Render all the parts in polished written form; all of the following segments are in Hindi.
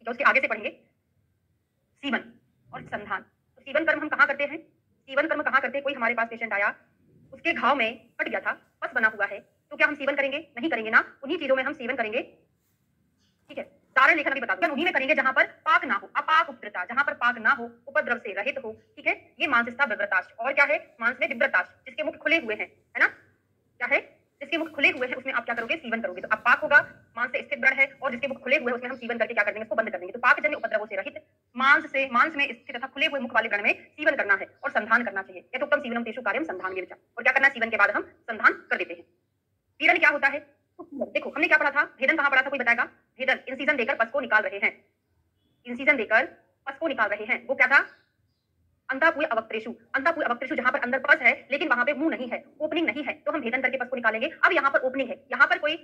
ठीक है, उसके आगे से पढ़ेंगे सीवन और संधान। तो सीवन कर्म हम कहाँ करते हैं? सीवन कर्म कहाँ करते हैं? कोई हमारे पास पेशेंट आया, उसके घाव में कट गया था, पस बना हुआ है, तो क्या हम सीवन करेंगे? नहीं करेंगे ना, उन्हीं चीजों में हम सीवन करेंगे। ठीक है, दारण लेखन अभी बता दूं, उन्हीं में करेंगे जहां पर पाक ना हो, अपाक उपद्रता, जहां पर पाक ना हो, उपद्रव से रहित हो। ठीक है, ये मांसस्था विव्रताश। और क्या है? मांस में विव्रताश, जिसके मुख खुले हुए हैं, है ना? क्या है? जिसके मुख खुले हुए हैं उसमें आप क्या करोगे? सीवन करोगे। तो अपाक होगा, मांस से स्थित व्रण है, और जिसके मुख खुले हुए हैं उसमें हम सीवन करके क्या कर देंगे? इसको बंद कर देंगे। तो पाकजन्य उपद्रवों से रहित मांस में स्थित तथा खुले हुए मुख वाले व्रण में सीवन करना है और संधान करना चाहिए। यथोक्तम सीवनम तेषु कार्यम संधान गिरजा। और क्या करना है? सीवन के बाद हम संधान कर देते हैं। पीड़न क्या होता है? देखो हमने क्या पढ़ा था? भेदन कहाँ पढ़ा था? कोई बताएगा? भेदन इंसिजन देकर पस को निकाल रहे हैं, इंसिजन देकर पस को निकाल रहे हैं। वो क्या था? अंतापुय अवक्त्रेषु, अंतापुय अवक्त्रेषु, जहां पर अंदर पस है लेकिन वहां पे मुंह नहीं है, ओपनिंग नहीं है, तो हम भेदन करके पस को निकालेंगे। अब यहाँ पर ओपनिंग है, यहाँ पर कोई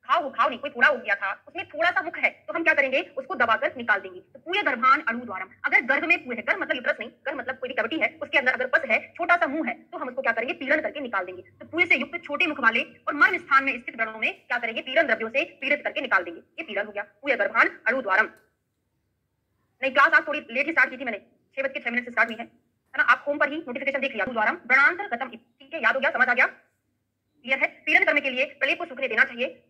घाव नहीं, कोई फोड़ा हो गया था, उसमें थोड़ा सा मुख है, तो हम क्या करेंगे? उसको दबाकर निकाल देंगे। तो पूय गर्भान अणु द्वारम, अगर गर्भ में पूय है, गर्भ मतलब यूट्रस नहीं, गर्भ मतलब कोई भी कैविटी है, उसके अंदर अगर पस है, छोटा सा मुंह है, तो हम उसको क्या करेंगे? पीड़न करके निकाल देंगे। तो पूय से युक्त छोटे मुख वाले और मर्म स्थान में स्थित व्रणों में क्या करेंगे? पीड़न द्रव्यों से पीड़ित करके निकाल देंगे। ये पीड़न हो गया, पूय गर्भान अणु द्वारम। नहीं, क्लास आज थोड़ी लेट ही स्टार्ट की थी मैंने, 6:06 से स्टार्ट हुई है ना? आप होम पर ही नोटिफिकेशन देख लिया। द्वारम व्रणांतर गतम, ठीक है, याद हो गया, समझ आ गया, क्लियर है? पीड़न करने के लिए प्रलेप को सूखने देना चाहिए,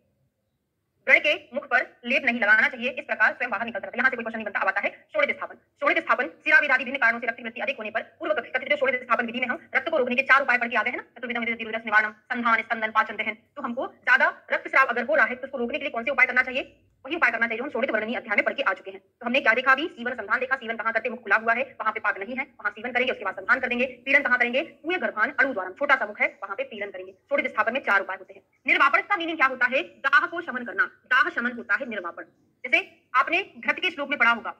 व्रण के मुख पर लेप नहीं लगाना चाहिए, इस प्रकार स्वयं बाहर निकल सकता है। यहाँ से कोई क्वेश्चन नहीं बनता। अब आता है शोणित स्थापन। शोणित स्थापन सिरावेदादि विभिन्न कारणों से रक्त वृद्धि अधिक होने पर पूर्व कथित जो शोणित स्थापन विधि में हम रक्त को रोकने के 4 उपाय पढ़ के आ गए हैं ना, चतुर्विधम विधि निवारणम, संधान, स्कंदन, पाचन, दहन। तो हमको ज्यादा रक्तस्राव अगर हो रहा है तो उसको रोकने के लिए कौन से उपाय करना चाहिए? वही उपाय करना चाहिए जो हम शोणित वर्णनीय अध्याय में पढ़ के आ चुके हैं। तो हमने क्या देखा? अभी सीवन संधान देखा। सीवन कहाँ करते? मुख खुला हुआ है, वहां पे पाक नहीं है, वहां सीवन करेंगे, उसके बाद संधान कर देंगे। पीड़न कहाँ करेंगे? पूय गर्भान अणु द्वारम, छोटा सा मुख है, वहां पे पीड़न करेंगे। शोणित स्थापन में 4 उपाय होते हैं। निर्वापण का मीनिंग क्या होता है? दाह को शमन करना, दाह शमन होता है निर्वापण। जैसे आपने घृत के श्लोक में पढ़ा होगा,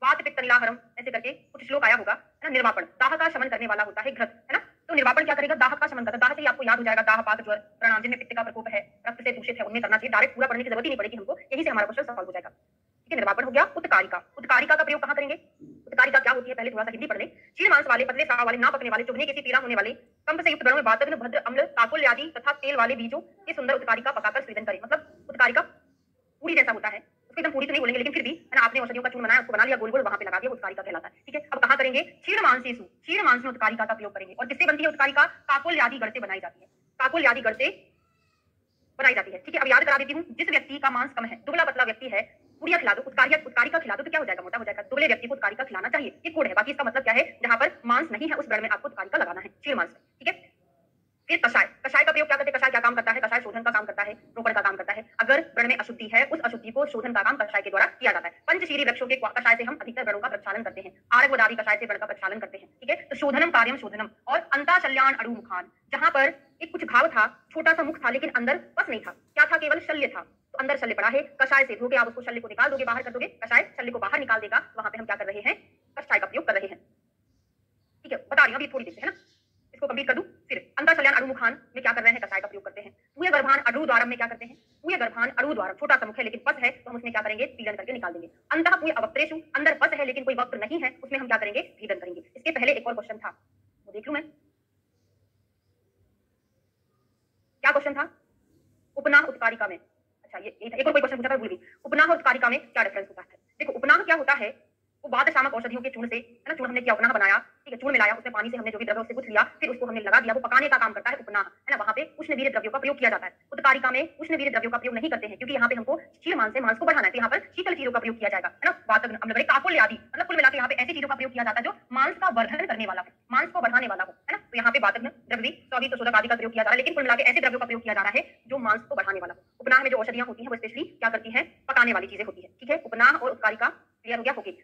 वात पित्त निलाहरम ऐसे करके कुछ श्लोक आया होगा, है ना? निर्वापण दाह का शमन करने वाला होता है घृत, है ना? तो निर्वापण क्या करेगा? दाह का शमन करता है। दाह से ही आपको याद हो जाएगा दाह, पाक, ज्वर, प्रणाम, जिनमें पित्त का प्रकोप है, रक्त से दूषित है, उनमें करना चाहिए। डायरेक्ट पूरा पढ़ने की जरूरत ही नहीं पड़ेगी हमको, यही से हमारा क्वेश्चन सॉल्व हो जाएगा। ठीक है, निर्वापण हो गया। उत्कारिका, उत्कारिका का प्रयोग कहाँ करेंगे? उत्कारिका क्या होती है? पहले थोड़ा सा हिंदी पढ़ लें। क्षीण मांस वाले, पतले स्राव वाले, ना पकने वाले, चुभने की पीड़ा होने वाले, कंप से युक्त व्रणों में वातग्न, भद्र, अम्ल, काकुल्य आदि तथा तेल वाले बीजों की सुंदर उत्कारिका पकाकर स्वेदन करें। मतलब उत्कारिका पूरी जैसा होता है, उसको एकदम पूरी तो नहीं बोलेंगे, लेकिन फिर भी है ना, आपने औषधियों का चूर्ण बनाया, उसको बना लिया, गोल गोल वहां पे लगा दिया, उत्कारिका कहलाता है। ठीक है, अब कहाँ करेंगे? क्षीण मांसेषु, क्षीण मांस में उत्कारिका का प्रयोग करेंगे। और किससे बनती है उत्कारिका? काकुल्य आदि गढ़ से बनाई जाती है, काकुल्य आदि गढ़ से बनाई जाती है। ठीक है, अब याद करा देती हूँ, जिस व्यक्ति का मांस कम है, दुबला पतला व्यक्ति है, पूरिया खिला दो, उत्कारिका खिला दो, तो क्या हो जाएगा? मोटा हो जाएगा। दुबले व्यक्ति को उत्कारिका खिलाना चाहिए, ये कोड है। बाकी इसका मतलब क्या है? जहां पर मांस नहीं है उस व्रण में आपको उत्कारिका लगाना है, क्षीण मांस में। ठीक है, फिर कषाय, कषाय का प्रयोग क्या करते हैं? कषाय क्या काम करता है? कषाय शोधन का काम करता है, रोपण का काम करता है। अगर व्रण में अशुद्धि है, उस अशुद्धि को शोधन का काम कषाय के द्वारा किया जाता है। पंचशीरी वृक्षों के कषाय से हम अधिकतर व्रणों का प्रक्षालन करते हैं, आरग आदि कषाय से व्रण का प्रक्षालन करते हैं। ठीक है, तो शोधनम कार्यम शोधनम। और अंताशल्याण अणु मुखान, जहां पर एक कुछ घाव था, छोटा सा मुख था, लेकिन अंदर पस नहीं था, क्या था? केवल शल्य था। तो अंदर शल्य पड़ा है, कषाय से धोके आप उसको शल्य को निकाल दोगे, बाहर कर दोगे, कषाय शल्य को बाहर निकाल देगा। वहां पे हम क्या कर रहे हैं? कषाय का प्रयोग कर रहे हैं। ठीक है, बता रही हूँ अभी थोड़ी देर से, है ना? इसको कंप्लीट कर दूं। फिर अंतःशल्याण अणुमुखान में क्या कर रहे हैं? कषाय का प्रयोग करते हैं। पूय गर्भान अणु द्वारम में क्या करते हैं? पूय गर्भान अणु द्वारम, छोटा सा मुख है लेकिन पस है, तो हम उसमें क्या करेंगे? पीड़न करके निकाल देंगे। अंतः पूय अवक्त्रेषु, अंदर पस है लेकिन कोई वक्र नहीं है, उसमें हम क्या करेंगे? भेदन करेंगे। इसके पहले एक और क्वेश्चन था, वो देख लूं मैं, क्या क्वेश्चन था? उपनाह उत्कारिका में, अच्छा ये एक और कोई क्वेश्चन पूछा था, भूल गई। उपनाह और उत्कारिका में क्या डिफरेंस होता है? देखो, उपनाह क्या होता है? वो वात शामक औषधियों के चूर्ण से, है ना, चूर्ण हमने किया, उपनाह बनाया। ठीक है, चूर्ण मिलाया, उसमें पानी से हमने जो भी द्रव्य उससे गुथ लिया, फिर उसको हमने लगा दिया, वो पकाने का काम करता है उपनाह, है ना? वहां पे उष्णवीर्य द्रव्यों का प्रयोग किया जाता है। उत्कारिका में उष्णवीर्य द्रव्यों का प्रयोग नहीं करते हैं, क्योंकि यहाँ पे हमको क्षीण मांस से मांस को बढ़ाना है, तो यहाँ पर शीतल चीजों का प्रयोग किया जाएगा, है ना? वातग्न, अम्ल, काकुल्य आदि, मतलब कुल मिलाकर यहाँ पे ऐसी चीजों का प्रयोग किया जाता है जो मांस का वर्धन करने वाला है, मांस को बढ़ाने वाला हो, है ना? तो यहाँ पे वातग्न द्रव्य, स्वादी तो शोधक आदि का प्रयोग किया जा रहा है, लेकिन कुल मिलाकर ऐसे द्रव्यों का प्रयोग किया जा रहा है जो मांस को बढ़ाने वाला हो। उपनाह में जो औषधियां होती हैं वो स्पेशली क्या करती हैं? पकाने वाली चीजें होती है। ठीक है, उपनाह और उत्कारिका क्लियर हो गया? होगी।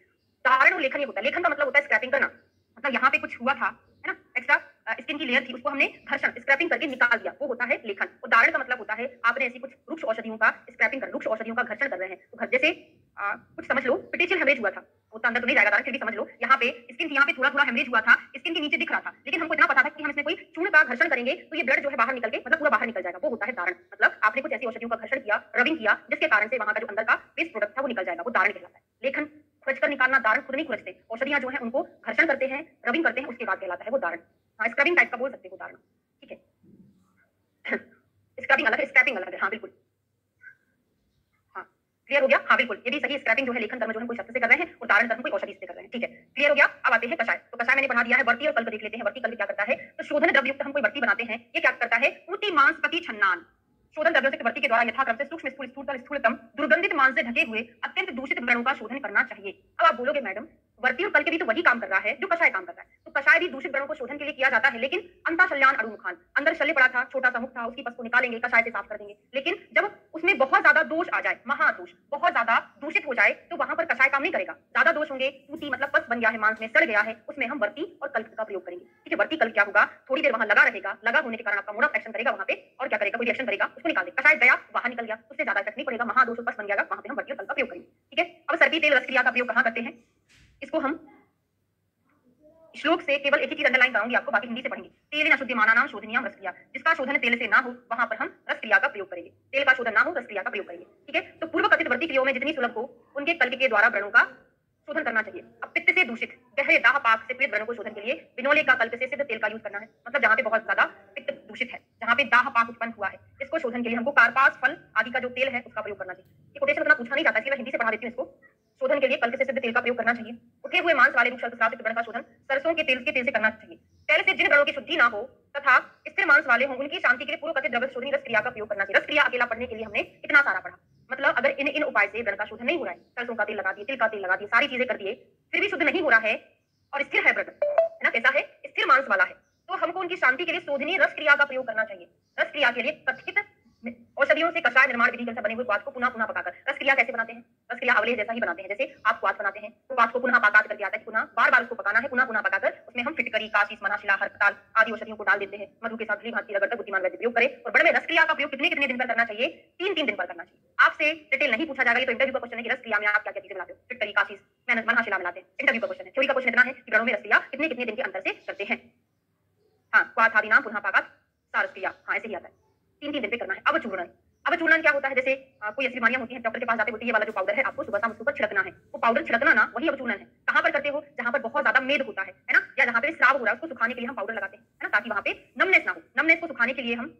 धारण और लेखन ये होता है। लेखन का मतलब होता है स्क्रैपिंग करना, मतलब यहाँ पे कुछ हुआ था, है ना, एक्स्ट्रा स्किन की लेयर थी, उसको हमने घर्षण स्क्रैपिंग करके निकाल दिया, वो होता है लेखन। और धारण का मतलब होता है आपने ऐसी कुछ वृक्ष औषधियों का स्क्रैपिंग कर, वृक्ष औषधियों का घर्षण कर रहे हैं। तो जैसे कुछ समझ लो, पिटेशियल हेमरेज हुआ था, वो तो अंदर तो नहीं जाएगा, फिर भी समझ लो, यहाँ पे स्किन थी, यहाँ पे थोड़ा थोड़ा हेमरेज हुआ था, स्किन के नीचे दिख रहा था, लेकिन हमको इतना पता था कि हम इसमें कोई चूर्ण का घर्षण करेंगे तो ये ब्लड जो है बाहर निकल के, मतलब पूरा बाहर निकल जाएगा, वो होता है धारण। मतलब आपने कुछ ऐसी औषधियों का घर्षण किया, रबिंग किया, जिसके कारण से वहां का जो अंदर का वेस्ट प्रोडक्ट था वो निकल जाएगा, वो धारण कहलाता है। लेखन खुरच कर निकालना, दारण खुद नहीं खुरचते, औषधियां जो है उनको घर्षण करते हैं, रबिंग करते हैं, उसके बाद कहलाता है वो दारण। हाँ, स्क्रबिंग टाइप का बोल सकते हो दारण। ठीक है, स्क्रबिंग अलग है, स्क्रैपिंग अलग है। हाँ बिल्कुल, हाँ क्लियर हो गया? हाँ बिल्कुल, ये भी सही स्क्रैपिंग जो है लेखन कर्म जो हम कोई शब्द से कर रहे हैं, उदाहरण कर्म कोई औषधि से कर रहे हैं। ठीक है, क्लियर हो गया? अब आते हैं कषाय। तो कषाय मैंने पढ़ा दिया है, वर्ती और कल्प देख लेते हैं। वर्ती कल्प क्या करता है? तो शोधन द्रव्य युक्त हम कोई वर्ती बनाते हैं, ये क्या करता है? ऊटी मांस प्रति छन्नान। शोधन द्रव्यों से वर्ती के द्वारा यथाक्रम से सूक्ष्म, स्थूल, स्थूलतल, स्थूलतम, दुर्गंधित मांस से ढके हुए अत्यंत दूषित व्रणों का शोधन करना चाहिए। अब आप बोलोगे मैडम, वर्ती और कल्प भी तो वही काम कर रहा है जो कषाय काम कर रहा है। तो कषाय भी दूषित व्रणों को शोधन के लिए किया जाता है, लेकिन अंतःशल्यान अणुमुखान, अंदर शल्य पड़ा था, छोटा सा मुख था, उसकी पस को निकालेंगे, कषाय से साफ कर देंगे। लेकिन जब उसमें बहुत ज्यादा दोष आ जाए, महादोष, बहुत ज्यादा दूषित हो जाए, तो वहां पर कषाय काम नहीं करेगा। ज्यादा दोष होंगे, टूटी मतलब पस बन गया है, मांस में सड़ गया है, उसमें हम वर्ती और कल्प का प्रयोग करेंगे। ठीक है, वर्ती कल्प क्या होगा? थोड़ी देर वहां लगा रहेगा, लगा होने के कारण आपका मोड ऑफ एक्शन करेगा वहां पे, और क्या करेगा? कोई रिएक्शन करेगा, उसको निकाल दे। कषाय गया, बाहर निकल गया, उससे ज्यादा इफेक्ट नहीं पड़ेगा, महादोष पस बन गया, वहां पे हम वर्ती और कल्प का प्रयोग करेंगे। ठीक है, अब सर्पी तेल रस क्रिया का प्रयोग कहां करते हैं? इसको हम श्लोक से केवल एक ही चीज अंडरलाइन कराऊंगी आपको, बाकी हिंदी से पढ़ेंगे। तेल अशुद्धिमानानाम शोधनीयम रस क्रिया, जिसका शोधन तेल से ना हो वहां पर हम रस क्रिया का प्रयोग करेंगे। तेल का शोधन ना हो, रस क्रिया का प्रयोग करेंगे। ठीक है, तो पूर्व कथित वर्ती क्रियाओं में जितनी सुलभ हो उनके कल्प के द्वारा व्रणों का शोधन करना चाहिए। अब पित्त से दूषित गहरे दाह पाक से पीड़ित व्रणों को शोधन के लिए बिनोले का कल्प से सिद्ध तेल का यूज करना है। मतलब जहां पे बहुत ज्यादा पित्त दूषित है, जहां पे दाह पाक उत्पन्न हुआ है, इसको शोधन के लिए हमको कार्पास फल आदि का जो तेल है उसका प्रयोग करना चाहिए। ये कोटेशन उतना पूछा नहीं जाता, इसलिए मैं हिंदी से पढ़ा देती हूँ इसको। शोधन के लिए कल्प से सिद्ध तेल का प्रयोग करना चाहिए। उठे हुए मांस वाले रूप शब्द व्रण का शोधन सरसों के तेल से करना चाहिए। तेल से जिन व्रणों की शुद्धि ना हो तथा स्थिर मांस वाले हों, उनकी शांति के लिए पूर्व कथित द्रव्य शोधनी रस क्रिया का प्रयोग करना चाहिए। रस क्रिया अकेला पढ़ने के लिए हमने इतना सारा पढ़ा। मतलब अगर इन उपाय से व्रण का शोधन नहीं हो रहा है, सरसों का तेल लगा दिए, तिल का तेल लगा दिए, सारी चीजें कर दिए, फिर भी शुद्ध नहीं हो रहा है और स्थिर है व्रण, है ना, कैसा है? स्थिर मांस वाला है, तो हमको उनकी शांति के लिए शोधनी रस क्रिया का प्रयोग करना चाहिए। रस क्रिया के लिए कथित औषधियों से कषाय निर्माण विधि से बने हुए क्वाथ को पुनः पुनः पकाकर, रस क्रिया कैसे बनाते हैं? रस क्रिया अवलेह जैसा ही बनाते हैं। जैसे आप क्वाथ बनाते हैं तो क्वाथ को पुनः पाकात करके आता है, पुनः बार बार उसको पकाना है, पुनः पुनः पकाकर उसमें हम फिटकरी, काशीस, मनाशिला, हरकताल आदि औषधियों को डाल देते हैं। मधु के साथ घी भांति रगड़कर बुद्धिमान वैद्य प्रयोग करें। और बड़े में रस क्रिया का प्रयोग कितने कितने दिन पर करना चाहिए? 3-3 दिन पर करना चाहिए। आपसे डिटेल नहीं पूछा जाएगा, ये तो इंटरव्यू का क्वेश्चन है कि रस क्रिया में आप क्या क्या चीजें मिलाते हो, फिटकरी, काशीस, मनाशिला मिलाते हैं। इंटरव्यू का क्वेश्चन है, थ्योरी का क्वेश्चन इतना है कि व्रणों में रस क्रिया कितने कितने दिन के अंतर से करते हैं। हाँ, क्वाथ आदि नाम पुनः पाकात सारस क्रिया, हाँ ऐसे ही आता है, 3-3 दिन पे करना है। अब चूर्ण, अब चूर्ण क्या होता है? जैसे कोई ऐसी बीमारियां होती हैं, डॉक्टर के पास जाते होते ये वाला जो पाउडर है आपको सुबह शाम उसके ऊपर छिड़कना है। वो पाउडर छिड़कना ना वही अवचूर्ण है। कहां पर करते हो? जहां पर बहुत ज्यादा मेद होता है ना, या जहां पे स्राव हो रहा है, उसको सुखाने के लिए हम पाउडर लगाते हैं, है ना, ताकि वहां पे नमनेस ना हो। नमनेस को सुखाने के लिए हम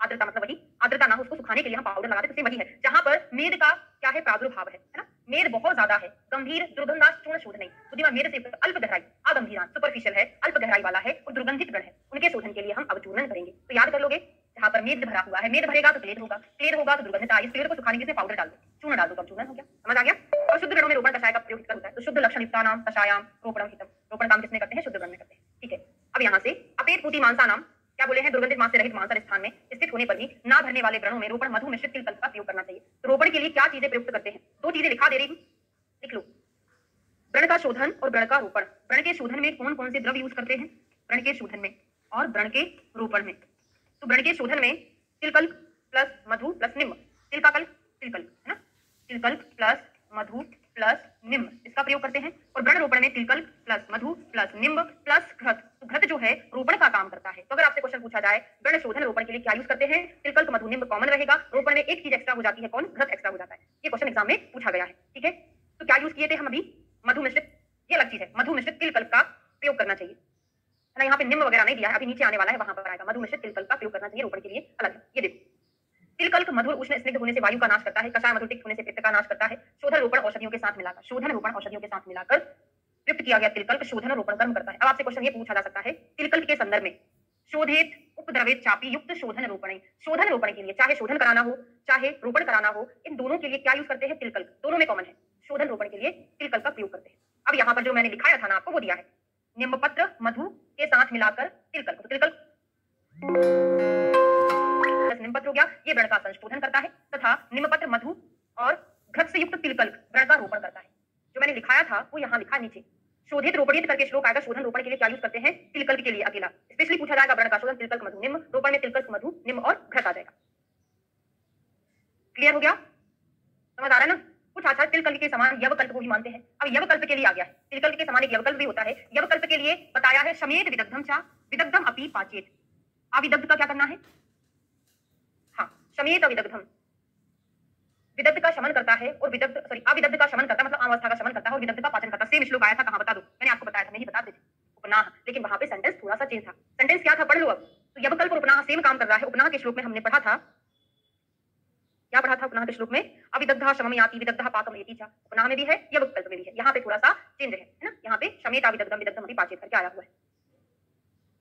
आर्द्रता, मतलब वही आर्द्रता ना हो, उसको सुखाने के लिए हम पाउडर लगाते हैं। तो वही है जहां पर मेद का क्या है? प्रादुर्भाव है ना, मेद बहुत ज्यादा है, गंभीर दुर्गंधाश चूर्ण शोध नहीं। बुद्धिमान मेद से अल्प गहराई, अगंभीर सुपरफिशियल है, अल्प गहराई वाला है और दुर्गंधित व्रण है, उनके शोधन के लिए हम अवचूर्ण करेंगे। तो याद कर लोगे, जहां पर मेद भरा हुआ है, मेद भरेगा तो क्लेद होगा, क्लेद होगा तो दुर्गंधता। इस क्लेद को सुखाने के लिए पाउडर डाल दो, चूर्ण डाल दो, कब चूर्ण हो गया, समझ आ गया? और शुद्ध व्रणों में रोपण कषाय का प्रयोग हितकर होता है। तो शुद्ध लक्षण युक्तानाम कषायाम रोपणम हितम, रोपण काम किसमें करते हैं? शुद्ध व्रण में करते हैं। ठीक है, अब यहाँ से अपेट पूती मांसा नाम क्या बोले हैं? दुर्गंधित मांस से रहित मांसल स्थान में स्थित होने पर भी ना भरने वाले व्रणों में रोपण मधु मिश्रित तिल कल्प का प्रयोग करना चाहिए। तो रोपण के लिए क्या चीजें प्रयुक्त करते हैं? 2 चीजें लिखा दे रही हूं, लिख लो। व्रण का शोधन और व्रण का रोपण। व्रण के शोधन में कौन कौन से द्रव्य यूज करते हैं? व्रण के शोधन में और व्रण के रोपण में। तो व्रण के शोधन में तिलकल्प प्लस मधु प्लस निम्ब, तिल का कल्प, तिलकल्प, है ना, तिलकल्प प्लस मधु प्लस निम्ब, इसका प्रयोग करते हैं। और व्रण रोपण में तिलकल्प प्लस मधु प्लस निम्ब प्लस घृत। तो घृत जो है रोपण का काम करता है। तो अगर आपसे क्वेश्चन पूछा जाए व्रण शोधन रोपण के लिए क्या यूज करते हैं? तिलकल्प, मधु, निम्ब कॉमन रहेगा, रोपण में एक चीज एक्स्ट्रा हो जाती है, कौन? घृत एक्स्ट्रा हो जाता है। ये क्वेश्चन एग्जाम में पूछा गया है। ठीक है, तो क्या यूज किए थे हम अभी? मधु मिश्रित, ये अलग चीज है, मधु मिश्रित तिल कल्प का प्रयोग करना चाहिए, है ना। यहाँ पे निम्ब वगैरह नहीं दिया है, अभी नीचे आने वाला है, वहां पर आएगा। मधु मिश्रित तिल कल्प का प्रयोग करना चाहिए, रोपण के लिए अलग है। ये देखो, तिल कल्प मधुर उष्ण स्निग्ध होने से वायु का नाश करता है, कषाय मधुर तिक्त होने से पित्त का नाश करता है। शोधन रोपण औषधियों के साथ मिलाकर, शोधन रोपण औषधियों के साथ मिलाकर प्रयुक्त किया गया तिल कल्प शोधन रोपण कर्म करता है। अब आपसे क्वेश्चन ये पूछा जा सकता है, तिल कल्प के संदर्भ में शोधित उपद्रवित चापी युक्त शोधन रोपण, शोधन रोपण के लिए चाहे शोधन कराना हो चाहे रोपण कराना हो, इन दोनों के लिए क्या यूज करते हैं? तिल कल्प, दोनों में कॉमन है। शोधन रोपण के लिए तिल कल्प का प्रयोग करते हैं। अब यहाँ पर जो मैंने लिखाया था ना आपको, वो दिया है, निम्बपत्र मधु के साथ मिलाकर तिल कल्प। तो तिल कल्प निम्बपत्र हो गया, ये व्रण का संशोधन करता है, तथा निम्बपत्र मधु और घृत से युक्त तिल कल्प व्रण का रोपण करता है। जो मैंने लिखाया था वो यहाँ लिखा नीचे, शोधित रोपणित करके श्लोक आएगा। शोधन रोपण के लिए क्या यूज करते हैं? तिल कल्प के लिए अकेला, स्पेशली पूछा जाएगा व्रण का शोधन तिल कल्प मधु निम्ब, रोपण में तिल कल्प मधु निम्ब और घृत आ जाएगा। क्लियर हो गया? समझ आ रहा है ना? कुछ आचार्य तिल कल्प के समान यवकल्प को भी मानते हैं। अब यवकल्प के लिए आ गया है, तिल कल्प के समान एक यवकल्प भी होता है। यवकल्प के लिए बताया है शमेत विदग्धम चा विदग्धम अपि पाचेत। अविदग्ध का क्या करना है? हाँ, शमेत अविदग्धम, विदग्ध का शमन करता है और विदग्ध अविदग्ध का शमन करता है, मतलब अवस्था का शमन करता है और विदग्ध का पाचन करता है। सेम श्लोक आया था, कहां बता दो, मैंने आपको बताया था, मैं ही बता देती, उपनाह, लेकिन वहां पे सेंटेंस थोड़ा सा चेंज था। सेंटेंस क्या था? पढ़ लो अब। तो यवकल्प और उपनाह सेम काम कर रहा है। उपनाह के श्लोक में हमने पढ़ा था, क्या पढ़ा था? उपनाह के श्लोक में अविदग्धा शमयाति विदग्धा पाकम एति च, उपनाम में भी है, यह विकल्प में भी है। यहाँ पे थोड़ा सा चेंज है ना, यहाँ पे शमेत अविदग्धम विदग्धम अभी पाचेत करके आया हुआ है।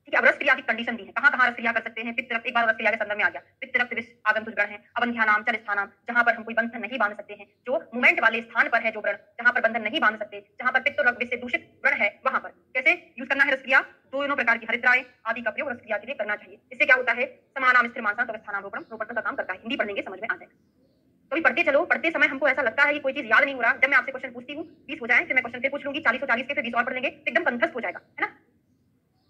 ठीक है, अब रस क्रिया की कंडीशन दी है, कहाँ कहाँ रस क्रिया कर सकते हैं। पित्त रक्त, एक बार रस क्रिया के संदर्भ में आ गया, पित्त रक्त विष आगंतुक गण है, अवंध्यानाम चल स्थानाम, जहां पर हम कोई बंधन नहीं बांध सकते हैं, जो मूवमेंट वाले स्थान पर है जो व्रण, जहां पर बंधन नहीं बांध सकते, जहां पर पित्त और रक्त विष से दूषित व्रण है, वहां पर कैसे यूज करना है रस क्रिया। दोनों प्रकार की हरिद्राएं आदि का प्रयोग रस क्रिया के लिए करना चाहिए। इससे क्या होता है, समानाम स्थिर मानसा तो स्थानाम रोपण रोपण का काम करता है। हिंदी पढ़ लेंगे समझ में आ जाएगा। कभी पढ़ते चलो, पढ़ते समय हमको ऐसा लगता है कि कोई चीज याद नहीं हो रहा, जब मैं आपसे क्वेश्चन पूछती हूँ 20 हो जाए, फिर मैं क्वेश्चन फिर पूछ लूंगी 40 हो 40 के, फिर 20 और पढ़ लेंगे, एकदम कंठस्थ हो जाएगा, है ना।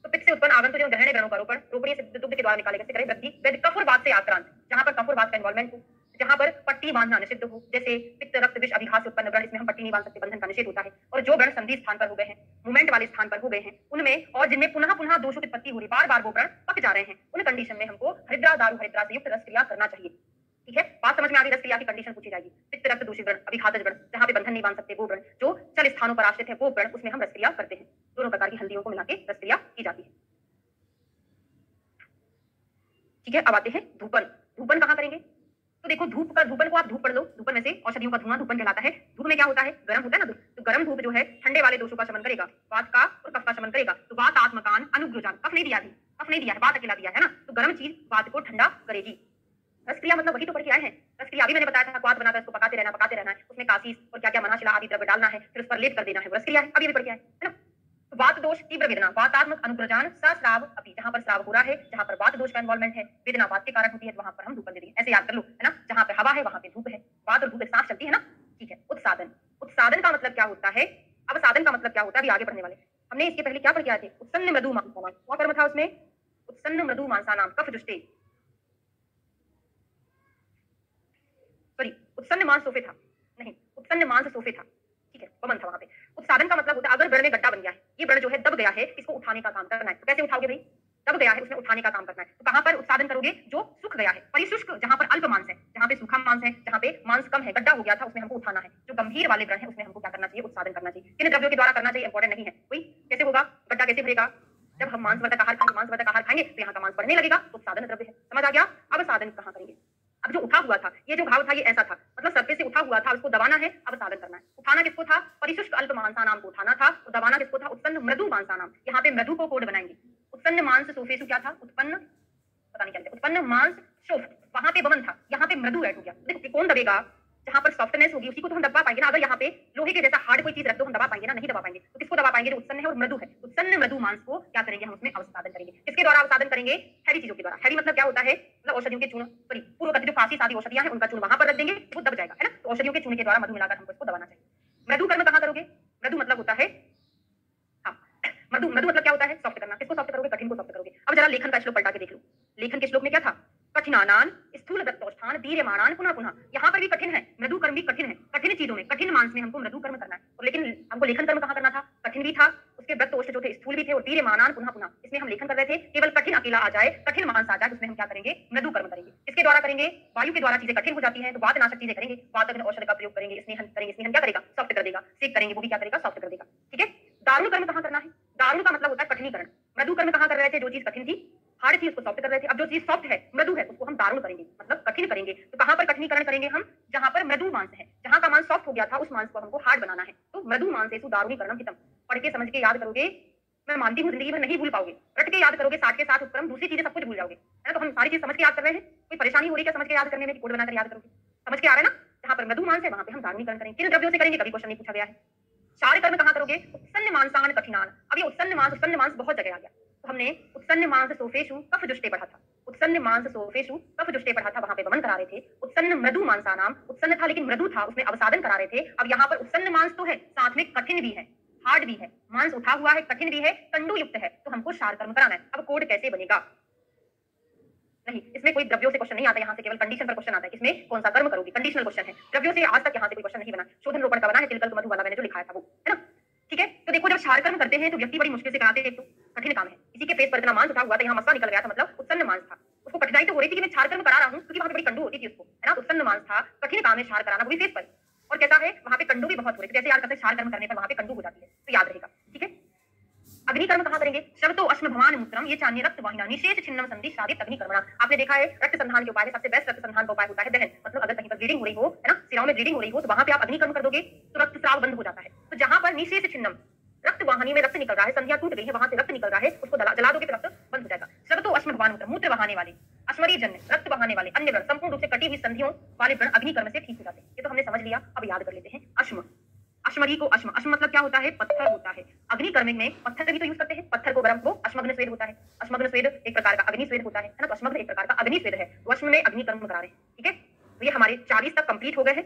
तो पित्त से उत्पन्न आगंतुक एवं गहने व्रणों का रोपण रोपणी से दुग्ध के द्वारा निकाले गए करे वृद्धि वेद कफुरवात से आक्रांत, जहां पर कफुरवात का इन्वॉल्वमेंट हो, जहां पर पट्टी बांधना निषिद्ध हो, जैसे पित्त रक्त विष अभिघात से उत्पन्न व्रण, इसमें हम पट्टी नहीं बांध सकते, बंधन का निषेध होता है। और जो व्रण संधि स्थान पर हो गए हैं, मूवमेंट वाले स्थान पर हो गए हैं, उनमें और जिनमें पुनः पुनः दोषों की उत्पत्ति हो रही, बार बार वो व्रण पक जा रहे हैं, उन कंडीशन में हमको हरिद्रा दारू हरिद्रा से युक्त रस क्रिया करना चाहिए। ठीक है, बात समझ में आ गई। रस क्रिया की कंडीशन पूछी जाएगी। पित्त रक्त दूषित व्रण, अभिघातज व्रण, जहां पे बंधन नहीं बांध सकते वो व्रण, जो चल स्थानों पर आश्रित है वो व्रण, उसमें हम रस क्रिया करते हैं। दोनों प्रकार की हल्दियों को मिला के रस क्रिया की जाती है। ठीक है, अब आते हैं धूपन। धूपन कहाँ करेंगे, तो देखो धूप का, धूपन को आप धूप पढ़ लो, धूपन में से औषधियों का धुआं धूपन कहलाता है। धूप में क्या होता है, गर्म होता है ना, तो गर्म धूप जो है ठंडे वाले दोषों का शमन करेगा, वात का और कफ का शमन करेगा। तो वात आत्मकान अनुग्रजान, कफ नहीं दिया है, कफ नहीं दिया है, वात अकेला दिया है ना, तो गर्म चीज वात को ठंडा करेगी। रस क्रिया मतलब वही तो पढ़ के आए हैं। रस क्रिया अभी मैंने बताया था, क्वाथ बनाकर उसको पकाते रहना है, उसमें काशीस और क्या क्या मनाशिला आदि द्रव्य डालना है, फिर उस पर लेप कर देना है, रस क्रिया है, अभी भी पढ़ के आए है ना। तो वात दोष तीव्र वेदना, वातात्मक अनुग्रजान सस्राव अपि, जहां पर स्राव हो रहा है, जहां पर वात दोष का इन्वॉल्वमेंट है, वेदना वात के कारण होती है, तो वहां पर हम धूपन दे देंगे। ऐसे याद कर लो, है ना, जहां पे हवा है वहां पे धूप है, वात और धूप एक साथ चलती है ना। ठीक है, उत्सादन। उत्सादन का मतलब क्या होता है, अब साधन का मतलब क्या होता है, अभी आगे बढ़ने वाले। हमने इसके पहले क्या पढ़ के आए थे, उत्सन्न मृदु मांसानाम, क्या कर्म था उसमें, उत्सन्न मृदु मांसानाम कफ जुष्टे, सॉरी उत्सन्न मांस सोफे था, नहीं उत्सन्न मांस सोफे था। ठीक है, वमन था वहां पे। उत्सादन का मतलब होता है अगर व्रण में गड्ढा बन गया है, ये व्रण जो है दब गया है, इसको उठाने का काम करना है। तो कैसे उठाओगे भाई, दब गया है उसमें उठाने का काम करना है। तो कहां पर उत्सादन करोगे, जो सूख गया है, परिशुष्क, जहां पर अल्प मांस है, जहां पे सूखा मांस है, जहां पे मांस कम है, गड्ढा हो गया था, उसमें हमको उठाना है। जो गंभीर वाले व्रण है उसमें हमको क्या करना चाहिए, उत्सादन करना चाहिए। किन द्रव्यों के द्वारा करना चाहिए इंपॉर्टेंट नहीं है कोई, कैसे होगा, गड्ढा कैसे भरेगा, जब हम मांसवर्धक आहार खाएंगे, मांसवर्धक आहार खाएंगे तो यहाँ का मांस बढ़ने लगेगा, तो उत्सादन द्रव्य है। समझ आ गया। अब साधन कहाँ करेंगे, अब जो उठा हुआ था, ये जो घाव था ये ऐसा था, मतलब सरफेस से उठा हुआ था, उसको दबाना है, अब साधन करना है। उठाना किसको था, परिशुष्क अल्प मांसानाम को उठाना था, और दबाना किसको था, उत्पन्न मृदु मांसानाम। यहाँ पे मृदु को कोड बनाएंगे। उत्पन्न मांस सोफेसु क्या था, उत्पन्न पता नहीं क्या, उत्पन्न मांस शोफ, वहां पे वमन था, यहाँ पे मृदु ऐड हो गया। देखो कौन दबेगा, जहां पर सॉफ्टनेस होगी उसी को तो हम दबा पाएंगे ना। अगर यहाँ पे लोहे के जैसा हार्ड कोई चीज रख दो, हम दबा पाएंगे ना, नहीं दबा पाएंगे। तो किसको दबा पाएंगे, जो उत्पन्न है और मृदु है। उत्पन्न मृदु मांस को क्या करेंगे, हम उसमें अवसादन करेंगे। किसके द्वारा अवसादन करेंगे, हैवी चीजों के द्वारा। हैवी मतलब क्या होता है, मतलब औषधियों के चूर्ण, सॉरी पूर्व जो काफी सारी औषधियां हैं उनका चूर्ण वहां पर रख देंगे, वो दब जाएगा, है ना। तो औषधियों के चूर्ण के द्वारा मधु मिलाकर हमको इसको दबाना चाहिए। मृदु कर्म कहाँ करोगे, मृदु मतलब होता है, हाँ मृदु, मृदु मतलब क्या होता है, सॉफ्ट करना। किसको सॉफ्ट करोगे, कठिन को सॉफ्ट करोगे। अब जरा लेखन का श्लोक पलटा के देख लो। लेखन के श्लोक में क्या था, कठिनानान स्थूल दत्तोष्ठान दीर्यमाणान पुनः पुनः। यहाँ पर भी कठिन है, मृदु कर्म भी कठिन है। कठिन चीजों में, कठिन मांस में हमको मृदु कर्म करना है। और लेकिन हमको लेखन कर्म कहाँ करना था, कठिन भी था, उसके व्रतोष्ठ जो थे स्थूल भी थे, और दीर्यमाणान पुनः पुनः, इसमें हम लेखन कर रहे थे। केवल कठिन अकेला आ जाए, कठिन मांस आ जाए, उसमें हम क्या करेंगे, मृदु कर्म करेंगे। किसके द्वारा करेंगे, वायु के द्वारा चीजें कठिन हो जाती हैं, तो वात नाशक चीजें करेंगे, वात औषध का प्रयोग करेंगे, स्नेहन करेंगे, स्नेहन क्या करेगा, सॉफ्ट कर देगा। सेक करेंगे, वो भी क्या करेगा, सॉफ्ट कर देगा। ठीक है, दारुण कर्म कहाँ करना है, दारुण का मतलब होता है कठिनीकरण। मृदु कर्म कहाँ कर रहे थे, जो चीज कठिन थी, हार्ड थी, उसको सॉफ्ट कर रहे थे। अब जो चीज सॉफ्ट है, मृदु है, उसको हम दारुण करेंगे, मतलब कठिन करेंगे। तो कहां पर कठिनीकरण करेंगे हम, जहां पर मृदु मांस है, जहां का मांस सॉफ्ट हो गया था, उस मांस को हमको हार्ड बनाना है। तो मृदु मांसेषु दारुणीकरणम हितम। पढ़ के समझ के याद करोगे, मैं मानती हूँ जिंदगी में नहीं भूल पाओगे। रट के याद करोगे, साथ के साथ उपक्रम, दूसरी चीजें सब कुछ भूल जाओगे, है ना। तो हम सारी चीज समझ के याद कर रहे हैं, कोई परेशानी हो रही है क्या समझ के याद करने में, कोड बनाकर याद करोगे, समझ के आ रहा है ना। जहां पर मृदु मांस है वहां पे हम दारुणीकरण करेंगे। किन द्रव्यों से करेंगे, कभी क्वेश्चन नहीं पूछा गया है। चार कर्म कहाँ करोगे, उत्सन्न मांसान कठिनान। अब ये उत्सन्न मांस बहुत जगह आ गया। तो हमने उत्सन्न मांस सोफेषु कफ जुष्टे पढ़ा था, उत्सन्न मांस सोफेषु कफ जुष्टे पढ़ा था, वहां पे वमन करा रहे थे। उत्सन्न मृदु मांसानाम, उत्सन्न था लेकिन मृदु था, उसमें अवसादन करा रहे थे। अब यहाँ पर उत्सन्न मांस तो है, साथ में कठिन भी है, हार्ड भी है, मांस उठा हुआ है, कठिन भी है, कंडू युक्त है, तो हमको शार कर्म कराना है। अब कोड कैसे बनेगा, नहीं इसमें कोई द्रव्यों से क्वेश्चन नहीं आता, यहाँ से केवल कंडीशन पर क्वेश्चन आता है। इसमें कौन सा कर्म करोगे, कंडीशनल क्वेश्चन है। द्रव्यों से आज तक यहाँ से कोई क्वेश्चन नहीं बना। शोधन रोपण का बना है, तिलकल्प मधु वाला मैंने जो लिखाया था वो, है ना। ठीक है, तो देखो जब क्षार कर्म करते हैं तो व्यक्ति बड़ी मुश्किल से कराते हैं, तो कठिन काम है। इसी के पेट पर इतना मांस उठा हुआ था, यहाँ मस्सा निकल गया था, मतलब उत्सन्न मांस था। उसको कठिनाई तो हो रही थी कि मैं क्षार कर्म करा रहा हूँ, क्योंकि वहां पे बड़ी कंडू होती थी उसको, है ना। उत्सन्न मांस था, कठिन काम है क्षार कराना, वो भी फेस पर। और कैसा है, वहां पे कंडू भी बहुत हो रहे थे, जैसे याद करते क्षार कर्म करने पर वहां पे कंडू हो जाती है, तो याद रहेगा। ठीक है, अग्निकर्म कहाँ करेंगे? श्रवतो अश्म भवान मूत्रम ये चान्य रक्त वाहिना निशेष छिन्नम संधि शादित अग्निकर्मणा। आपने देखा है रक्त संधान के उपाय में सबसे बेस्ट रक्त संधान का उपाय होता है दहन। मतलब अगर कहीं पर ब्लीडिंग हो रही हो, है ना, सिराओं में ब्लीडिंग हो रही हो, तो वहां पे आप अग्निकर्म कर दोगे तो रक्त स्राव बंद हो जाता है। तो जहां पर निशेष छिन्नम रक्त वाहिनी में रक्त निकल रहा है, संधियां टूट गई है, वहां से रक्त निकल रहा है, उसको जला दोगे तो रक्त बंद हो जाएगा। श्रवतो अश्म भवान मूत्र मूत्र बहाने वाले, अश्मरी जन्य रक्त बहाने वाले अन्य व्रण संपूर्ण रूप से कटी हुई संधियों वाले व्रण अग्निकर्म से ठीक हो जाते हैं। ये तो हमने समझ लिया, अब याद कर लेते हैं। अश्म, अश्मरी को अश्म, अश्म मतलब क्या होता है? पत्थर होता है। अग्निकर्म में पत्थर भी तो यूज करते हैं, पत्थर को गर्म को अश्मग्न स्वेद होता है। अश्मग्न स्वेद एक प्रकार का अग्नि स्वेद होता है ना, तो अश्मग्न एक प्रकार का अग्नि स्वेद है। तो अश्म में अग्निकर्म करा रहे हैं, ठीक है। तो ये हमारे 40 तक कंप्लीट हो गए हैं।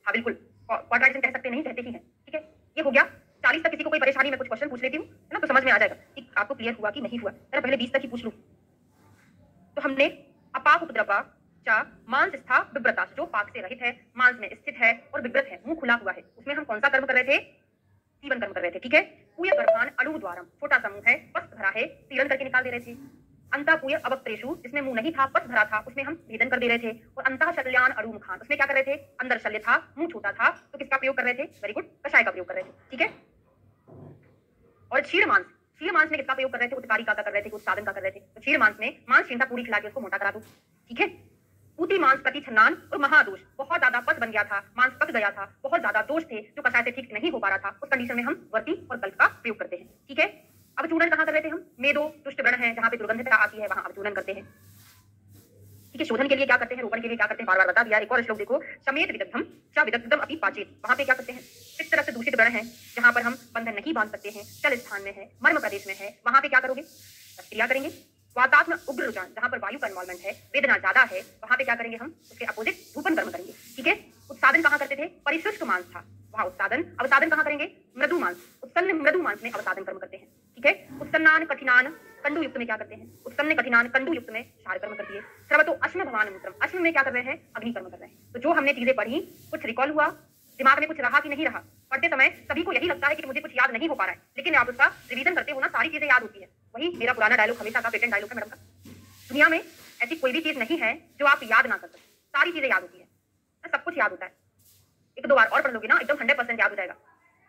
हाँ बिल्कुल, क्वाड्राटिज्म कह सकते हैं, नहीं कहते ही हैं, ठीक है। ये हो गया 40 तक। किसी को कोई परेशानी, मैं कुछ क्वेश्चन पूछ लेती हूँ, है ना, तो समझ में आ जाएगा कि आपको क्लियर हुआ कि नहीं हुआ। जरा पहले 20 तक ही पूछ लूं। तो हमने अपाक उपद्रवा चा मांस स्था विव्रता, जो पाक से रहित है, मांस में स्थित है और विव्रत है, मुंह खुला हुआ है, उसमें हम कौन सा कर्म कर रहे थे? सीवन कर्म कर रहे थे, ठीक है। पूय गर्भान अणु द्वारम, छोटा समूह है, पस भरा है, सीलन करके निकाल दे रहे थे। अंता पूय अवक्त्रेषु, जिसमें मुंह नहीं था, पस भरा था, उसमें हम भेदन कर दे रहे थे। और अंतः शल्यान अणु मुखान, उसमें क्या कर रहे थे? अंदर शल्य था, मुंह छोटा था, तो किसका प्रयोग कर रहे थे? वेरी गुड, कषाय का प्रयोग कर रहे थे, ठीक है। और क्षीर मांस, क्षीर मांस में किसका प्रयोग कर रहे थे? उत्कारी का कर रहे थे, उत्साधन का कर रहे थे। तो क्षीर मांस में मांस क्षीणता पूरी खिला के उसको मोटा करा दो, ठीक है। पूती मांस प्रति छन्नान और महादोष, बहुत ज्यादा पस बन गया था, मांस पक गया था, बहुत ज्यादा दोष थे जो कषाय से ठीक नहीं हो पा रहा था, उस कंडीशन में हम वर्ती और कल्प का प्रयोग करते हैं, ठीक है। अब चूर्णन कहाँ कर रहे थे हम? मेदो दुष्ट व्रण है, जहाँ पे दुर्गंधता आती है वहां अब चूर्णन करते हैं, ठीक है। शोधन के लिए क्या करते हैं? रोपण के लिए क्या करते हैं? बार बार बता दिया। एक और श्लोक देखो, समेत विदग्धम च विदग्धम अपि पाचेत, वहां पे क्या करते हैं? इस तरह से दूषित व्रण है जहां पर हम बंधन नहीं बांध सकते हैं, चल स्थान में है, मर्म प्रदेश में है, वहां पे क्या करोगे? क्रिया करेंगे। वातात्म उग्र रुझान, जहां पर वायु का इन्वॉल्वमेंट है, वेदना ज्यादा है, वहां पे क्या करेंगे हम? उसके अपोजिट धूपन कर्म करेंगे, ठीक है। उत्सादन कहाँ करते थे? परिशुष्क मांस था, वहां उत्सादन। अवसादन कहाँ करेंगे? मृदु मांस, उत्सन्न मृदु मांस में अवसादन कर्म करते हैं, ठीक है। उत्सन्नान कठिनान कंडू युक्त में क्या करते हैं? उत्सन्न कठिनान कंडू युक्त में क्षार कर्म करती है। श्रवतो अश्म भवान मूत्रम, अश्म में क्या कर रहे हैं? अग्नि कर्म कर रहे हैं। तो जो हमने चीजें पढ़ी, कुछ रिकॉल हुआ, दिमाग में कुछ रहा कि नहीं रहा? पढ़ते समय सभी को यही लगता है कि मुझे कुछ याद नहीं हो पा रहा है, लेकिन आप उसका रिवीजन करते हो ना, सारी चीजें याद होती है। वही मेरा पुराना डायलॉग, हमेशा का पेटेंट डायलॉग है मैडम का, दुनिया में ऐसी कोई भी चीज नहीं है जो आप याद ना कर सकते, सारी चीजें याद होती है, सब कुछ याद होता है। एक दो बार और पढ़ लोगे ना, एकदम 100% याद हो जाएगा।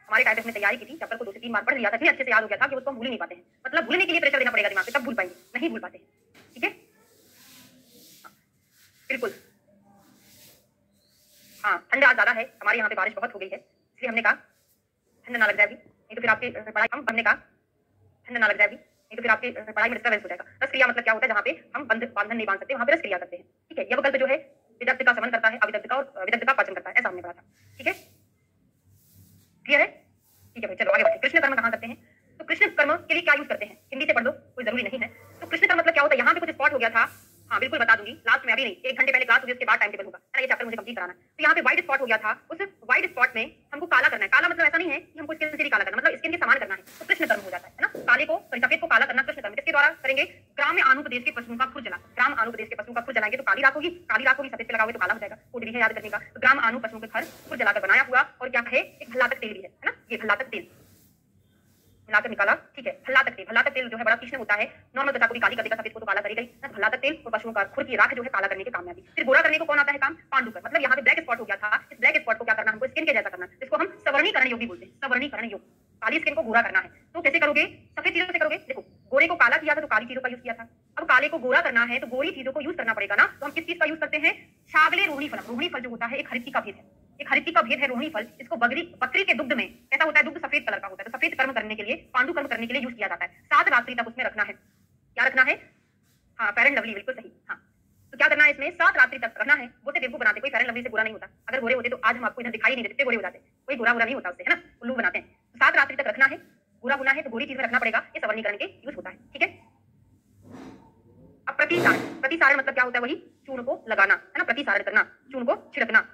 हमारे टाइम में तैयारी की थी, चैप्टर को 2 से 3 बार पढ़ लिया था, इतने अच्छे से याद हो गया था कि उसको हम भूल ही नहीं पाते हैं। मतलब भूलने के लिए प्रेशर देना पड़ेगा दिमाग पे, तब भूल पाएंगे, नहीं भूल पाते हैं, ठीक है। बिल्कुल, हाँ ठंड आज ज्यादा है, हमारे यहाँ पे बारिश बहुत हो गई है, इसलिए हमने कहा ठंड ना लग जाएगी, नहीं तो फिर आपकी पढ़ाई हमने कहा ठंड ना लग जाएगी, नहीं तो फिर आपकी पढ़ाई में डिस्टर्बेंस हो जाएगा। रस क्रिया मतलब क्या होता है? जहाँ पे हम बंधन नहीं बांध सकते, वहाँ पे रस क्रिया करते हैं, ठीक है। यवकल्प जो है विदग्ध का समन करता है, अविदग्ध का, और विदग्ध का पाचन करता है, ऐसा हमने पढ़ा था, ठीक है। क्लियर है? ठीक है भाई, चलो आगे बढ़ते हैं। कृष्ण कर्म कहाँ करते हैं? तो कृष्ण कर्म के लिए क्या यूज करते हैं? हिंदी से पढ़ लो, कोई जरूरी नहीं है। तो कृष्ण कर्म मतलब क्या होता है? यहाँ पे कुछ स्पॉट हो गया था, हाँ बिल्कुल बता दूंगी, लास्ट में, अभी नहीं, 1 घंटे पहले क्लास होगी, उसके बाद टाइम टेबल होगा, है ना, ये चैप्टर मुझे कंप्लीट कराना है। तो यहाँ पे व्हाइट स्पॉट हो गया था, उस व्हाइट स्पॉट में हमको काला करना है। काला मतलब ऐसा नहीं है कि हमको स्किन से भी काला करना, मतलब स्किन के समान करना है, तो कृष्ण कर्म हो जाता है ना। काले को, सफेद को काला करना कृष्ण कर्म। किसके द्वारा करेंगे? ग्राम में आनुप्रदेश के पशुओं का खुर जला, ग्राम आनुप्रदेश के पशुओं का खुर जलाएंगे तो काली राख होगी, काली राख होगी, सफेद पे लगाओगे तो काला हो जाएगा। कोड भी है याद करने का। तो ग्राम आनु पशुओं के खुर जलाकर बनाया हुआ, और क्या है? एक भल्लातक तेल भी है ना, ये भल्लातक तेल मिलाकर निकाला, ठीक है। भल्लातक तेल जो है बड़ा तीक्ष्ण होता है, नॉर्मल त्वचा को भी काली कर देगा, सफेद को तो काला करेगा ही। भल्लातक तेल और पशुओं का खुर की राख जो है काला करने के काम में आती है। फिर गोरा करने को कौन आता है काम? पांडुकर। मतलब यहाँ पे ब्लैक स्पॉट हो गया था, इस ब्लैक स्पॉट को क्या करना? हमको स्किन के जैसा करना, जिसको हम सवर्णीकरण योग भी बोलते हैं, सवर्णीकरण योग। काली स्किन को गोरा करना है, तो कैसे करोगे? सफेद चीजों से करोगे। देखो गोरे को काला किया था तो काली चीजों का यूज किया था, अब काले को गोरा करना है तो गोरी चीजों को यूज करना पड़ेगा ना। तो हम किस चीज का यूज करते हैं? छागले रोहिणी फल। रोहिणी फल जो होता है एक हरित का भेद है, एक हरित का भेद है रोहिणी फल। इसको बकरी के दुग्ध में कैसा होता है? दुग्ध सफेद कलर का होता है, तो सफेद कर्म करने के लिए, पांडु कर्म करने के लिए यूज किया जाता है। 7 रात्रि तक उसमें रखना है। क्या रखना है? हाँ फेयर एंड लवली, बिल्कुल सही। हाँ तो क्या करना है इसमें? 7 रात्रि तक रखना है। वो से बेवकूफ बनाते, कोई फेयर एंड लवली से गोरा नहीं होता। अगर गोरे होते तो आज हम आपको इधर दिखाई नहीं देते, गोरे हो जाते, कोई गोरा नहीं होता उससे, है ना, उल्लू बनाते हैं। 7 रात्रि तक रखना है। गोरा होना है तो गोरी चीज में रखना पड़ेगा, ये सवर्णीकरण के यूज होता है, ठीक है। अब प्रतिसारण, प्रतिसारण मतलब क्या होता है? वही चूर्ण को लगाना, है ना, प्रतिसारण करना, चूर्ण को छिड़कना,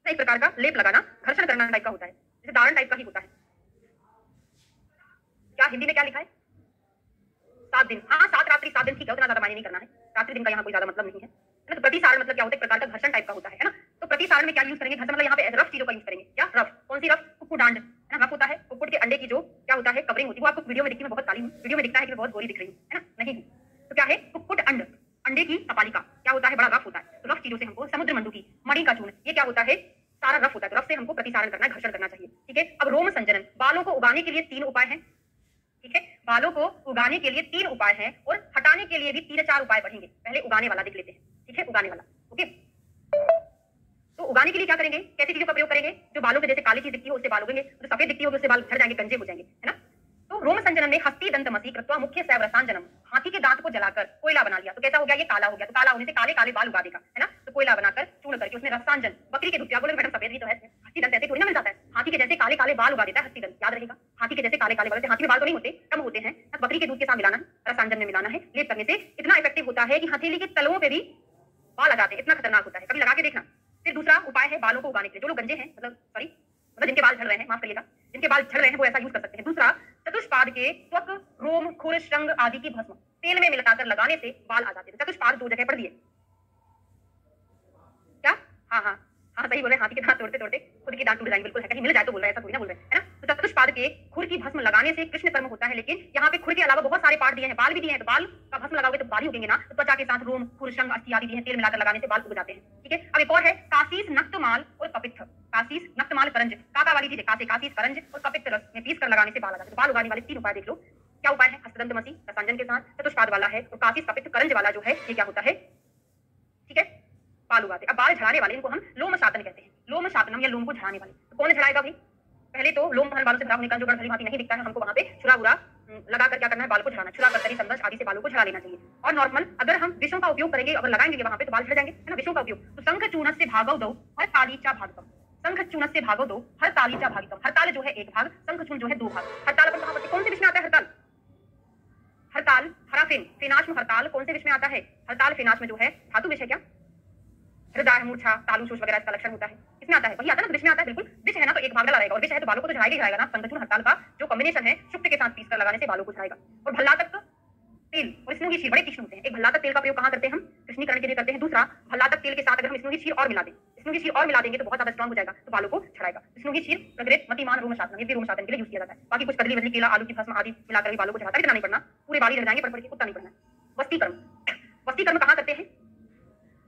एक प्रकार का लेप लगाना, घर्षण करना टाइप का होता है, जैसे दारण टाइप का ही होता है। क्या हिंदी में क्या लिखा है? 7 दिन। हाँ 7 रात्रि 7 दिन, ठीक है, उतना ज्यादा मायने नहीं करना है, रात्रि दिन का यहाँ कोई ज्यादा मतलब नहीं है, ना। तो प्रतिसारण मतलब क्या होता है? एक प्रकार का घर्षण टाइप का होता है ना। तो प्रतिसारण में क्या यूज करेंगे? घर्षण मतलब यहाँ पे रफ चीजों का यूज करेंगे। क्या रफ? कौन सी रफ? कुक्कुट डांड, है ना, रफ होता है कुक्कुट के अंडे की जो क्या होता है कवरिंग होती है। वो आपको वीडियो में दिखती है, मैं बहुत काली हूँ, वीडियो में दिखता है कि मैं बहुत गोरी दिख रही हूँ, है ना, नहीं हूँ। तो क्या है? कुक्कुट अंड, अंडे की कपालिका क्या होता है? बड़ा रफ होता है। तो रफ चीजों से हमको, समुद्र मंडू की मणि का चूर्ण, ये क्या होता है? सारा रफ होता है। तो रफ से हमको प्रतिसारण करना है, घर्षण करना चाहिए, ठीक है। अब रोम संजनन, बालों को उगाने के लिए 3 उपाय हैं, ठीक है। बालों को उगाने के लिए 3 उपाय हैं और हटाने के लिए भी 3-4 उपाय पढ़ेंगे। पहले उगाने वाला देख लेते हैं, ठीक है, उगाने वाला। ओके, तो उगाने के लिए क्या करेंगे, कैसी चीजों का प्रयोग करेंगे? जो बालों के जैसे काली चीज दिखती हो उससे बाल उगेंगे, जो सफेद दिखती होगी उससे बाल झड़ जाएंगे, गंजे हो जाएंगे, है ना। तो रोम संजनन में हस्ती दंतमसी कृत्वा मुख्य सैव रसांजनम, हाथी के दांत को जलाकर कोयला बना लिया, तो कैसा हो गया, ये काला हो गया, तो काला होने से काले काले बाल उगा देगा, है ना। तो कोयला बनाकर चूर्ण करके उसमें रसांजन, बकरी के दूध, क्या बोले मैडम सफेद भी तो है, हस्ती दंत ऐसे थोड़ी ना मिल जाता है, हाथी के जैसे काले काले बाल उगा देता है हस्ती दंत, याद रहेगा। हाथी के जैसे काले काले बाल, हाथी में बाल तो नहीं होते, कम होते हैं, बकरी के दूध के साथ मिलाना है, रसांजन में मिलाना है, लेप करने से इतना इफेक्टिव होता है कि हथेली के तलवों पे भी बाल आ जाते हैं, इतना खतरनाक होता है, कभी लगा के देखना। फिर दूसरा उपाय है बालों को उगाने के लिए, जो लोग गंजे हैं, मतलब जिनके बाल झड़ रहे हैं, माफ करिएगा, जिनके बाल झड़ रहे हैं वो ऐसा यूज कर सकते हैं। दूसरा, चतुष्पाद के त्वक, रोम, खुर, श्रृंग आदि की भस्म तेल में मिलाकर लगाने से बाल आ जाते हैं। चतुष्पाद 2 जगह पढ़ दिए क्या? हाँ हाँ हाँ, सही बोले, हाथी के दांत तोड़ते तोड़ते खुद की दांत टूट जाएंगे, बिल्कुल है, कहीं मिल जाए तो बोल रहे हैं, ऐसा थोड़ी ना बोल रहे हैं, है ना। तो चतुष्पाद के खुर की भस्म लगाने से कृष्ण कर्म होता है, लेकिन यहाँ पे खुर के अलावा बहुत सारे पार्ट दिए हैं, बाल भी दिए हैं, तो बाल का भस्म लगाओगे तो बाल ही उगेंगे ना। तो त्वचा के साथ रोम, खुर, श्रृंग, अस्थि आदि दिए हैं, तेल मिलाकर लगाने से बाल उग जाते हैं, ठीक है। अब एक और है कासीस, नक्तमाल और कपित्थ। कासीस, नक्तमाल, करंज, काका वाली चीजें, कासे, कासीस, करंज और कपित्थ रस में पीस कर लगाने से बाल आ जाते हैं। बाल उगाने वाले 3 उपाय देख लो, क्या उपाय है? हस्तदंतमसी रसांजन के साथ, चतुष्पाद वाला है, और कासीस, कपित्थ, करंज वाला जो है ये क्या होता है, ठीक है, बाल उगाते। अब बाल झड़ाने वाले इनको हम लोम शातन कहते हैं, लोम शातनम या लोम को झड़ाने वाले। तो कौन झड़ाएगा भाई? पहले तो लोम हर बालों से भरा होने का जो गण भली भांति नहीं दिखता है, हमको वहां पे छुरा बुरा लगाकर क्या करना है, बाल को झड़ाना, छुरा करतरी संदर्श आदि से बालों को झड़ा लेना चाहिए। और नॉर्मल अगर हम विषों का उपयोग करेंगे, अगर लगाएंगे वहां पे तो बाल झड़ जाएंगे, है ना, विषों का उपयोग। तो शंख चूर्ण से भागव दो हर तालीचा भागतम, शंख चूर्ण से भागव दो हर तालीचा भागतम। हरताल जो है 1 भाग, शंख चूर्ण जो है 2 भाग। हरताल अपन कहां पढ़ते, कौन से विष में आता है हरताल? हरताल हराफिन, फिनाश में हरताल कौन से विष में आता है? हरताल फिनाश में जो है धातु विष है, क्या हृदय, मूर्छा, तालु, शोष वगैरह इसका लक्षण होता है, इसमें आता है, वही आता है ना, विष में आता है, बिल्कुल विष है ना, तो 1 भाग डाला रहेगा, और विष है तो बालों को तो झड़ाएगा ही झड़ाएगा ना। शंखचूर्ण हरताल का जो कॉम्बिनेशन है शुक्र के साथ पीस कर लगाने से बालों को झड़ाएगा। और भल्लातक तेल और स्नो की क्षीर बड़े तीक्ष्ण होते हैं। एक भल्लातक तेल का प्रयोग कहां करते हैं हम? कृष्णीकरण के लिए करते हैं। दूसरा, भल्लातक तेल के साथ अगर हम स्नो की क्षीर और मिला दें, स्नो की क्षीर और मिला देंगे तो बहुत ज्यादा स्ट्रांग हो जाएगा, तो बालों को झड़ाएगा। स्नो की क्षीर, प्रगृत, मतिमान, रोम शासन, ये भी रोम शासन के लिए यूज किया जाता है। बाकी कुछ कदली बदली, केला, आलू की भस्म आदि मिलाकर भी बालों को झड़ाता है, इतना नहीं पढ़ना, पूरे बाल ही झड़ जाएंगे, पढ़ के उतना नहीं पढ़ना। वस्तीकरण, वस्तीकरण कहां करते हैं?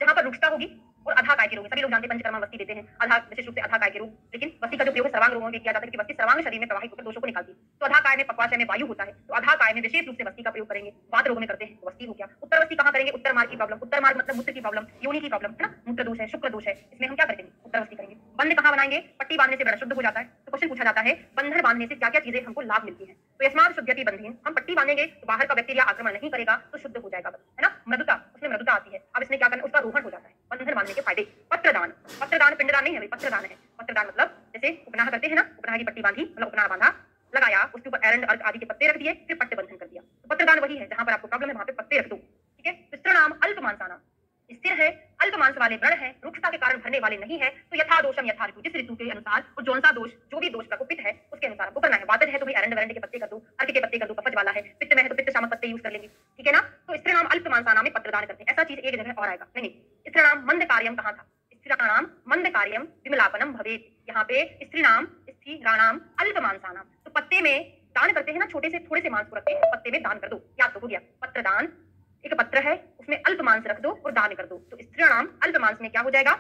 जहां पर रुक्षता होगी और अधा काय के रोग, सभी लोग जानते हैं पंचकर्मा वस्ती देते हैं, अधा विशेष रूप से अधा काय के रोग, लेकिन वस्ती का जो प्रयोग सर्वांग रोगों में किया जाता है, क्योंकि वस्ती सर्वांग शरीर में प्रवाहित होकर दोषों को निकालती है। तो अधा काय में पक्वाशय में वायु होता है, तो अधा काय में विशेष रूप से वस्ती का प्रयोग करेंगे। वात रोग में करते हैं तो वस्ती हो गया। उत्तर वस्ती कहां करेंगे? उत्तर मार्ग की प्रॉब्लम, उत्तर मार्ग मतलब मूत्र की प्रॉब्लम, योनि की प्रॉब्लम, है ना, मूत्र दोष है, शुक्र दोष है, इसमें हम क्या करेंगे? उत्तर वस्ती करेंगे। बंध कहां बनाएंगे? पट्टी बांधने से बड़ा शुद्ध हो जाता है। तो क्वेश्चन पूछा जाता है बंधन बांधने से क्या क्या चीजें हमको लाभ मिलती है? तो यस्मात् शुद्ध्यति बंधेन, हम पट्टी बांधेंगे तो बाहर का बैक्टीरिया आक्रमण नहीं करेगा, तो शुद्ध हो जाएगा, है ना। मृदुता, उसमें मृदुता आती है। अब इसमें क्या करना, उसका रोहन हो जाता है। बंधन बांधने के फायदे, पत्रदान, पत्रदान पिंडदान नहीं है भाई, पत्रदान है। पत्रदान मतलब जैसे उपनाह करते हैं ना, उपनाह की पट्टी बांधी, मतलब उपनाह बांधा, लगाया, उसके ऊपर एरंड अर्क आदि के पत्ते रख दिए, फिर पट्ट बंधन कर दिया। तो पत्रदान वही है, जहां पर आपको प्रॉब्लम है वहां पे पत्ते रख दो, ठीक है। स्त्रीणाम अल्प मांसानाम, स्थिर है, अल्प मांस वाले व्रण है, रुक्षता के कारण भरने वाले नहीं है, तो यथा दोषम यथा ऋतु, जिस ऋतु के अनुसार और जौन सा दोष, जो भी दोष प्रकोपित है उसके अनुसार आपको करना है। वातज है तो भाई एरंड वरंड के पत्ते कर दो, अर्क के पत्ते कर दो, कफज वाला है, पित्त में है तो पित्त शामक पत्ते यूज कर लेंगे, ठीक है ना। तो स्त्रीणाम अल्प मांसानाम में पत्रदान करते हैं। ऐसा चीज एक जगह और आएगा, नहीं स्त्रीणाम मंद कार्यम कहां था? स्त्रीणाम मंद कार्यम विमलापनम भवेत्, यहाँ पे स्त्रीणाम स्त्रीणाम अल्प मांसानाम, तो पत्ते में दान करते हैं ना, छोटे से थोड़े से मांस को रखते हैं, पत्ते में दान कर दो, याद तो हो गया। पत्रदान, एक पत्र है उसमें अल्प मांस रख दो और दान कर दो, तो स्त्रीणाम अल्प मांस में क्या हो जाएगा?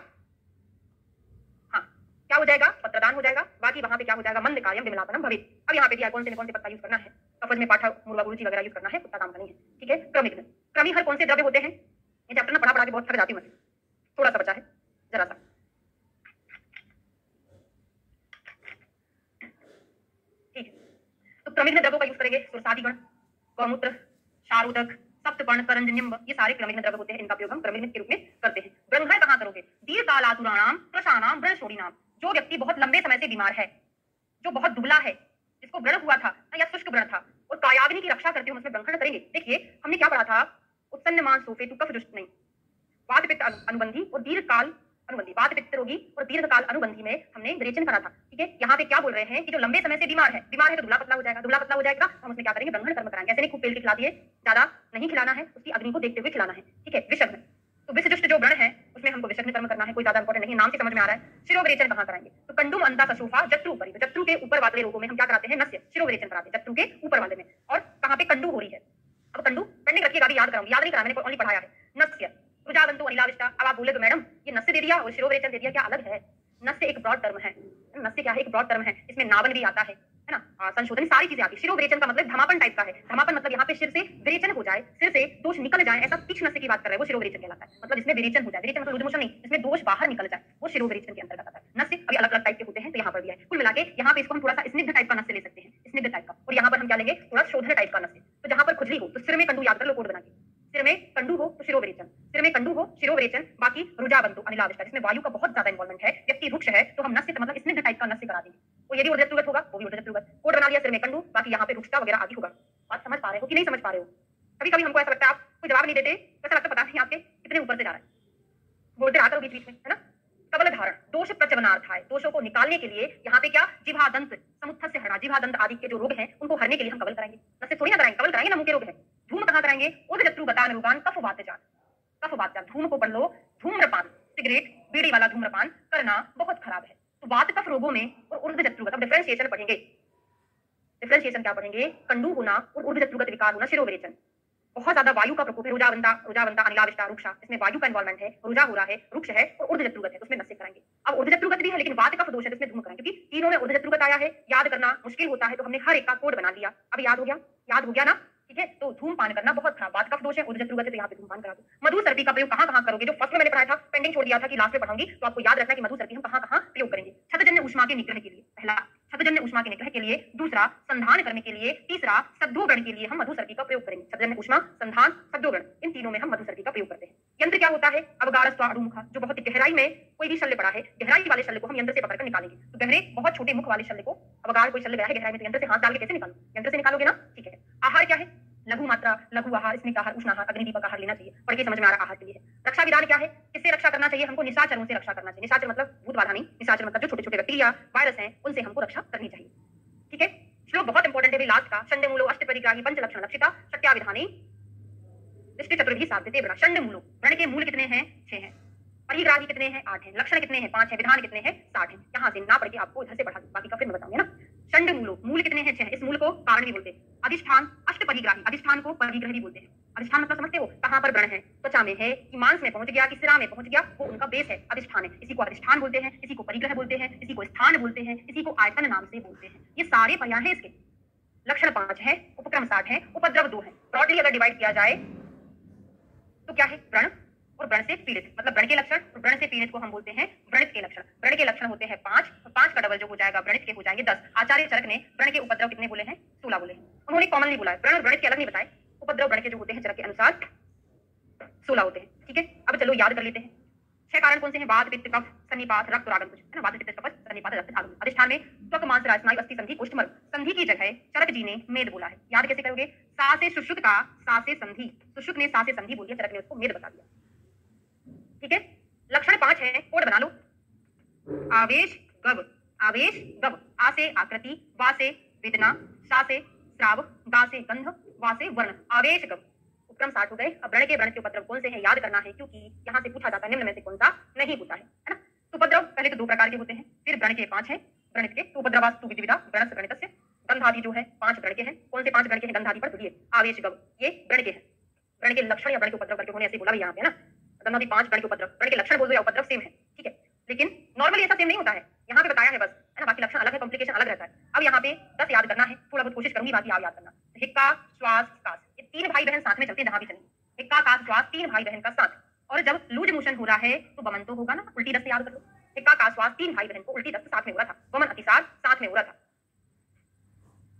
हाँ, क्या हो जाएगा? पत्रदान हो जाएगा। बाकी वहां पे क्या हो जाएगा? मंद कार्यम विमलापनम भवेत्। अब यहाँ पे दिया कौन से पत्ता यूज करना है, कफज में पाठा, मुर्गा, गुरुचि वगैरह यूज करना है, कुत्ता काम का नहीं है, ठीक है। क्रमिक, क्रमी हर कौन से द्रव्य होते हैं? ये चैप्टर ना पढ़ा के बहुत थक जाती हूँ, थोड़ा सा बचा है, जरा सा, ठीक है। तो क्रमिक द्रव्यों का यूज करेंगे, सुरसादिगण, गौमूत्र, शारोदक, सप्तपर्ण, करंज, निम्ब, ये सारे क्रमिक द्रव्य होते हैं, इनका प्रयोग हम क्रमिक के रूप में करते हैं। व्रणहर कहां करोगे? दीर्घकालातुराणाम प्रशानाम व्रणशोणीनाम, जो व्यक्ति बहुत लंबे समय से बीमार है, जो बहुत दुबला है, जिसको व्रण हुआ था या शुष्क व्रण था, और कायाग्नि की रक्षा करते हुए उसमें व्रणहर करेंगे। देखिए हमने क्या पढ़ा था, उत्सन्न मान सोफे कफ जुष्ट नहीं, वात पित्त अनुबंधी और दीर्घकाल अनुबंधी, वात पित्त रोगी और दीर्घकाल अनुबंधी में हमने विरेचन करा था, ठीक है। यहाँ पे क्या बोल रहे हैं कि जो लंबे समय से बीमार है तो दुबला पतला हो जाएगा, दुबला पतला हो जाएगा तो हम उसमें क्या करेंगे? ब्रह्मण कर्म कराएंगे। ऐसे नहीं खूब पेल के खिला दिए, ज्यादा नहीं खिलाना है, उसकी अग्नि को देखते हुए खिलाना है, ठीक है। विषग्न, तो विषजुष्ट जो व्रण है उसमें हमको विषग्न कर्म करना है, कोई ज्यादा इंपॉर्टेंट नहीं है, नाम से समझ में आ रहा है। शिरोविरेचन कहां कराएंगे? तो कंडुम अंता सशोफा जत्रु ऊपर, तो जत्रु के ऊपर वाले रोगों में हम क्या कराते हैं? नस्य, शिरोविरेचन कराते हैं जत्रु के ऊपर वाले में। और कहां पे कंडू हो रही है? अब कंडू पेंडिंग रखिएगा, अभी याद कराऊंगी, याद नहीं करा, मैंने ओनली पढ़ाया है। नस्य रुजावंतु अनिलाविष्टा, अब आप बोले तो मैडम ये नस्य दे दिया और शिरोविरेचन दे दिया, क्या अलग है? नस्य एक ब्रॉड टर्म है, नस्य क्या है? एक ब्रॉड टर्म है, इसमें नावन भी आता है, है ना, संशोधन, सारी चीजें आती है। शिरोविरेचन का मतलब धमापन टाइप का है। धमापन मतलब यहाँ पे सिर से विरेचन हो जाए, सिर से दोष निकल जाए, ऐसा तीक्ष्ण नस्य की बात कर रहे हैं, वो शिरोविरेचन कहलाता है। मतलब इसमें विरेचन हो जाए, विरेचन मतलब लूज मोशन नहीं, इसमें दोष बाहर निकल जाए, वो शिरोविरेचन के अंतर्गत आता है। नस्य अभी अलग अलग टाइप के होते हैं, तो यहाँ पर भी है। कुल मिला के यहाँ पे इसको हम थोड़ा सा स्निग्ध टाइप का नस्य ले सकते हैं, स्निग्ध टाइप का, और यहाँ पर हम क्या लेंगे, थोड़ा शोधन टाइप का नस्य। तो जहाँ पर खुजली हो तो सिर में कंडू याद कर लो, कोड बना के, सिर में कंडू हो तो शिरोविरेचन, सिर में कंडू हो शिरोविरेचन, बाकी रुजाबंतु अनिलाविष्टा, जिसमें वायु का बहुत ज्यादा इन्वॉल्वमेंट है, व्यक्ति रुक्ष है, तो हम नस्य मतलब स्निग्ध टाइप का नस्य करा देंगे। तो ये भी ऊर्ध्वगत होगा, वो भी ऊर्ध्वगत। कोड बना लिया, सिर में कंडू, बाकी यहाँ पे रुक्षता वगैरह आदि होगा। बात समझ पा रहे हो कि नहीं समझ पा रहे हो? कभी कभी हमको ऐसा लगता है आप कोई जवाब नहीं देते, ऐसा लगता है पता नहीं आपके कितने ऊपर से जा रहा है, बोलते रहा करो बीच बीच में, है ना। कबल धारण, दोष प्रचवनार्थाय, दोषों को निकालने के लिए यहाँ पे क्या, जिह्वादंत समुत्थ से हरणा, जिह्वादंत आदि के जो रोग हैं उनको हरने के लिए हम कबल कराएंगे। नस्य थोड़ी ना कराएंगे, कबल कराएंगे ना, मुंह के रोग है। धूम कहाँ कराएंगे, ऊर्ध्वजत्रु बतान रुगान कफ वातजात, कफ वातजात, धूम को पढ़ लो, धूम्रपान, सिगरेट बीड़ी वाला धूम्रपान करना बहुत खराब है। तो वात कफ रोगों में और ऊर्ध्वजत्रु, अब डिफरेंशिएशन पढ़ेंगे, डिफरेंशिएशन क्या पढ़ेंगे, कंडू होना और ऊर्ध्वजत्रुगत विकार होना, शिरोविरेचन। बहुत ज्यादा वायु का प्रकोप है, रुजावंता, रुजावंता अनिलाविष्टा रुक्षा, इसमें वायु का इन्वॉल्वमेंट है, रुजा हो रहा है, रुक्ष है और ऊर्ध्वजत्रुगत है, उसमें नस्य कराएंगे। अब ऊर्ध्वजत्रुगत भी है लेकिन वात कफ दोष है, इसमें धूम कराएंगे, क्योंकि तीनों में ऊर्ध्वजत्रुगत आया है, याद करना मुश्किल होता है, तो हमने हर एक का कोड बना लिया। अब याद हो गया, याद हो गया ना, ठीक है। तो धूमपान करना बहुत खराब, वात कफ दोष है, ऊर्ध्वजत्रुगत है, तो यहाँ पे धूमपान करा दो। मधु सर्पी का प्रयोग कहाँ कहाँ करोगे, जो फर्स्ट में मैंने पढ़ाया था, पेंडिंग छोड़ दिया था कि लास्ट में पढ़ाऊंगी, तो आपको याद रखना कि मधु सर्पी हम कहाँ कहाँ प्रयोग करेंगे। छतजन्य ऊष्मा के निग्रह के लिए पहला, छतजन्य ऊष्मा के निग्रह के लिए दूसरा, संधान करने के लिए तीसरा, सद्योगण के लिए हम मधु सर्पी का प्रयोग करेंगे। छतजन्य ऊष्मा, संधान, सद्योगण, इन तीनों में हम मधु सर्पी का प्रयोग करते हैं। यंत्र क्या होता है, अवगारस्त्व अणुमुखा, जो बहुत गहराई में कोई भी शल्य पड़ा है, गहराई वाले शल्य को हम यंत्र से पकड़कर निकालेंगे। तो गहरे बहुत छोटे मुख वाले शल्य को, अवगार कोई शल्य गया है गहराई में, तो यंत्र से हाथ डाल के कैसे निकालो, यंत्र से निकालोगे ना, ठीक है। आहार क्या है, लघु मात्रा, लघु आहार, स्निग्ध आहार, उष्ण आहार, अग्निदीपक आहार लेना चाहिए, पढ़ के समझ में आ रहा आहार के लिए है। रक्षा विधान क्या है, किससे रक्षा करना चाहिए हमको, निशाचरों से रक्षा करना चाहिए। निशाचर मतलब भूत बाधा नहीं, निशाचर मतलब जो छोटे छोटे बैक्टीरिया वायरस हैं उनसे हमको रक्षा करनी चाहिए, ठीक है। श्लोक बहुत इंपॉर्टेंट है लास्ट का, षण्डमूलो अष्टपरिग्राही पंचलक्षण लक्षिता सत्याविधानी दृष्टि चतुर्भी साधते बड़ा। षण्डमूलो, व्रण के मूल कितने हैं, 6 हैं, परिग्राही कितने हैं, 8 हैं, लक्षण कितने हैं, 5 हैं, विधान कितने हैं, 60 हैं। यहाँ से ना पढ़ के आपको इधर से पढ़ा दूं, बाकी का फिर मैं बताऊंगी ना। षण्ड मूलो, मूल कितने हैं, 6 हैं, इस मूल को कारण भी बोलते हैं। अधिष्ठान, अष्ट परिग्राही, अधिष्ठान को परिग्रह भी बोलते हैं। अधिष्ठान मतलब समझते हो, कहाँ पर व्रण है, त्वचा में है कि मांस में पहुंच गया कि सिरा में पहुंच गया, वो उनका बेस है, अधिष्ठान है। इसी को अधिष्ठान बोलते हैं, इसी को परिग्रह बोलते हैं, इसी को स्थान बोलते हैं, इसी को आयतन नाम से बोलते हैं। ये सारे पर्याय हैं इसके। लक्षण 5 है, उपक्रम 60 है, उपद्रव 2 है। ब्रॉडली अगर डिवाइड किया जाए तो क्या है, व्रण और व्रण से पीड़ित, मतलब व्रण के लक्षण और व्रण से पीड़ित को हम बोलते हैं व्रणित के लक्षण। व्रण के लक्षण होते हैं 5, और 5 का डबल जो हो जाएगा व्रणित के हो जाएंगे 10। आचार्य चरक ने व्रण के उपद्रव कितने बोले हैं, 16 बोले हैं। उन्होंने कॉमनली बोला है, व्रण और व्रणित के अलग नहीं बताए, उपद्रव व्रण के जो होते हैं चरक के अनुसार 16 होते हैं, ठीक है। अब चलो याद कर लेते हैं। 6 कारण कौन से हैं, वात, पित्त, कफ, सन्निपात, रक्त और आगंतुज, है ना। वात, पित्त, कफ, सन्निपात, रक्त, आगंतुज। अधिष्ठान में त्वक, मांस, स्नायु, अस्थि, संधि, कुष्ठ, मर्म। संधि की जगह चरक जी ने मेद बोला है, याद कैसे करोगे, सा से सुश्रुत का, सा से संधि, सुश्रुत ने सा से संधि बोली है, चरक ने उसको मेद बता दिया, ठीक है। लक्षण 5 है, कोड बना लो। आवेश गव, आवेश गव, आ से आकृति, वा से वेदना, सा से श्राव, गा से गंध, वा से वर्ण, आवेश गव। उपक्रम 60 हो गए। अब व्रण के व्रण के उपद्रव कौन से हैं याद करना है, क्योंकि यहाँ से पूछा जाता है निम्न में से कौन सा नहीं होता है ना। तो उपद्रव पहले तो 2 प्रकार के होते हैं, फिर व्रण के 5 हैं, व्रणित के। तो उपद्रवास्तु विविधा व्रणस्य व्रणितस्य। गंधादि जो है 5 व्रण के हैं, कौन से 5 व्रण के हैं, गंधादि पर बोलिए। आवेश गव ये व्रण के हैं, व्रण के लक्षण या व्रण के उपद्रव करके उन्होंने ऐसे बोला भी यहाँ पे ना। गंधादि 5 व्रण के उपद्रव, व्रण के लक्षण बोल दो या उपद्रव सेम है, ठीक है। लेकिन नॉर्मली ऐसा सेम नहीं होता है, यहाँ पे बताया है बस, है ना। बाकी लक्षण अलग है, कॉम्प्लिकेशन अलग रहता है। अब यहाँ पे 10 याद करना है, थोड़ा बहुत कोशिश करूंगी, बाकी आप याद करना। हिक्का, श्वास, कास, ये 3 भाई बहन साथ में चलते हैं जहां भी चलेंगे। हिक्का, कास, श्वास, 3 भाई बहन का साथ। और जब लूज मोशन हो रहा है तो वमन तो होगा ना, उल्टी दस्त याद कर लो। हिक्का, कास, श्वास, 3 भाई बहन को उल्टी दस्त साथ में हो रहा था, वमन अतिसार साथ में हो रहा था।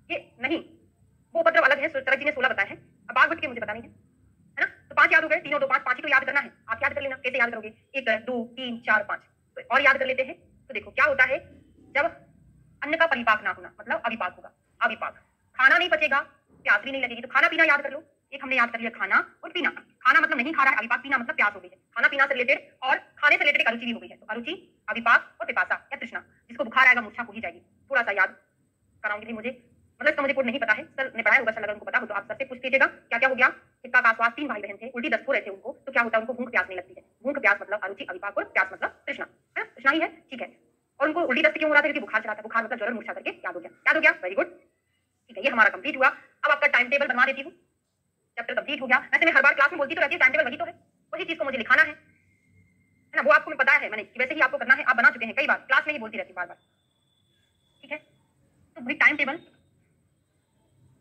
ये नहीं, वो उपद्रव अलग है, चरक जी ने 16 बताया है। अब बाघ भट्ट के मुझे बतानी है ना। तो 5 याद हो गए, 3 और 2 5, 5 ही तो याद करना है। आप याद कर लेना, कैसे याद करोगे, 1 2 3 4 5। तो और याद कर लेते हैं। तो देखो क्या होता है, जब अन्न का परिपाक ना होना मतलब अविपाक होगा, अविपाक, खाना नहीं पचेगा, प्यास भी नहीं लगेगी। तो खाना पीना याद कर लो, एक हमने याद कर लिया खाना और पीना। खाना मतलब नहीं खा रहा है, अविपाक, पीना मतलब प्यास हो गई है। खाना पीना से रिलेटेड और खाने से रिलेटेड एक अरुचि भी हो गई है, तो अरुचि, अविपाक और पिपासा या तृष्णा। जिसको बुखार आएगा मूर्छा हो ही जाएगी। थोड़ा सा याद कराऊंगी, मुझे मतलब इसका मुझे कोड नहीं पता है, सर ने पढ़ाया होगा, सर अगर उनको पता हो तो आप सर से पूछ लीजिएगा। क्या क्या हो गया, हिक्का, कास, श्वास, 3 भाई बहन थे, उल्टी दस्त हो रहे थे उनको, तो क्या होता है, उनको भूख प्यास नहीं लगती है। भूख प्यास मतलब अरुचि, अविपाक और प्यास मतलब तृष्णा, है ना, तृष्णा ही है, ठीक है। और उनको उल्टी दस्त क्यों हो रहा था, क्योंकि बुखार चढ़ा था। बुखार मतलब ज्वर मूर्छा करके याद हो गया, याद हो गया, वेरी गुड, ठीक है। ये हमारा कंप्लीट हुआ। अब आपका टाइम टेबल बनवा देती हूँ, चैप्टर कंप्लीट हो गया। वैसे मैं हर बार क्लास में बोलती तो रहती हूँ, टाइम टेबल वही तो है, वही चीज को मुझे लिखाना है ना। वो आपको पता है मैंने, वैसे ही आपको करना है, आप बना चुके हैं कई बार, क्लास में ही बोलती रहती हूँ बार बार, ठीक है। तो वही टाइम टेबल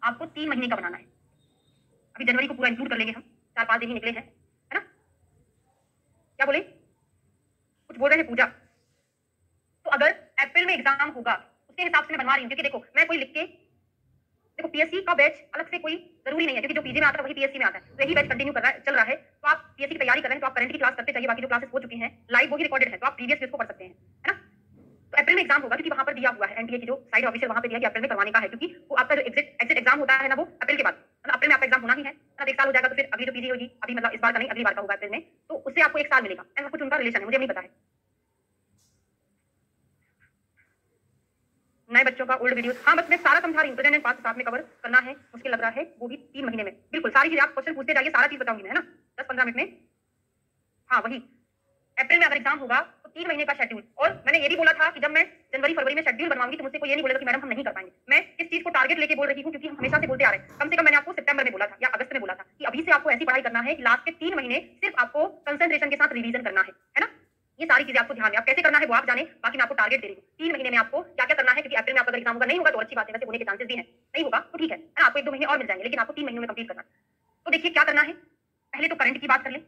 आपको 3 महीने का बनाना है। अभी जनवरी को पूरा इंक्लूड कर लेंगे हम, 4-5 दिन ही निकले हैं, है ना? क्या बोले? कुछ बोल रहे हैं पूजा? तो अगर अप्रैल में एग्जाम होगा उसके हिसाब से मैं बनवा रही हूँ, क्योंकि देखो मैं कोई लिख के, देखो पीएससी का बैच अलग से कोई जरूरी नहीं है, क्योंकि जो पीजी में आता है वही पीएससी में आता है, तो यही बैच कंटिन्यू कर रहा है, चल रहा है। तो आप पीएससी की तैयारी कर रहे हैं तो आप करंट की क्लास करते जाइए, बाकी जो क्लासेस हो चुकी हैं लाइव वही रिकॉर्डेड है, तो आप प्रीवियस को पढ़ सकते हैं, है ना? तो अप्रैल में एग्जाम होगा, क्योंकि वहां पर दिया हुआ है एनटीए की जो साइड ऑफिसर वहां पे दिया कि अप्रैल में करवाने का है, क्योंकि वो आपका जो एग्जिट एग्जाम होता है ना, वो अप्रैल के बाद, मतलब अप्रैल में आपका एग्जाम होना ही है, मतलब 1 साल हो जाएगा, तो फिर अगली जो पीजी होगी, अभी मतलब इस बार का नहीं अगली बार का होगा अप्रैल में, तो उससे आपको 1 साल मिलेगा। ऐसा कुछ उनका रिलेशन है, मुझे नहीं पता है। नए बच्चों का ओल्ड वीडियोस, हाँ बस मैं सारा समझा रही हूँ, प्रेजेंट एंड पास्ट साथ में कवर करना है, मुश्किल लग रहा है, वो भी 3 महीने में। बिल्कुल सारी चीजें आप क्वेश्चन पूछते जाइए, सारा चीज बताऊंगी मैं, है ना, 10-15 मिनट में। हाँ वही अप्रैल में अगर एग्जाम होगा तो 3 महीने का शेड्यूल, और मैंने ये भी बोला था कि जब मैं जनवरी फरवरी में शेड्यूल बनवाऊंगी तो मुझसे कोई ये नहीं बोलेगा कि मैडम हम नहीं कर पाएंगे। मैं इस चीज को टारगेट लेके बोल रही हूँ, क्योंकि हम हमेशा से बोलते आ रहे हैं, कम से कम मैंने आपको सितंबर में बोला था या अगस्त में बोला था कि अभी से आपको ऐसी पढ़ाई करना है कि लास्ट के 3 महीने सिर्फ आपको कंसंट्रेशन के साथ रिवीजन करना है ना? ये सारी चीजें आपको ध्यान में, आप कैसे करना है वो आप जाने, बाकी मैं आपको टारगेट दे रही हूँ 3 महीने में आपको क्या क्या करना है, क्योंकि अप्रैल में आपका अगर एग्जाम होगा, नहीं होगा तो अच्छी बात है, वैसे होने के चांसेस भी हैं, नहीं होगा तो ठीक है ना, आपको 1-2 महीने और मिल जाएंगे, लेकिन आपको 3 महीनों में कंप्लीट करना है। तो देखिए क्या करना है, पहले तो करंट की बात कर ले,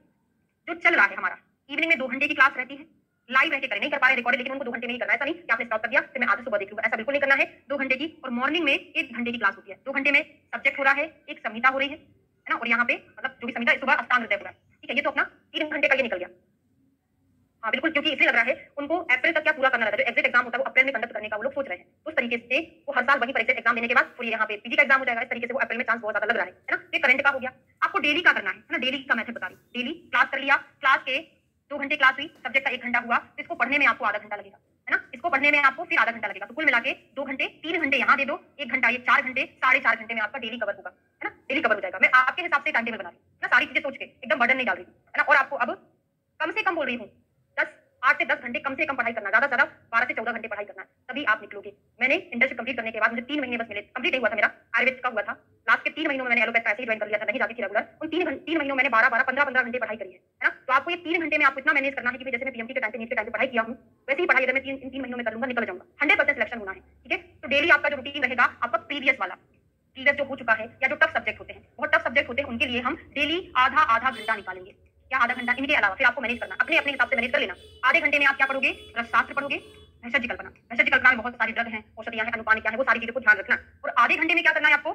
जो चल रहा है हमारा, इवनिंग में 2 घंटे की क्लास रहती है, लाइव रह के करें, नहीं कर पा रहे रिकॉर्डेड, लेकिन उनको 2 घंटे में ही करना है, ऐसा नहीं कि आपने स्टॉप कर दिया फिर मैं आज सुबह देख लूंगा, ऐसा बिल्कुल नहीं करना है। 2 घंटे की, और मॉर्निंग में 1 घंटे की क्लास होती है। 2 घंटे में सब्जेक्ट हो रहा है, एक संहिता हो रही है ना, और यहाँ पे मतलब जो भी संहिता सुबह अष्टांग हृदय हो रहा है, ठीक है, ये तो अपना 3 घंटे का ये निकल गया। हाँ बिल्कुल, क्योंकि इसलिए लग रहा है उनको अप्रैल तक क्या पूरा करना रहता है, जो एग्जिट एग्जाम होता है वो अप्रैल में कंडक्ट करने का वो लोग सोच रहे हैं, उस तरीके से वो हर साल वही पर एग्जिट एग्जाम देने के बाद फिर यहाँ पे पीजी का एग्जाम हो जाएगा, इस तरीके से वो अप्रैल में चांस बहुत ज्यादा लग रहा है ना। ये करंट का हो गया। आपको डेली का करना है ना, डेली का मेथड बता रही हूँ। डेली क्लास कर लिया, क्लास के 2 घंटे क्लास हुई, सब्जेक्ट का 1 घंटा हुआ, तो इसको पढ़ने में आपको आधा घंटा लगेगा, है ना, इसको पढ़ने में आपको फिर आधा घंटा लगेगा, तो कुल मिला के 2 घंटे, 3 घंटे यहाँ दे दो, 1 घंटा ये 4 घंटे, 4.5 घंटे में आपका डेली कवर होगा, है ना, डेली कवर हो जाएगा। मैं आपके हिसाब से टाइम टेबल बना रही हूँ ना, सारी चीजें सोच के एकदम बर्डन नहीं डाल रही हूँ, है ना। और आपको अब कम से कम बोल रही हूँ 8 से 10 घंटे कम से कम पढ़ाई करना, ज्यादा से ज्यादा 12 से 14 घंटे पढ़ाई करना, तभी आप निकलोगे। मैंने इंटर्नशिप कंप्लीट करने के बाद मुझे 3 महीने बस मिले, कंप्लीट नहीं हुआ था मेरा, आयुर्वेद का हुआ था, लास्ट के 3 महीनों में मैंने एलोपैथ का ऐसे ही ज्वाइन कर लिया था, नहीं जाती थी रेगुलर, उन 3 महीनों मैंने 12-12, 15-15 घंटे पढ़ाई करी है ना। तो आपको ये 3 घंटे में आपको इतना मैनेज करना है कि जैसे मैं पीएमटी के टाइम पे, नीट के टाइम पे पढ़ाई किया हूँ, वैसे ही पढ़ाई अगर मैं 3 महीनों में कर लूंगा, निकल जाऊंगा, 100% सिलेक्शन होना है, ठीक है। तो डेली आपका जो रूटीन रहेगा, आपका प्रीवियस वाला, प्रीवियस जो हो चुका है, या जो टफ सब्जेक्ट होते हैं, बहुत टफ सब्जेक्ट होते हैं, उनके लिए हम डेली आधा घंटा निकालेंगे, या आधा घंटा, इनके अलावा फिर आपको मैनेज करना, अपने अपने हिसाब से मैनेज कर लेना। आधे घंटे में आप क्या पढ़ोगे, रसशास्त्र पढ़ोगे, भेषज कल्पना, भेषज कल्पना में बहुत सारी ड्रग हैं, औषधियां हैं, अनुपान क्या है, वो सारी चीजों को ध्यान रखना। और आधे घंटे में क्या करना है, आपको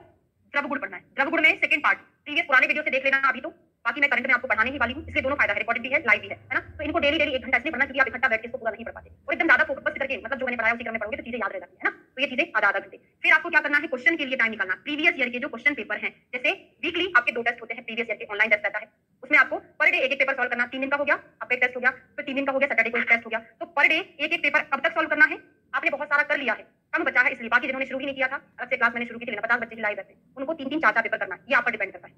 द्रवगुण पढ़ना है। द्रवगुण में सेकंड पार्ट प्रीवियस पुराने वीडियो से देख लेना अभी तो, बाकी मैं करंट में आपको पढ़ाने ही वाली हूँ, इसलिए दोनों फायदा है, रिकॉर्डेड भी है, लाइव भी है ना। तो इनको डेली 1 घंटा इसलिए पढ़ना, क्योंकि आप इकट्ठा बैठ के इसको पूरा नहीं पढ़ पाते, और एकदम ज्यादा फोकस करके मतलब जो मैंने पढ़ाया उसी क्रम में पढ़ोगे तो चीजें याद रह जाती है ना। तो ये चीजें आधा घंटे। फिर आपको क्या करना है, क्वेश्चन के लिए टाइम निकालना। प्रीवियस ईयर के जो क्वेश्चन पेपर हैं, जैसे वीकली आपके 2 टेस्ट होते हैं, प्रीवियस ईयर के ऑनलाइन टेस्ट रहता है, उसमें आपको पर डे एक पेपर सॉल्व करना। 3 दिन का हो गया, आपका एक टेस्ट हो गया, फिर 3 दिन का हो गया, सैटरडे को एक टेस्ट हो गया, तो पर डे एक पेपर कब तक सॉल्व करना है। आपने बहुत सारा कर लिया है, कम बचा है, इसलिए बाकी जिन्होंने शुरू ही नहीं किया था, अलग से क्लास मैंने शुरू की थी, 50 बच्चे लाइव रहते, उनको 3-3, 4-4 पेपर करना, ये आप पर डिपेंड करता है।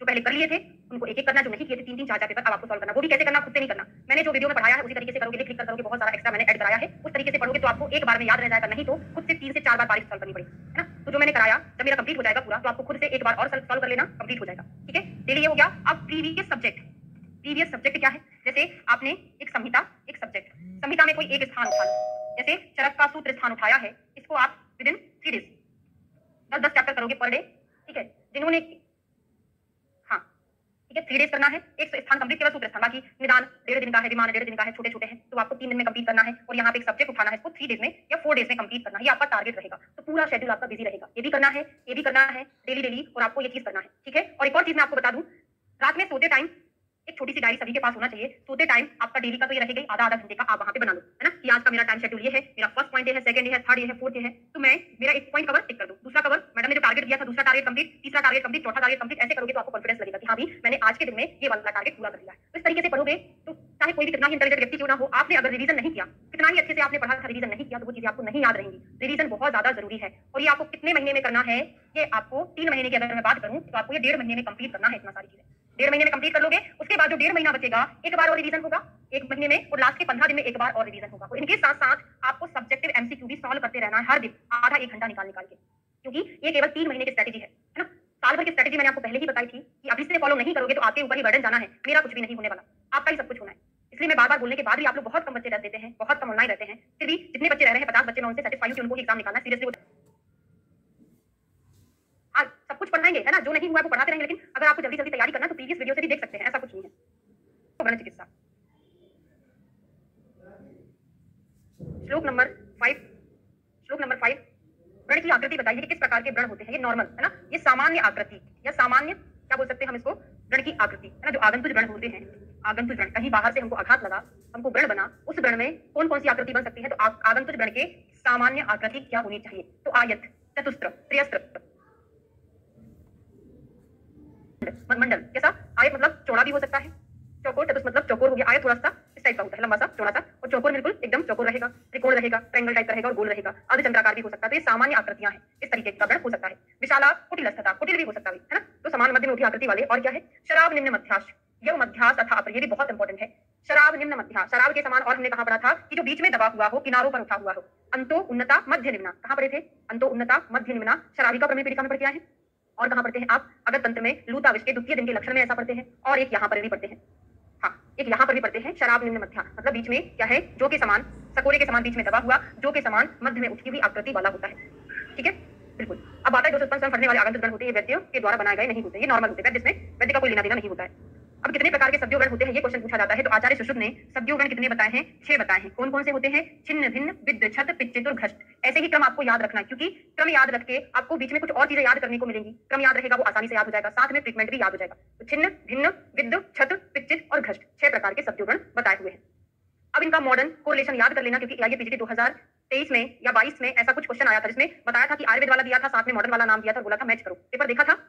जो पहले कर लिए थे उनको एक करना, जो नहीं किए थे 3-3, 4-4 पेपर अब आपको सॉल्व करना। वो भी कैसे करना, खुद से नहीं करना, मैंने जो वीडियो में पढ़ाया है उसी तरीके से करोगे, लिख कर करोगे, बहुत सारा एक्स्ट्रा मैंने ऐड कराया है, उस तरीके से पढ़ोगे तो आपको एक बार में याद रह जाएगा, नहीं तो खुद से 3 से 4 बार बारीक सॉल्व करनी पड़ेगी, है ना। तो जो मैंने कराया, जब मेरा कंप्लीट हो जाएगा पूरा, तो आपको खुद से एक बार और सॉल्व कर लेना, कंप्लीट हो जाएगा, ठीक है। डेली ये हो गया। अब प्रीवियस सब्जेक्ट क्या है, जैसे आपने एक संहिता, एक सब्जेक्ट, संहिता में कोई एक स्थान उठा लो, जैसे चरक का सूत्र स्थान उठाया है, इसको आप विदिन 3 डेज 10-10 चैप्टर करोगे पर डे, ठीक है। जिन्होंने, हाँ ठीक है, 3 डेज करना है, एक स्थान कंप्लीट केवल सूत्र स्थान, बाकी निदान 1.5 दिन का है, विमान 1.5 दिन का है, छोटे छोटे हैं, तो आपको 3 दिन में कंप्लीट करना है। और यहाँ पे एक सब्जेक्ट उठाना है, इसको 3 डेज में या 4 डेज में कंप्लीट करना है, ये आपका टारगेट रहेगा। तो पूरा शेड्यूल आपका बिजी रहेगा, ये भी करना है, ये भी करना है, डेली, और आपको ये चीज करना है, ठीक है। और एक और चीज मैं आपको बता दूं, रात में सोते टाइम एक छोटी सी डायरी सभी के पास होना चाहिए। सोते टाइम आपका डेली का तो ये रहेगा ही, आधा घंटे का आप वहां पे बना लो, है ना, कि आज का मेरा टाइम शेड्यूल ये है, मेरा फर्स्ट पॉइंट ये है, सेकंड ये है, थर्ड ये है, फोर्थ ये है, तो मैं मेरा एक पॉइंट कवर टिक कर दूं, दूसरा कवर मैडम ने जो टारगेट दिया था, दूसरा टारगेट कंप्लीट, तीसरा टारगेट कंप्लीट, चौथा टारगेट कंप्लीट, ऐसे करोगे तो आपको कॉन्फिडेंस लगेगा कि हाँ भी मैंने आज के दिन में ये वाला टारगेट पूरा कर लिया है। तो इस तरीके से पढ़ोगे तो चाहे कोई भी कितना ही इंटेलिजेंट व्यक्ति क्यों ना हो, आपने अगर रिवीजन नहीं किया, कितना ही अच्छे से आपने पढ़ा था, रिवीजन नहीं किया, तो वो चीजें आपको नहीं याद रहेंगी। रिवीजन बहुत ज्यादा जरूरी है, और ये आपको कितने महीने में करना है, ये आपको 3 महीने की अगर मैं बात करूं तो आपको ये 1.5 महीने में कंप्लीट करना है, इतना सारी चीजें 1.5 महीने में कंप्लीट कर लोगे। उसके बाद जो 1.5 महीना बचेगा, एक बार और रिवीजन होगा 1 महीने में, और लास्ट के 15 दिन में एक बार और रिवीजन होगा। और इनके साथ साथ आपको सब्जेक्टिव एमसीक्यू भी सॉल्व करते रहना है हर दिन, आधा 1 घंटा निकाल के, क्योंकि ये केवल 3 महीने की स्ट्रेटेजी है ना। साल भर की स्ट्रेटेजी मैंने आपको पहले ही बताई थी कि अभी से फॉलो नहीं करोगे तो आपके ऊपर ही बर्डन जाना है, मेरा कुछ भी नहीं होने वाला, आपका ही सब कुछ होना है। इसलिए मैं बार-बार बोलने के बाद भी आप लोग बहुत कम बच्चे रह देते हैं, बहुत कम ऑनलाइन रहते हैं, फिर भी जितने बच्चे रह रहे हैं 50 बच्चे, मैं उनसे सैटिस्फाई हूं कि उनको एग्जाम निकालना सीरियसली कुछ पढ़ाएंगे, है ना, जो नहीं हुआ वो पढ़ाते रहेंगे, लेकिन अगर आपको जल्दी जल्दी तैयारी करना तो प्रीवियस वीडियो से भी देख सकते हैं, ऐसा कुछ नहीं है। तो वर्ण चिकित्सा श्लोक नंबर 5 व्रण की आकृति बताइए कि किस प्रकार के व्रण होते हैं। ये नॉर्मल है ना, ये सामान्य आकृति या सामान्य क्या बोल सकते हैं हम इसको, व्रण की आकृति है ना, जो आगंतुक व्रण होते हैं, आगंतुक व्रण, कहीं बाहर से हमको आघात लगा, हमको व्रण बना, उस व्रण में कौन कौन सी आकृति बन सकती है, तो आगंतुक व्रण के सामान्य आकृति क्या होनी चाहिए, तो आयत, चतुस्त्र, त्रियस्त्र, मंडल। कैसा? आयत मतलब चौड़ा भी हो सकता है, चौकोर, चतुष्ट मतलब चौकोर हो गया, आयत थोड़ा सा इस टाइप का होता है, लंबा सा, चौड़ा सा, और चौकोर बिल्कुल एकदम चौकोर रहेगा, त्रिकोण रहेगा, ट्रायंगल टाइप का रहेगा और गोल रहेगा, अर्धचंद्राकार भी हो सकता है। तो ये सामान्य आकृतियां हैं, इस तरीके का व्रण हो सकता है। विशाला, कुटिलस्थता, कुटिल भी हो सकता है ना, तो समान मध्य में उठी आकृति वाले। और क्या है? शराब, निम्न, मध्याश, यह मध्यास तथा अपर, ये भी बहुत इंपॉर्टेंट है। शराब, निम्न, मध्यास, शराब के समान, और हमने कहां पढ़ा था कि जो बीच में दबा हुआ हो, किनारों पर उठा हुआ हो। अंतो उन्नता मध्य निम्ना, कहां पढ़े थे? अंतो उन्नता मध्य निम्ना, शराबिका प्रमेय पीठिका में पढ़ के आए हैं। और कहां पढ़ते हैं आप? अगर तंत्र में लूताविष के द्वितीय दिन के लक्षण में ऐसा पढ़ते हैं, और एक यहाँ पर भी पढ़ते हैं, हाँ एक यहाँ पर भी पढ़ते हैं, शराब निम्न मध्या, मतलब बीच में क्या है, जो के समान, सकोरे के समान बीच में दबा हुआ, जो के समान मध्य में उठती हुई आकृति वाला होता है। ठीक है, बिल्कुल। अब बात है जो स्वयं पढ़ने वाले आगंतुक व्रण होते हैं, ये वैद्य के द्वारा बनाए गए नहीं होते, ये नॉर्मल होते हैं, जिसमें वैद्य का कोई लेना देना नहीं होता है। अब कितने प्रकार के सद्यो व्रण होते हैं, ये क्वेश्चन पूछा जाता है, तो आचार्य सुश्रुत ने सद्यो व्रण कितने बताए हैं? 6 बताए हैं। कौन कौन से होते हैं? छिन्न, भिन्न, विद्ध, छत, पिच्चित और घष्ट। ऐसे ही क्रम आपको याद रखना है, क्योंकि क्रम याद रख के आपको बीच में कुछ और चीजें याद करने को मिलेंगी। क्रम याद रहेगा वो आसानी से याद हो जाएगा, साथ में ट्रीटमेंट भी याद हो जाएगा। तो छिन्न, भिन्न, विद्ध, छत, पिच्चित और घष्ट, 6 प्रकार के सद्यो व्रण बताए हुए हैं। अब इनका मॉडर्न कोरिलेशन याद कर लेना, क्योंकि आईए पीजीटी 2023 में या 22 में ऐसा कुछ क्वेश्चन आया था, जिसमें बताया था कि आयुर्वेद वाला दिया था, साथ में मॉडर्न वाला नाम दिया था, बोला था मैच करो। पेपर देखा था?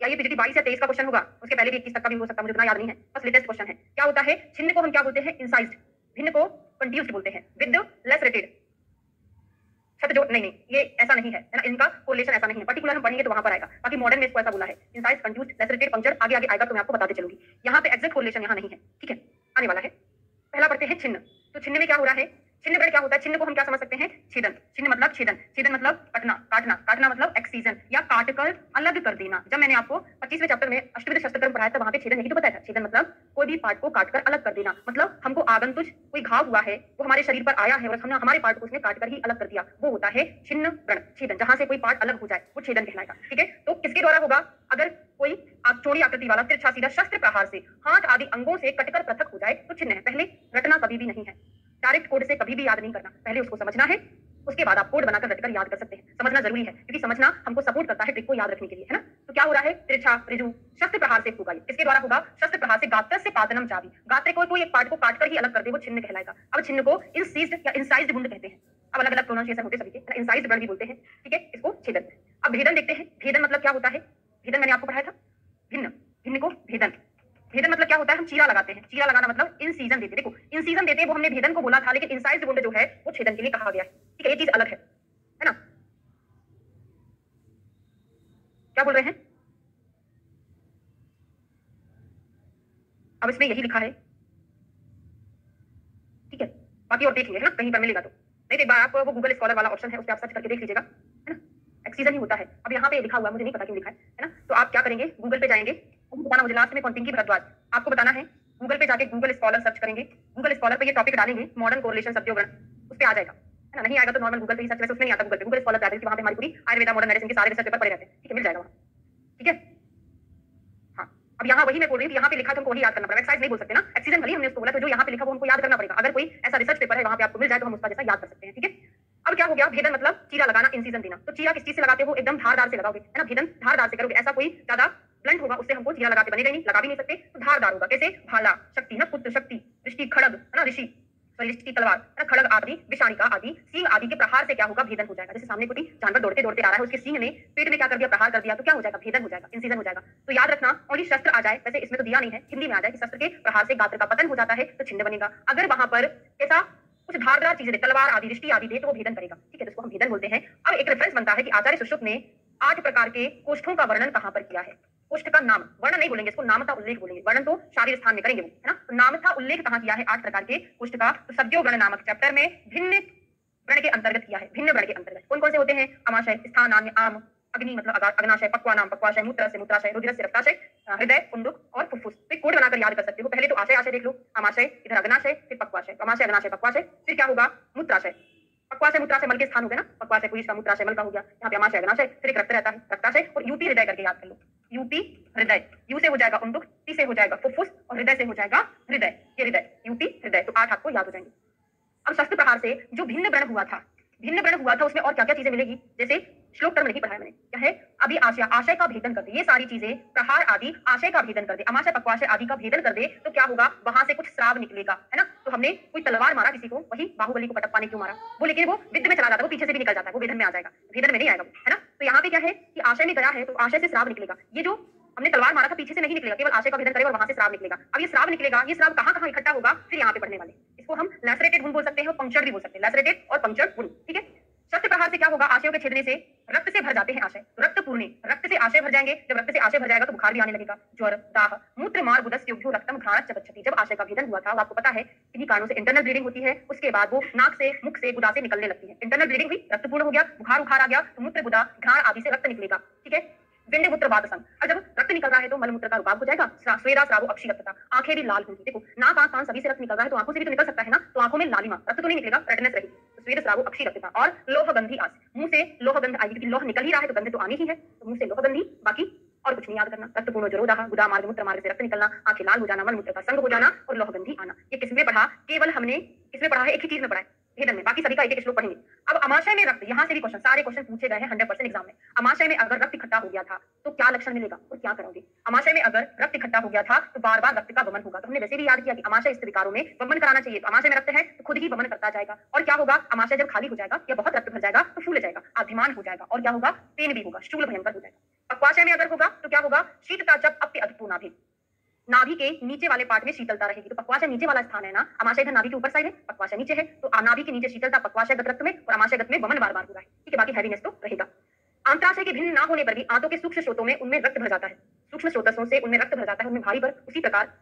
या ये पीजीटी 22 या 23 का क्वेश्चन होगा, उसके पहले भी 21 तक का भी हो सकता है, मुझे उतना याद नहीं है, बस लेटेस्ट क्वेश्चन है। क्या होता है? छिन्न को हम क्या बोलते हैं? इंसाइज्ड, भिन्न को कंड्यूस्ड बोलते हैं, विद लेसरेटेड, छत जो नहीं, ये ऐसा नहीं है ना, इनका कोरिलेशन ऐसा नहीं है, पर्टिकुलर हम पढ़ेंगे तो वहां पर आएगा। बाकी मॉडर्न में इसको ऐसा बोला है, इंसाइज्ड, कंड्यूस्ड, लेसरेटेड, पंक्चर, आगे आगे आएगा तो मैं आपको बताते चलूंगी। यहाँ पे एग्जैक्ट कोरिलेशन यहाँ नहीं है, ठीक है, आने वाला है। पहला पढ़ते हैं छिन्न। तो छिन्न में क्या हो रहा है? छिन्न व्रण क्या होता है? छिन्न को हम क्या समझ सकते हैं? छेदन। छिन्न मतलब छेदन, छेदन मतलब कटना, काटना, काटना मतलब एक्सीजन या काटकर अलग कर देना। जब मैंने आपको 25वें चैप्टर में अष्टविध शस्त्रकर्म पढ़ाया था, वहां पे छेदन नहीं तो बताया था। छेदन मतलब कोई भी पार्ट को काटकर अलग कर देना, मतलब हमको आगंतुक कोई घाव हुआ है, वो हमारे शरीर पर आया है और हमने हमारे पार्ट को उसने काटकर ही अलग कर दिया, वो होता है छिन्न व्रण, छेदन। जहां से कोई पार्ट अलग हो जाए वो छेदन कहलाएगा। ठीक है, तो किसके द्वारा होगा? अगर कोई चौड़ी आकृति वाला तिरछा सीधा शस्त्र प्रहार से हाथ आदि अंगों से कटकर पृथक हो जाए तो छिन्न है। पहले रटना कभी भी नहीं है, डायरेक्ट कोड से कभी भी याद नहीं करना, पहले उसको समझना है, उसके बाद आप कोड बनाकर रटकर याद कर सकते हैं। समझना जरूरी है, क्योंकि समझना हमको सपोर्ट करता है ट्रिक को याद रखने के लिए, है ना। तो क्या हो रहा है? तिरछा, ऋजु, शस्त्र प्रहार से होगा। किसके द्वारा होगा? शस्त्र प्रहार से। गात्र से पातनम चाबी, गात्र को कोई एक पार्ट को काटकर ही अलग कर दे वो छिन्न कहलाएगा। अब छिन्न को इंसीज्ड या इंसाइज्ड वुंड कहते हैं। अब अलग अलग प्रोनाउंसिएशन होते सभी के, इंसाइज्ड व्रण भी बोलते हैं, ठीक है, इसको छेदन। अब भेदन देखते हैं। भेदन मतलब क्या होता है? भेदन मैंने आपको पढ़ाया था, भिन्न, भिन्न को भेदन। भेदन मतलब क्या होता है? हम चीरा लगाते हैं, चीरा लगाना मतलब इंसीजन देते। देखो इंसीजन देते वो हमने भेदन को बोला था, लेकिन इंसाइज्ड वुंड जो है वो छेदन के लिए कहा गया है। ठीक है, ये चीज अलग है ना। क्या बोल रहे हैं? अब इसमें यही लिखा है, ठीक है, बाकी और देखेंगे, है ना, कहीं पर मिलेगा तो। नहीं तो एक बार आप वो गूगल स्कॉलर वाला ऑप्शन है, उस पर आप सर्च करके देख लीजिएगा, है ना, एक्सीजन ही होता है। अब यहाँ पे लिखा हुआ, मुझे नहीं पता क्यों लिखा है ना। तो आप क्या करेंगे? गूगल पे जाएंगे, बताना मुझे लास्ट में कौन, पिंकी भारद्वाज, आपको बताना है। गूगल पे जाके गूगल स्कॉलर सर्च करेंगे, गूगल स्कॉलर पे ये टॉपिक डालेंगे, मॉडर्न कोरिलेशन सद्यो व्रण, उस पे आ जाएगा, है ना। नहीं आएगा तो नॉर्मल गूगल पे ही सर्च, वैसे उसमें नहीं आता, गूगल पे, गूगल स्कॉलर पे आएगा, वहां पे हमारी पूरी आयुर्वेदा मॉडर्न मेडिसिन के सारे रिसर्च पेपर पड़े रहते हैं, ठीक है, मिल जाएगा वहां, ठीक है। हाँ, अब यहाँ वही मैं बोल रही हूँ, यहाँ पे लिखा तो हमको वही याद करना पड़ेगा, एक्साइज नहीं बोल सकते ना, एक्सीजन भले हमने उसको बोला, तो जो यहाँ पे लिखा वो हमको याद करना पड़ेगा। अगर कोई ऐसा रिसर्च पेपर है वहां पे आपको मिल जाए तो हम उसका जैसा याद कर सकते हैं, ठीक है। अब क्या हो गया? भेदन मतलब चीरा लगाना, इंसीजन देना। तो चीरा किस चीज से लगाते हो? एकदम धारदार से लगाओगे, है ना, भेदन धारदार से करोगे। ऐसा कोई ज्यादा ब्लंट होगा उससे हमको चीरा लगा के बनेगा नहीं, लगा भी नहीं सकते, तो धारदार होगा। कैसे? भाला, शक्ति ना, पुत्र शक्ति, दृष्टि, खड़ग, है ना, ऋषि, लिष्ट की तलवार, है ना, खड़ग आदि, विषाणिका आदि, सींग आदि के प्रहार से क्या होगा? भेदन हो जाएगा। जैसे सामने कोई जानवर दौड़ते दौड़ते आ रहा है, उसके सींग ने पेट में क्या कर दिया? प्रहार कर दिया, तो क्या हो जाएगा? भेदन हो जाएगा, इंसीजन हो जाएगा। तो याद रखना, ओनली शस्त्र आ जाए, वैसे इसमें तो दिया नहीं है, हिंदी में आ जाए कि शस्त्र के प्रहार से गात्र का पतन हो जाता है तो छिन्न बनेगा। अगर वहां पर कैसा कुछ धारदार चीजें, तलवार आदि, दृष्टि आदि दे तो वो भेदन करेगा, ठीक है, तो इसको हम भेदन बोलते हैं। अब एक रेफरेंस बनता है कि आचार्य सुश्रुत ने 8 प्रकार के कोष्ठों का वर्णन कहां पर किया है। कोष्ठ का नाम, वर्ण नहीं बोलेंगे इसको, नामता उल्लेख बोलेंगे, वर्णन तो शारीर स्थान में करेंगे वो, है ना। तो नामता उल्लेख कहां किया है 8 प्रकार के कोष्ठ का? तो सद्यो व्रण नामक चैप्टर में भिन्न व्रण के अंतर्गत किया है। भिन्न व्रण के अंतर्गत कौन कौन से होते हैं? अमाशय, स्थानान्य, आम, अग्नि मतलब अग्नाशय, पक्वानाम पक्वाशय, मूत्र से मूत्राशय, रुधिर से रक्ताशय, हृदय, कुंडुक और फुफ्फुस। तो कोड बनाकर याद कर सकते हो। पहले तो आशय, आशय देख लो, अमाशय, इधर अग्नाशय, फिर पक्वाशय, अमाशय, अग्नाशय, पक्वाशय, फिर क्या होगा? मूत्राशय, पक्वाशय मूत्राशय मल के स्थान हो गए ना, पक्वाशय पुरीष्ठा मूत्राशय मल का हो गया, यहाँ पे अमाशय अग्नाशय, फिर एक रक्त रहता है, रक्ताशय और यूपी हृदय करके याद कर लो। यूपी हृदय, यू से हो जाएगा उंडुक, टी से हो जाएगा फुफ्फुस और हृदय से हो जाएगा हृदय, ये हृदय, यूपी हृदय। तो 8 आपको याद हो जाएंगे। अब शस्त्र प्रहार से जो भिन्न व्रण हुआ था, भिन्न व्रण हुआ था उसमें और क्या क्या चीजें मिलेगी, जैसे श्लोक टर्म नहीं पढ़ाया मैंने, क्या है, अभी आशय, आशय का भेदन कर दे, ये सारी चीजें प्रहार आदि आशय का भेदन कर दे, अमाशय पक्वाशय आदि का भेदन कर दे, तो क्या होगा, वहां से कुछ श्राव निकलेगा, है ना। तो हमने कोई तलवार मारा किसी को, वही बाहुबली को कटप्पा ने क्यों मारा, वो लेकिन वो विद्ध में चला जाता है, वो पीछे से भी निकल जाता है, वो भेदन में आ जाएगा, भेदन में नहीं आएगा वो, है ना। तो यहाँ पे क्या है कि आशय में गया है तो आशय से श्राव निकलेगा, ये जो हमने तलवार मारा था पीछे से नहीं निकलेगा, केवल आशय का भेदन करेगा और वहां से श्राव निकलेगा। अब ये श्राव निकलेगा, ये श्राव कहां कहां इकट्ठा होगा, फिर यहाँ पे पढ़ने वाले, इसको हम लैसरेटेड वुंड बोल सकते हैं और पंक्चर्ड भी बोल सकते हैं, लैसरेटेड और पंक्चर्ड वुंड, ठीक है। शस्त्र प्रहार से क्या होगा, आशयों के छेदने से रक्त से भर जाते हैं आशय, तो रक्त पूर्णे, रक्त से आशय भर जाएंगे, जब रक्त से आशय भर जाएगा तो बुखार भी आने लगेगा, ज्वर, दाह, मूत्र मार बुदस्योभ्यो रक्तम घ्राणच चपच्छति। जब आशय का भेदन हुआ था, आपको पता है किन्हीं कारणों से इंटरनल ब्लीडिंग होती है, उसके बाद वो नाक से, मुख से, गुदा से निकलने लगती है, इंटरनल ब्लीडिंग हुई, रक्त पूर्ण हो गया, बुखार उखार आ गया, तो मूत्र, गुदा, घ्राण आदि से रक्त निकलेगा, ठीक है। विंड मूत्र वात संग, और जब रक्त निकल रहा है तो मलमूत्र का रुकाव हो जाएगा, स्वेदा श्रावो अक्षीरक्तता, आंखें भी लाल होंगी, देखो नाक आंख कान सभी से रक्त निकल रहा है तो आंखों से भी तो निकल सकता है ना, तो आंखों में लालिमा, रक्त तो नहीं निकलेगा, रेडनेस रहेगी, तो स्वेद श्रावो अक्षीरक्तता। और लोहगंधी आस, मुंह से लोहगंध आएगी, क्योंकि लोह निकल ही रहा है तो गंध तो आनी ही है, तो मुंह से लोहगंधी, बाकी और कुछ नहीं याद करना, रक्त पूर्ण जरोदाह, गुदा मार्ग मूत्र मार्ग से रक्त निकलना, आंखें लाल हो जाना, मल मूत्र का संग हो जाना और लोहगंधी आना। ये किसमें पढ़ा, केवल हमने किसमें पढ़ा है, एक ही चीज में पढ़ा है, भेदन में, बाकी सभी का एक एक श्लोक पढ़ेंगे। अब अमाशय में रक्त, यहाँ से भी क्वेश्चन, सारे क्वेश्चन पूछे गए हैं 100% एग्जाम में। अमाशय में अगर रक्त इकट्ठा हो गया था तो क्या लक्षण मिलेगा और क्या करोगे। अमाशय में अगर रक्त इकट्ठा हो गया था तो बार बार रक्त का वमन होगा, तो हमने वैसे भी याद किया कि अमाशय स्थित विकारों में वमन कराना चाहिए, तो अमाशय में रक्त है तो खुद ही वमन करता जाएगा, और क्या होगा, अमाशय जब खाली हो जाएगा या बहुत रक्त भर जाएगा तो फूल जाएगा, आधिमान हो जाएगा, और क्या होगा, पेन भी होगा, स्टूल भयंकर हो जाएगा। पक्वाशय में अगर होगा तो क्या होगा, शीतता जब अप्य अधपूर्णा भी, नाभि के नीचे वाले पार्ट में शीतलता रहेगी, तो पक्वाशय नीचे वाला स्थान है ना, अमाशय इधर नाभि के ऊपर साइड है, पक्वाशय नीचे है, तो नाभि के नीचे शीतलता, पक्वाशयगत रक्त में और अमाशयगत में वमन बार बार हो रहा है, ठीक है, बाकी हैवीनेस तो रहेगा। आंत्राशय के भिन्न ना होने पर भी आंतों के सूक्ष्म स्रोतों में उनमें रक्त भर जाता है, सूक्ष्म स्रोतों से उनमें रक्त भर जाता है, उनमें भारी पर उसी प्रकार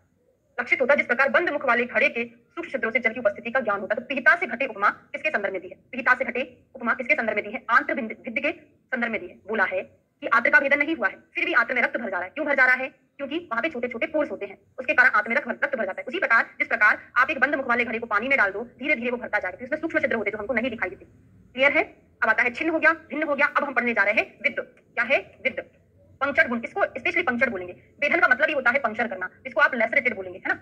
लक्षित होता है जिस प्रकार बंद मुख वाले घड़े के सूक्ष्म छिद्रों से जल की उपस्थिति का ज्ञान होता है। तो पिहिता से घटे उपमा किसके संदर्भ में दी है, पिहिता से घटे उपमा किसके संदर्भ में दी है, आंत्र भिद्ध के संदर्भ में दी है। बोला है कि आंत्र का भेदन नहीं हुआ है, फिर भी आंत्र में रक्त भर जा रहा है, क्यों भर जा रहा है, क्योंकि वहां पे छोटे छोटे पोर्स होते हैं, उसके कारण आंत्र में रक्त भर जाता है। उसी प्रकार जिस प्रकार आप एक बंद मुख वाले घड़े को पानी में डाल दो, धीरे धीरे वो भरता जाएगा, इसमें सूक्ष्म छिद्र होते हैं जो हमको नहीं दिखाई देते। क्लियर है। अब आता है छिन्न हो गया, भिन्न हो गया। अब हम पढ़ने जा रहे हैं विद्ध। क्या है विद्ध, पंक्चर गुण, इसको स्पेशली पंक्चर बोलेंगे। भेदन का मतलब ही होता है पंक्चर करना, इसको आप लैसरेटेड बोलेंगे, है ना,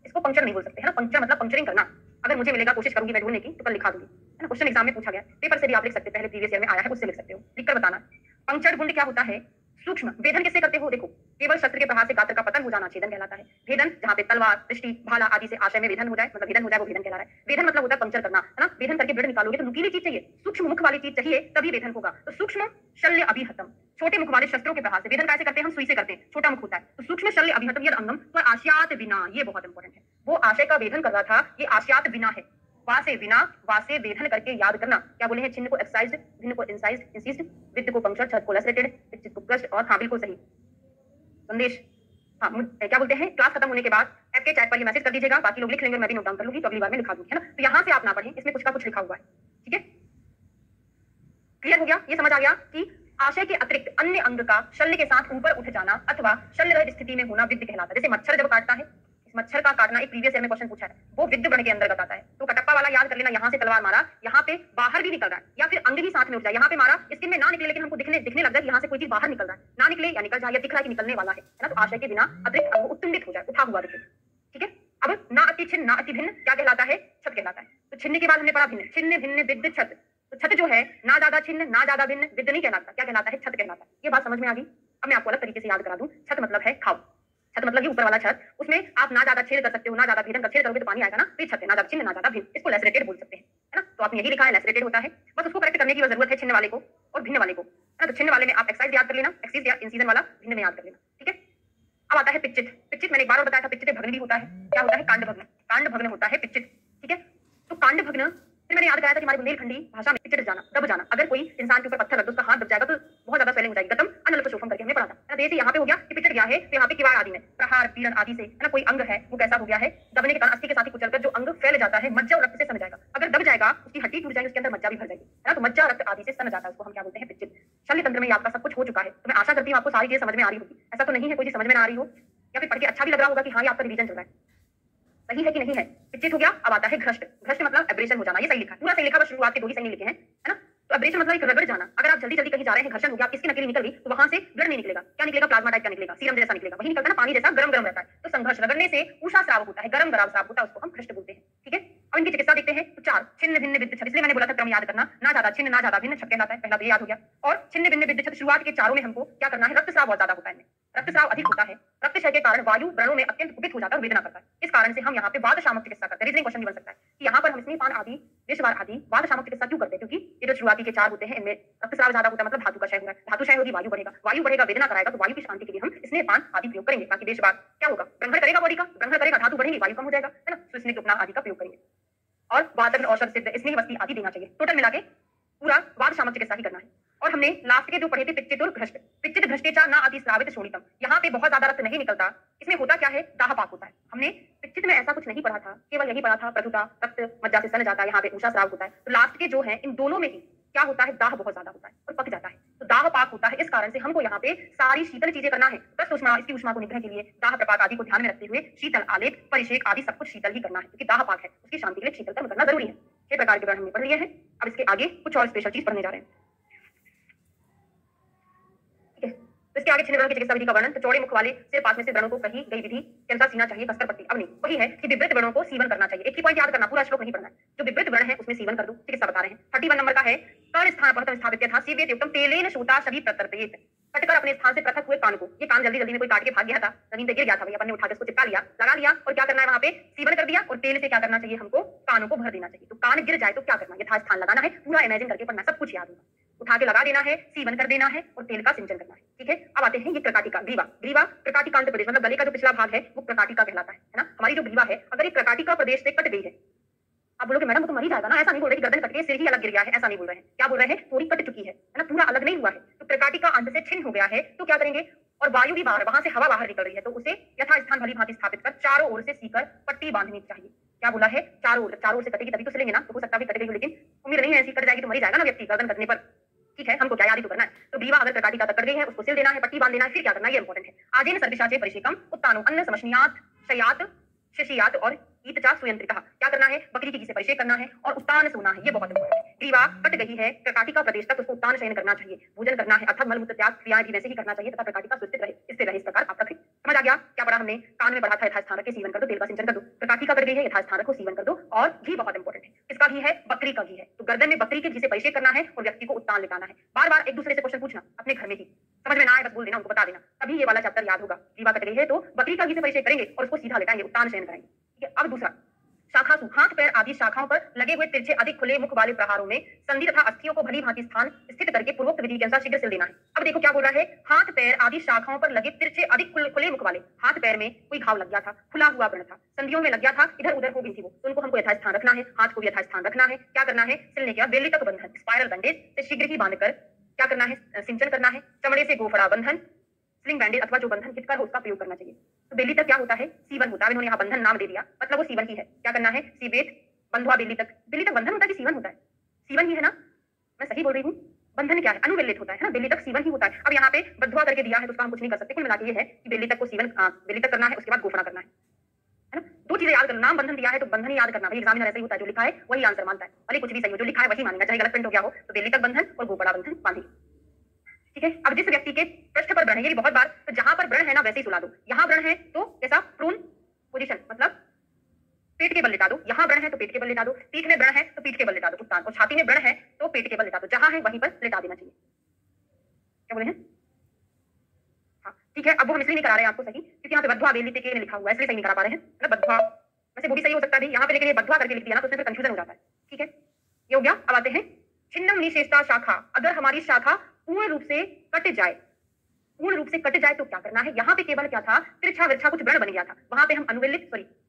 इसको पंक्चर नहीं बोल सकते, है ना। पंक्चर मतलब पंक्चरिंग करना। अगर मुझे मिलेगा, कोशिश करूंगी मैं ढूंढने की, तो कल लिखा दूंगी, है ना। क्वेश्चन एग्जाम में पूछा गया, पेपर से भी आप लिख सकते हैं, पहले प्रीवियस ईयर में आया है, उससे लिख सकते हो, लिखकर बताना। पंक्चर गुण क्या होता है, सूक्ष्म वेदन किससे करते हो, देखो केवल शस्त्र के प्रहार से गात्र का पतन हो जाना छेदन कहलाता है। वेदन जहां पे तलवार, दृष्टि, भाला आदि से आशय में वेदन हो जाए, मतलब वेदन हो जाए, वो वेदन कहला रहा है। वेदन मतलब होता है पंक्चर करना, है ना। वेदन करके ब्लड निकालोगे तो नुकीली चीज चाहिए, सूक्ष्म मुख वाली चीज चाहिए, तभी वेदन होगा। तो सूक्ष्म शल्य अभिहतम, छोटे मुख वाले शस्त्रों के प्रहार से वेदन कैसे करते हैं, हम सुई से करते हैं, छोटा मुख होता है। तो सूक्ष्म शल्य अभिहतम यद अंगम तो आश्यात बिना, ये बहुत इंपॉर्टेंट है। वो आशय का वेदन कर रहा था, ये आश्यात बिना है, वासे बिना, वासे वेदन करके याद करना। क्या बोले हैं, छिन्न को एक्साइज्ड, भिन्न को इंसाइज्ड, इंसिस्ड, विद्ध को पंक्चर, छद को लैसरेटेड, चित्त को क्रस्ट, और हाँ बिल्कुल सही संदेश। हाँ क्या बोलते हैं, क्लास खत्म होने के बाद ऐप के चैट पर ये मैसेज कर दीजिएगा, बाकी लोग लिख लेंगे, मैं भी नोट डाउन कर लूंगी, तो अगली बार में लिखा दूंगी, है ना। तो यहाँ से आप ना पढ़ें, इसमें कुछ का कुछ लिखा हुआ है, ठीक है। क्लियर हो गया, ये समझ आ गया कि आशय के अतिरिक्त अन्य अंग का शल्य के साथ ऊपर उठ जाना अथवा शल्य रहित स्थिति में होना विद्ध कहलाता है। जैसे मच्छर जब काटता है, मच्छर का काटना एक प्रीवियस ईयर में क्वेश्चन पूछा है, वो विद्ध वर्ण के अंतर्गत आता है। तो कटप्पा वाला याद कर लेना, यहाँ से तलवार मारा, यहाँ पे बाहर भी निकल रहा है, या फिर अंग भी साथ में उठ जाए। यहाँ पे मारा, स्किन में ना निकले, लेकिन हमको दिखने लग जाए यहाँ से कोई चीज बाहर निकल रहा है, ना निकले या निकल जाए, या दिख रहा है कि निकलने वाला है ना। तो आशय के बिना अतिरिक्त अंग उत्तुंडित हो जाए, उठा हुआ दिखे, ठीक है। अब ना अति छिन्न ना अति भिन्न क्या कहलाता है, छत कहलाता है। तो छिन्न के बाद हमने पढ़ा भिन्न, छिन्न भिन्न विद्ध छत। तो छत जो है ना ज्यादा छिन्न ना ज्यादा भिन्न, विद्ध नहीं कहलाता, क्या कहलाता है, छत कहलाता है। ये बात समझ में आ गई। अब मैं आपको अलग तरीके से याद करा दूं, छत मतलब है खाओ, छत मतलब ये ऊपर वाला छत, उसमें आप ना ज्यादा छेद कर सकते हो, ना ज्यादा भेदन कर, छेद करोगे तो पानी आएगा ना, तो छत है, ना ज्यादा छिन्न ना ज्यादा भिन्न, इसको लैसरेटेड बोल सकते हैं, है ना। तो आपने यही लिखा है लैसरेटेड होता है, बस उसको करेक्ट करने की जरूरत है, छिन्न वाले को और भिन्न वाले को, है ना। तो छिन्न वाले में आप एक्साइज याद कर लेना, एक्सिस या इंसिजन वाला भिन्न में याद कर लेना, ठीक है। अब आता है पिच्चित। पिच्चित मैंने एक बार और बताया था, पिच्चित भग्न भी होता है। क्या होता है, कांड भग्न, कांड भग्न होता है पिच्चित, ठीक है। तो कांड भग्न फिर मैंने याद कराया था कि हमारे बुंदेलखंडी भाषा में पिच्चिट जाना, दब जाना। अगर कोई इंसान के ऊपर पत्थर रख दो, उसका हाथ दब जाएगा तो बहुत ज्यादा स्वेलिंग हो जाएगी। गतम अनल्प शोफम करके हमने पढ़ा था। जैसे यहाँ पे हो गया कि पिच्चिट गया है, तो यहाँ पे किवाड़ आदि में प्रहार पीड़न आदि से, है ना, कोई अंग है वो कैसा हो गया है, दबने के कारण अस्थि के साथ ही कुचलकर जो अंग फैल जाता है, मज्जा और रक्त से सन जाएगा। अगर दब जाएगा, उसकी हड्डी टूट जाएगी, उसके अंदर मज्जा भी भर जाएगी, है ना। तो मज्जा रक्त आदि से सन जाता है, उसको हम क्या बोलते हैं, पिच्चिट। शल्य तंत्र में आपका सब कुछ हो चुका है, तो मैं आशा करती हूँ आपको सारी चीजें समझ में आ रही होगी। ऐसा तो नहीं है कोई चीज समझ में ना आ रही हो, या फिर पढ़ के अच्छा भी लग रहा होगा कि हाँ ये आपका रिवीजन चल रहा है। सही है कि नहीं है? विच्छेद हो गया, अब आता है घृष्ट। घृष्ट मतलब एब्रेशन हो जाना, ये सही लिखा है, पूरा सही लिखा, बस शुरुआत के दो ही सही नहीं लिखे हैं, है ना? तो एब्रेशन मतलब एक रगड़ जाना। अगर आप जल्दी-जल्दी कहीं जा रहे हैं, घर्षण हो गया, इसकी नकेली निकल गई, तो वहां से ब्लड नहीं निकलेगा। क्या निकलेगा? प्लाज्मा टाइप का निकलेगा, सीरम जैसा निकलेगा, वही निकलता है ना, पानी जैसा गरम-गरम रहता है। तो संघर्ष रगड़ने से ऊषा स्राव होता है, गरम-गरम स्राव होता है, उसको हम घृष्ट बोलते हैं। ठीक है? अब इनकी चिकित्सा देखते हैं। तो 4 छिन्न भिन्न विद्ध छद, इसलिए मैंने बोला था क्रम याद करना, ना ज्यादा छिन्न ना ज्यादा भिन्न छद कहलाता है, पहला तो ये याद हो गया। और छिन्न भिन्न विद्ध छद, शुरुआत के चारों में हमको क्या करना है? रक्तस्राव बहुत ज्यादा होता है इनमें, रक्तस्राव अधिक होता है, रक्तक्षय के कारण वायु व्रणों में अत्यंत कुपित हो जाता है, वेदना करता है। इस कारण से हम यहाँ पे वाद शामक चिकित्सा करते हैं। रीजनिंग क्वेश्चन भी बन सकता है कि यहाँ पर हम स्नेहपान आदि, विषवार आदि वाद शामक चिकित्सा क्यों करते हैं? क्योंकि ये जो शुरुआती के 4 होते हैं, इनमें रक्तस्राव ज्यादा होता है, मतलब धातु का क्षय हो रहा है, धातु क्षय होगी, वायु बढ़ेगा, वायु बढ़ेगा, वेदना कराएगा, तो वायु की शांति के लिए हम स्नेहपान आदि प्रयोग करेंगे। बाकी विषवार क्या होगा? ग्रहण करेगा बॉडी का, ग्रहण करेगा, धातु बढ़ेगी, वायु कम हो जाएगा, है ना? तो स्नेह उपनाद आदि का प्रयोग करेंगे और वातग्न औषध सिद्ध स्नेह वस्ती आदि देना चाहिए। टोटल मिला के पूरा वाद शामक चिकित्सा ही करना है। और हमने लास्ट के जो पढ़े थे पिच्चित और घृष्ट, पिच्चित घृष्टेचा ना अति स्रावित शोणितम, यहाँ पे बहुत ज्यादा रक्त नहीं निकलता। इसमें होता क्या है? दाहपाक होता है। हमने पिच्चित में ऐसा कुछ नहीं पढ़ा था, केवल यही पढ़ा था प्रथुता, रक्त मज्जा से सन जाता है, यहाँ पे ऊषा स्राव होता है। तो लास्ट के जो है इन दोनों में ही क्या होता है? दाह बहुत ज्यादा होता है और पक जाता है, तो दाह पाक होता है। इस कारण से हमको यहाँ पे सारी शीतल चीजें करना है। प्रस्त उष्मा, इसकी उष्मा को निग्रह के लिए दाह प्रपात आदि को ध्यान में रखते हुए शीतल आलेप, परिषेक आदि सब कुछ शीतल ही करना है, क्योंकि दाह पाक है, उसकी शांति के लिए शीतल कर्म करना जरूरी है। 6 प्रकार के व्रण हमने पढ़ लिए हैं। अब इसके आगे कुछ और स्पेशल चीज पढ़ने जा रहे हैं। तो इसके आगे छिन्न व्रण की चिकित्सा विधि का वर्णन। तो चौड़े मुख वाले सिर पास में से व्रणों को कही गई विधि के अनुसार सीना चाहिए, कसकर पट्टी। अब नहीं, वही है कि विवृत व्रणों को सीवन करना चाहिए। एक ही पॉइंट याद करना, पूरा श्लोक नहीं पढ़ना है। जो विवृत व्रण है उसमें सीवन कर दो, चिकित्सा बता रहे हैं। 31 नंबर का है, कर्ण स्थान पर स्थापित था सीवेत युक्तम तेलेन शोता सभी प्रतर्पयेत, कटकर अपने स्थान से पृथक हुए कान को, ये कान जल्दी जल्दी में कोई काट के भाग गया था, जमीन पे गिर गया था, भैया अपन ने उठा के उसको चिपका लिया, लगा लिया, और क्या करना है? वहां पे सीवन कर दिया, और तेल से क्या करना चाहिए? हमको कानों को भर देना चाहिए। तो कान गिर जाए तो क्या करना? यथास्थान लगाना है, पूरा इमेजिन करके पढ़ना, सब कुछ याद होगा। उठा के लगा देना है, सीवन कर देना है, और तेल का सिंचन करना है। ठीक है? अब आते हैं ये प्रकाटिका, ग्रीवा। ग्रीवा प्रकाटिकांत प्रदेश, मतलब गले का जो पिछला भाग है वो प्रकाटिका कहलाता है ना? हमारी जो ग्रीवा है, अगर ये प्रकाटिका प्रदेश से कट गई है, आप बोलोगे मैडम वो तो मर ही जाएगा ना, ऐसा नहीं बोल रहे कि गर्दन कट गई, सिर ही अलग गिर गया है, ऐसा नहीं बोल रहे हैं। क्या बोल रहे हैं? थोड़ी कट चुकी है ना, पूरा अलग नहीं हुआ है। तो प्रकाटिका अंत से छिन्न हो गया है, तो क्या करेंगे? और वायु भी बाहर, वहां से हवा बाहर निकल रही है, तो उसे यथास्थान भली भांति स्थापित कर चारों ओर से सीकर पट्टी बांधनी चाहिए। क्या बोला है? चारों ओर से कटेगी तभी तो सिलेंगे ना, तो हो सकता है कट गई हो, लेकिन उम्मीद नहीं है ऐसी कट जाएगी तो मर ही जाएगा ना व्यक्ति गर्दन कटने पर। ठीक है, हमको क्या याद ही तो करना है। तो ग्रीवा अगर प्रकाटिका तक कट गई है, उसको सिल देना है, पट्टी बांध देना है, फिर क्या करना है? ये इंपॉर्टेंट है। आजेन सर्विशाचे परिषेकम उत्तानो अन्न समशनियात शयात शिशियात और ईतचा सुयंत्रितः, क्या करना है? बकरी की घी से परिषेक करना है और उत्तान सोना है, ये बहुत इंपॉर्टेंट है। ग्रीवा कट गई है प्रकाटिका प्रदेश तक, उसको उत्तान शयन करना चाहिए, भोजन करना है, अर्थात मलमूत्र त्याग क्रियाएं भी वैसे ही करना चाहिए, तथा प्रकाटिका सुस्थित रहे, स्थिर रहे, इस प्रकार आप रखें। समझ आ गया? क्या पढ़ा हमने? कान में पढ़ा था यथास्थान रख के सीवन कर दो, तेल का सिंचन कर दो। प्रकाटिका कट गई है, यथास्थान रखो, सीवन कर दो। और घी बहुत इंपॉर्टेंट है, किसका घी है? बकरी का घी है। तो गर्दन में बकरी के घी से परिषेक करना है और व्यक्ति को उत्तान लेटाना है। बार बार एक दूसरे से क्वेश्चन पूछना अपने घर में ही, समझ में ना आए बस बोल देना, उनको बता देना, तभी ये वाला चैप्टर याद होगा। ग्रीवा कट गई है तो बकरी का घी से परिषेक करेंगे और उसको सीधा लेटाएंगे, उत्तान शयन कराएंगे। ठीक है? अब दूसरा, शाखासु, हाथ पैर आदि शाखाओं पर लगे हुए तिरछे अधिक खुले मुख वाले प्रहारों में संधि तथा अस्थियों को भली भांति स्थान स्थित करके पूर्वोक्त विधि के अनुसार शीघ्र सिल देना है। अब देखो क्या बोल रहा है? हाथ पैर आदि शाखाओं पर लगे तिरछे अधिक खुले मुख वाले, हाथ पैर में कोई घाव लग गया था, खुला हुआ व्रण था, संधियों में लग गया था, इधर उधर हो गई थी वो, तो उनको हमको यथास्थान रखना है, हाथ को भी यथास्थान रखना है। क्या करना है? सिलने के बाद बेली तक बंधन, स्पाइरल बैंडेज से शीघ्र ही बांधकर क्या करना है? सिंचन करना है। चमड़े से गोफड़ा बंधन, स्लिंग बैंडेज अथवा जो बंधन हितकर हो उसका प्रयोग करना चाहिए। तो बेली तक क्या होता है? सीवन होता है, इन्होंने यहाँ बंधन नाम दे दिया, मतलब वो सीवन ही है। क्या करना है? सीवेत बंधुआ बेली तक, बेली तक बंधन होता है कि सीवन होता है? सीवन ही है ना, मैं सही बोल रही हूँ? बंधन क्या है? अनुबेलित होता है ना, बेली तक सीवन ही होता है। अब यहाँ पे बंधुआ करके दिया है तो उसका हम कुछ नहीं कर सकते, कुल मिला के ये है कि बेली तक को सीवन, बेली तक करना है, उसके बाद गोफड़ा करना है ना? दो चीजें याद करना, नाम बंधन दिया है तो बंधन ही याद करना, भाई एग्जामिनर ऐसे ही होता है, जो लिखा है वही आंसर मानता है, भले कुछ भी सही हो, जो लिखा है वही मानेगा, चाहे गलत प्रिंट हो गया हो। तो बेली तक बंधन और गोफड़ा बंधन बांधिए। ठीक है? अब जिस व्यक्ति के पृष्ठ पर व्रण है, ये भी बहुत बार, तो जहां पर व्रण है ना वैसे ही सुला दो। यहाँ व्रण है तो जैसा प्रून पोजीशन, मतलब पेट के बल लिटा दो, यहाँ व्रण है तो पेट के बल लिटा दो, पीठ में व्रण है तो पीठ के बल लिटा दो, उत्तान, और छाती में व्रण है तो पेट के बल लिटा दो, जहां है वहीं पर लिटा देना चाहिए। क्या बोले हैं? हाँ ठीक है। अब वो हम इसलिए नहीं करा रहे हैं आपको सही, क्योंकि यहाँ पे बद्धवा बेली के लिखा हुआ है, इसलिए सही नहीं करा पा रहे हैं, मतलब बद्धवा, वैसे वो भी सही हो सकता है यहाँ पे, लेकिन ये बद्धवा करके लिख दिया ना तो उसमें फिर कंफ्यूजन हो जाता है। ठीक है, ये हो गया। अब आते हैं छिन्नम निशेषता शाखा, अगर हमारी शाखा पूर्ण रूप से कट जाए, पूर्ण रूप से कट जाए तो क्या करना है? यहाँ पे केवल क्या था? तिरछा विरछा कुछ व्रण बन गया था, वहां पे हम अनुवेलित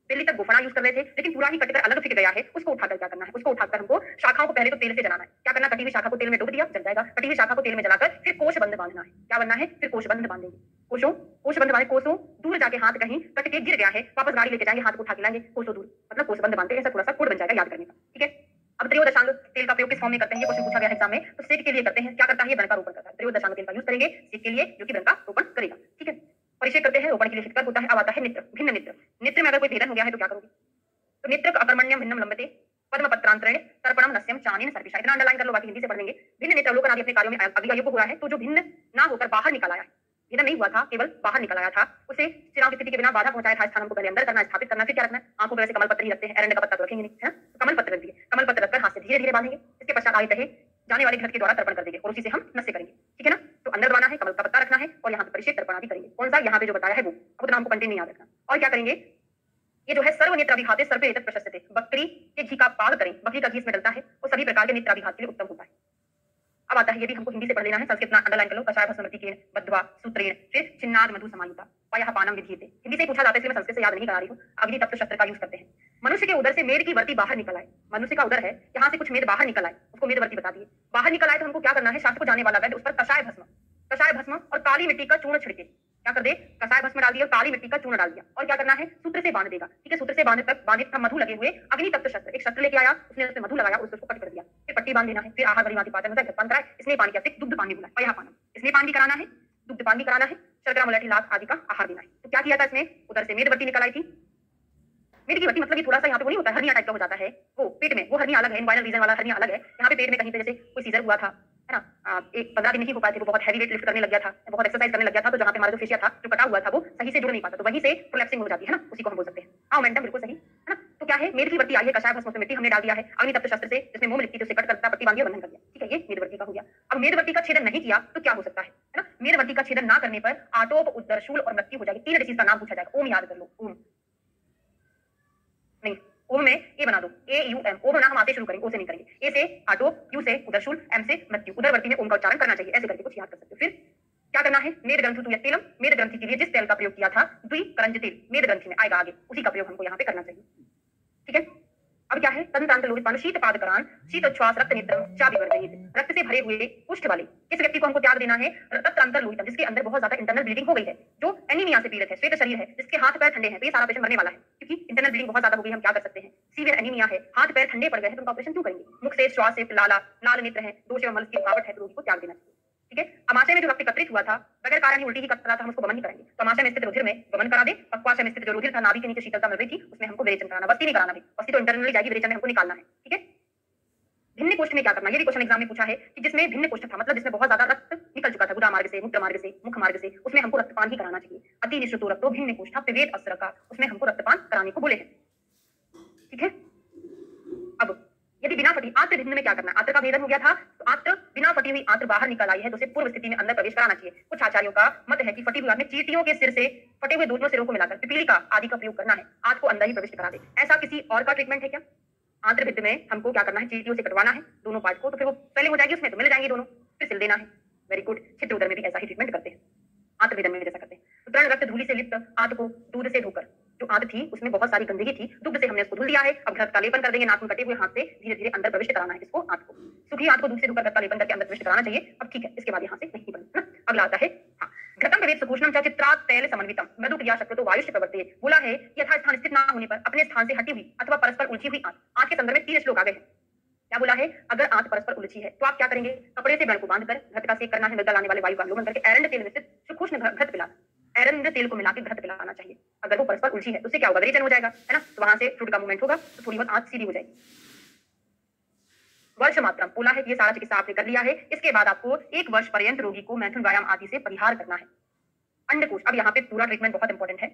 बेली तक गोफड़ा यूज कर रहे थे, लेकिन पूरा ही कटकर अलग फिक गया है, उसको उठाकर क्या करना है? उसको उठाकर हमको शाखाओं को पहले तो तेल से जलाना है। क्या करना? कटी हुई शाखा को तेल में डुबो दिया, जल जाएगा, कटी हुई शाखा को तेल में जलाकर फिर कोषबंध बांधना है। क्या बनना है? फिर कोषबंध बांधेंगे, कोषबंध बांधे, कोसों दूर जाके हाथ कहीं कट के गिर गया है, वापस गाड़ी लेके जाएंगे, हाथ को उठा के लाएंगे, कोसों दूर, मतलब कोषबंध बांधते हैं, ऐसा थोड़ा सा कोड बन जाएगा याद करने का। ठीक है, अब त्रयोदशांग तेल का प्रयोग किस फॉर्म में करते हैं? ये क्वेश्चन पूछा गया एग्जाम में, तो सेक के लिए करते हैं। क्या करता है? ये व्रण का रोपण करता है, त्रयोदशांग तेल का यूज करेंगे सेक के लिए, जो कि व्रण का रोपण करेगा। ठीक है, परिचय करते हैं, रोपण के लिए हितकर होता है। अब आता है नेत्र, भिन्न नेत्र। नेत्र में अगर कोई भेदन हो गया है तो क्या करोगे? नेत्र अकर्मण्यम भिन्नम लंबते पद्मपत्रांतरेण तर्पणम नस्यम चानेन सर्पिषा। इतना अंडरलाइन कर लो, बाकी हिंदी से पढ़ लेंगे। भिन्न नेत्र अवलोकन आदि अपने कार्यों में अग्नि आयु को हुआ है, तो जो भिन्न ना होकर बाहर निकल आया है, भिन्न नहीं हुआ था, केवल बाहर निकल आया था, उसे चुनाव की स्थिति के बिना बाधा पहुंचाया था स्थान को पहले अंदर करना, स्थापित करना, फिर क्या रखना है, आंखों पे वैसे कमल पत्र ही रखते हैं, एरंड का पत्ता तो रखेंगे नहीं, है ना, तो कमल पत्र रख दिए, कमल पत्र रखकर हाथ से धीरे धीरे बांधेंगे, इसके पश्चात आगे कहे जाने वाले घृत के द्वारा तर्पण कर देंगे और उसी से हम नस्य करेंगे, ठीक है ना। तो अंदर दबाना है, कमल का पत्ता रखना है और यहाँ पे परिषेद तर्पण आदि करेंगे। कौन सा यहाँ पे जो बताया है वो, अब नाम को कंटिन्यू नहीं याद रखना। और क्या करेंगे, ये जो है सर्व नेत्राभिघाते सर्पे एतत् प्रशस्यते, बकरी के घी का पाग करें, बकरी का घी इसमें डलता है और सभी प्रकार के नेत्राभिघात के लिए उत्तम होता है। अब आता है, ये भी हमको हिंदी से पढ़ लेना है, संस्कृत अंडरलाइन कर लो। कषाय भस्मवती के बद्ध्वा सूत्रेण फिर छिन्नाद मधु समायुता पयः पानम विधीयते। हिंदी से पूछा जाता है, इसलिए मैं संस्कृत से याद नहीं करा रही हूँ। अग्नि तप्त शस्त्र का यूज करते हैं। मनुष्य के उदर से मेद की वर्ती बाहर निकल आए, मनुष्य का उदर है, यहाँ से कुछ मेद बाहर निकल आए, उसको मेदवर्ती बता दिए। बाहर निकल आए तो हमको क्या करना है, शास्त्र को जाने वाला वैद्य उस पर कषाय भस्म और काली मिट्टी का चूर्ण छिड़के। क्या कर दे, कषाय भस्म डाल दिया और काली मिट्टी का चूर्ण डाल दिया, और क्या करना है, सूत्र से बांध देगा, ठीक है। सूत्र से बांधे तक बांधे मधु लगे हुए अग्नि तप्त शस्त्र, एक शस्त्र लेके आया, उसने उसमें मधु लगाया, उसको कट कर दिया, फिर पट्टी बांध देना है, फिर आहार परिवादी पाचन होता है, पान कराए, इसमें पानी क्या, दुग्ध पान भी बुलाए, पयः पानम, इसमें पान भी कराना है, दुग्ध पान भी कराना है, शर्करा मुलाठी लाख आदि का आहार देना है। तो क्या किया था इसमें, उधर से मेदवर्ती निकल आई थी। मेद की वर्ती मतलब ये थोड़ा सा यहाँ पे वो नहीं होता है, हर्निया टाइप का हो जाता है, वो पेट में, वो हर्निया अलग है, इनवायरल रीजन वाला हर्निया अलग है। यहाँ पे पेट में कहीं पे जैसे कोई सीजर हुआ था, है ना, एक 15 दिन नहीं हो पाए थे, वो बहुत हैवी वेट लिफ्ट करने लग गया था, बहुत एक्सरसाइज करने लग गया था, तो जहाँ पे हमारा जो फेशिया था, जो कटा हुआ था, वो सही से जुड़ नहीं पाता, तो वहीं से प्रोलैप्सिंग हो जाती है ना, उसी को हम बोल सकते हैं। हाँ, मोमेंटम बिल्कुल सही है ना। तो क्या है, मेद की वर्ती आई है, कषाय भस्म में मिट्टी हमने डाल दिया है, अग्नि तप्त शस्त्र से जिसमें मोम लिखती थी उसे कट करता, पट्टी बांधी और बंधन कर दिया, ठीक है, ये मेदवर्ती का हो गया। अब मेदवर्ती का छेदन नहीं किया तो क्या हो सकता है ना, मेदवर्ती का छेदन ना करने पर आटोप, उदर, शूल और मृत्यु हो जाएगी। 3 डिसीज का नाम पूछा जाएगा, ओम याद कर लो, ओम नहीं, ओम में ए बना दो, ए यू एम, ओम ना हम आते शुरू करेंगे, ओ से नहीं करेंगे। ए से आटोप, यू से उदरशूल, एम से मृत्यु, उदरवर्ती में ओम का उच्चारण करना चाहिए, ऐसे करके कुछ याद कर सकते हो। फिर क्या करना है, मेद ग्रंथु तु यत्तेलम, मेद ग्रंथि के लिए जिस तेल का प्रयोग किया था, द्विकरंज तेल, मेद ग्रंथि में आएगा आगे, उसी का प्रयोग हमको यहाँ पे करना चाहिए, ठीक है। अब क्या है, तदंतांत लोहित पान शीत पादकरान शीत उच्छ्वास रक्त नेत्रम चाविवर्जयित, रक्त से भरे हुए कुष्ठ वाले इस व्यक्ति को हमको त्याग देना है। तत्रांतर लोहितम, जिसके अंदर बहुत ज्यादा इंटरनल ब्लीडिंग हो गई है, जो एनीमिया से पीड़ित है, श्वेत शरीर है, जिसके हाथ पैर ठंडे हैं, तो ये सारा पेशेंट मरने वाला है, क्योंकि इंटरनल ब्लीडिंग बहुत ज्यादा हो गई। हम क्या कर सकते हैं, सीवियर एनीमिया है, हाथ पैर ठंडे पड़ गए हैं, तो उनका ऑपरेशन क्यों करेंगे। मुख से, श्वास से, लाल नेत्र है, दोष एवं मल की रुकावट है, तो रोगी को त्याग देना चाहिए, ठीक है। अमाशय में जो रक्त एकत्रित हुआ था, बगैर कारण ही उल्टी ही करता था, हम उसको वमन ही करेंगे, तो अमाशय में स्थित रुधिर में वमन करा दे। पक्वाशय में स्थित जो रुधिर था, नाभि के नीचे शीतलता मिल रही थी, उसमें हमको विरेचन कराना, बस्ती नहीं कराना, बस्ती तो इंटरनली जाएगी, विरेचन में हमको निकालना है, ठीक है। भिन्न कोष्ठ में क्या करना, ये भी क्वेश्चन एग्जाम में पूछा है कि जिसमें भिन्न कोष्ठ था, मतलब जिसमें बहुत ज्यादा रक्त निकल चुका था, गुदा मार्ग से, मूत्र मार्ग से, मुख मार्ग से, उसमें हमको रक्तपान ही कराना चाहिए। अति निश्चितो रक्तो भिन्न कोष्ठ पिबेत अस्त्र का, उसमें हमको रक्तपान कराने को बोले हैं, ठीक है। अब यदि बिना फटी आत्र भिन्न में क्या करना है, आत्र का भेदन हो गया था, तो आत्र बिना फटी हुई आत्र बाहर निकल आई है, तो उसे पूर्व स्थिति में अंदर प्रवेश कराना चाहिए। कुछ आचार्यों का मत है कि फटी हुई आत्र में चींटियों के सिर से फटे हुए दोनों सिरों को मिलाकर पिपीलिका आदि का प्रयोग करना है, आंत को अंदर ही प्रविष्ट करा दे। ऐसा किसी और का ट्रीटमेंट है क्या, आंत्र भिद्ध में हमको क्या करना है, चींटियों से कटवाना है दोनों पार्ट को, तो फिर वो स्वेलिंग हो जाएगी, उसमें तो मिल जाएंगे दोनों, फिर सिल देना है। वेरी गुड, छिद्र उदर में भी ऐसा ही ट्रीटमेंट करते हैं, आंत्र भेदन में जैसा करते हैं। तो तृण रक्त धूलि से लिप्त आंत को दूध से धोकर, जो आंत थी उसमें बहुत सारी गंदगी थी, दुग्ध से हमने उसको धुल दिया है, अब घृत का लेपन कर देंगे, नाखून कटे हुए हाथ से धीरे धीरे अंदर प्रविष्ट कराना है इसको, आंत को, सूखी आंत को दूध से धोकर घृत का लेपन करके अंदर प्रविष्ट कराना चाहिए। अब ठीक है, इसके बाद यहाँ से नहीं बनना। अगला आता है, हाँ, घृतम भवेत् सुपूष्णम च चित्रात् तैल समन्वितम मृदु क्रिया शक्रतो वायुष्य प्रवर्ते। बोला है कि यथास्थान स्थित ना होने पर अपने स्थान से हटी हुई अथवा परस्पर उलझी हुई आंत, आंत के संदर्भ में 3 श्लोक आ गए हैं। क्या बोला है, अगर आंत परस्पर उलझी है तो आप क्या करेंगे, कपड़े से व्रण को बांधकर घृत का सेक करना है, मृदा लाने वाले वायु का अवलोकन करके एरंड तेल मिश्रित सुखोष्ण घृत पिला, एरंड तेल को मिलाकर घृत पिलाना चाहिए। अगर वो परस्पर उलझी है तो उससे क्या होगा, विरेचन हो जाएगा, है ना, तो वहां से फ्लूइड का मूवमेंट होगा, तो थोड़ी बहुत आंत सीधी हो जाएगी। वर्ष मात्रम बोला है कि ये सारा चिकित्सा आपने कर लिया है, इसके बाद आपको 1 वर्ष पर्यंत रोगी को मैथुन व्यायाम आदि से परिहार करना है। अंडकोश, अब यहाँ पे पूरा ट्रीटमेंट बहुत इंपॉर्टेंट है।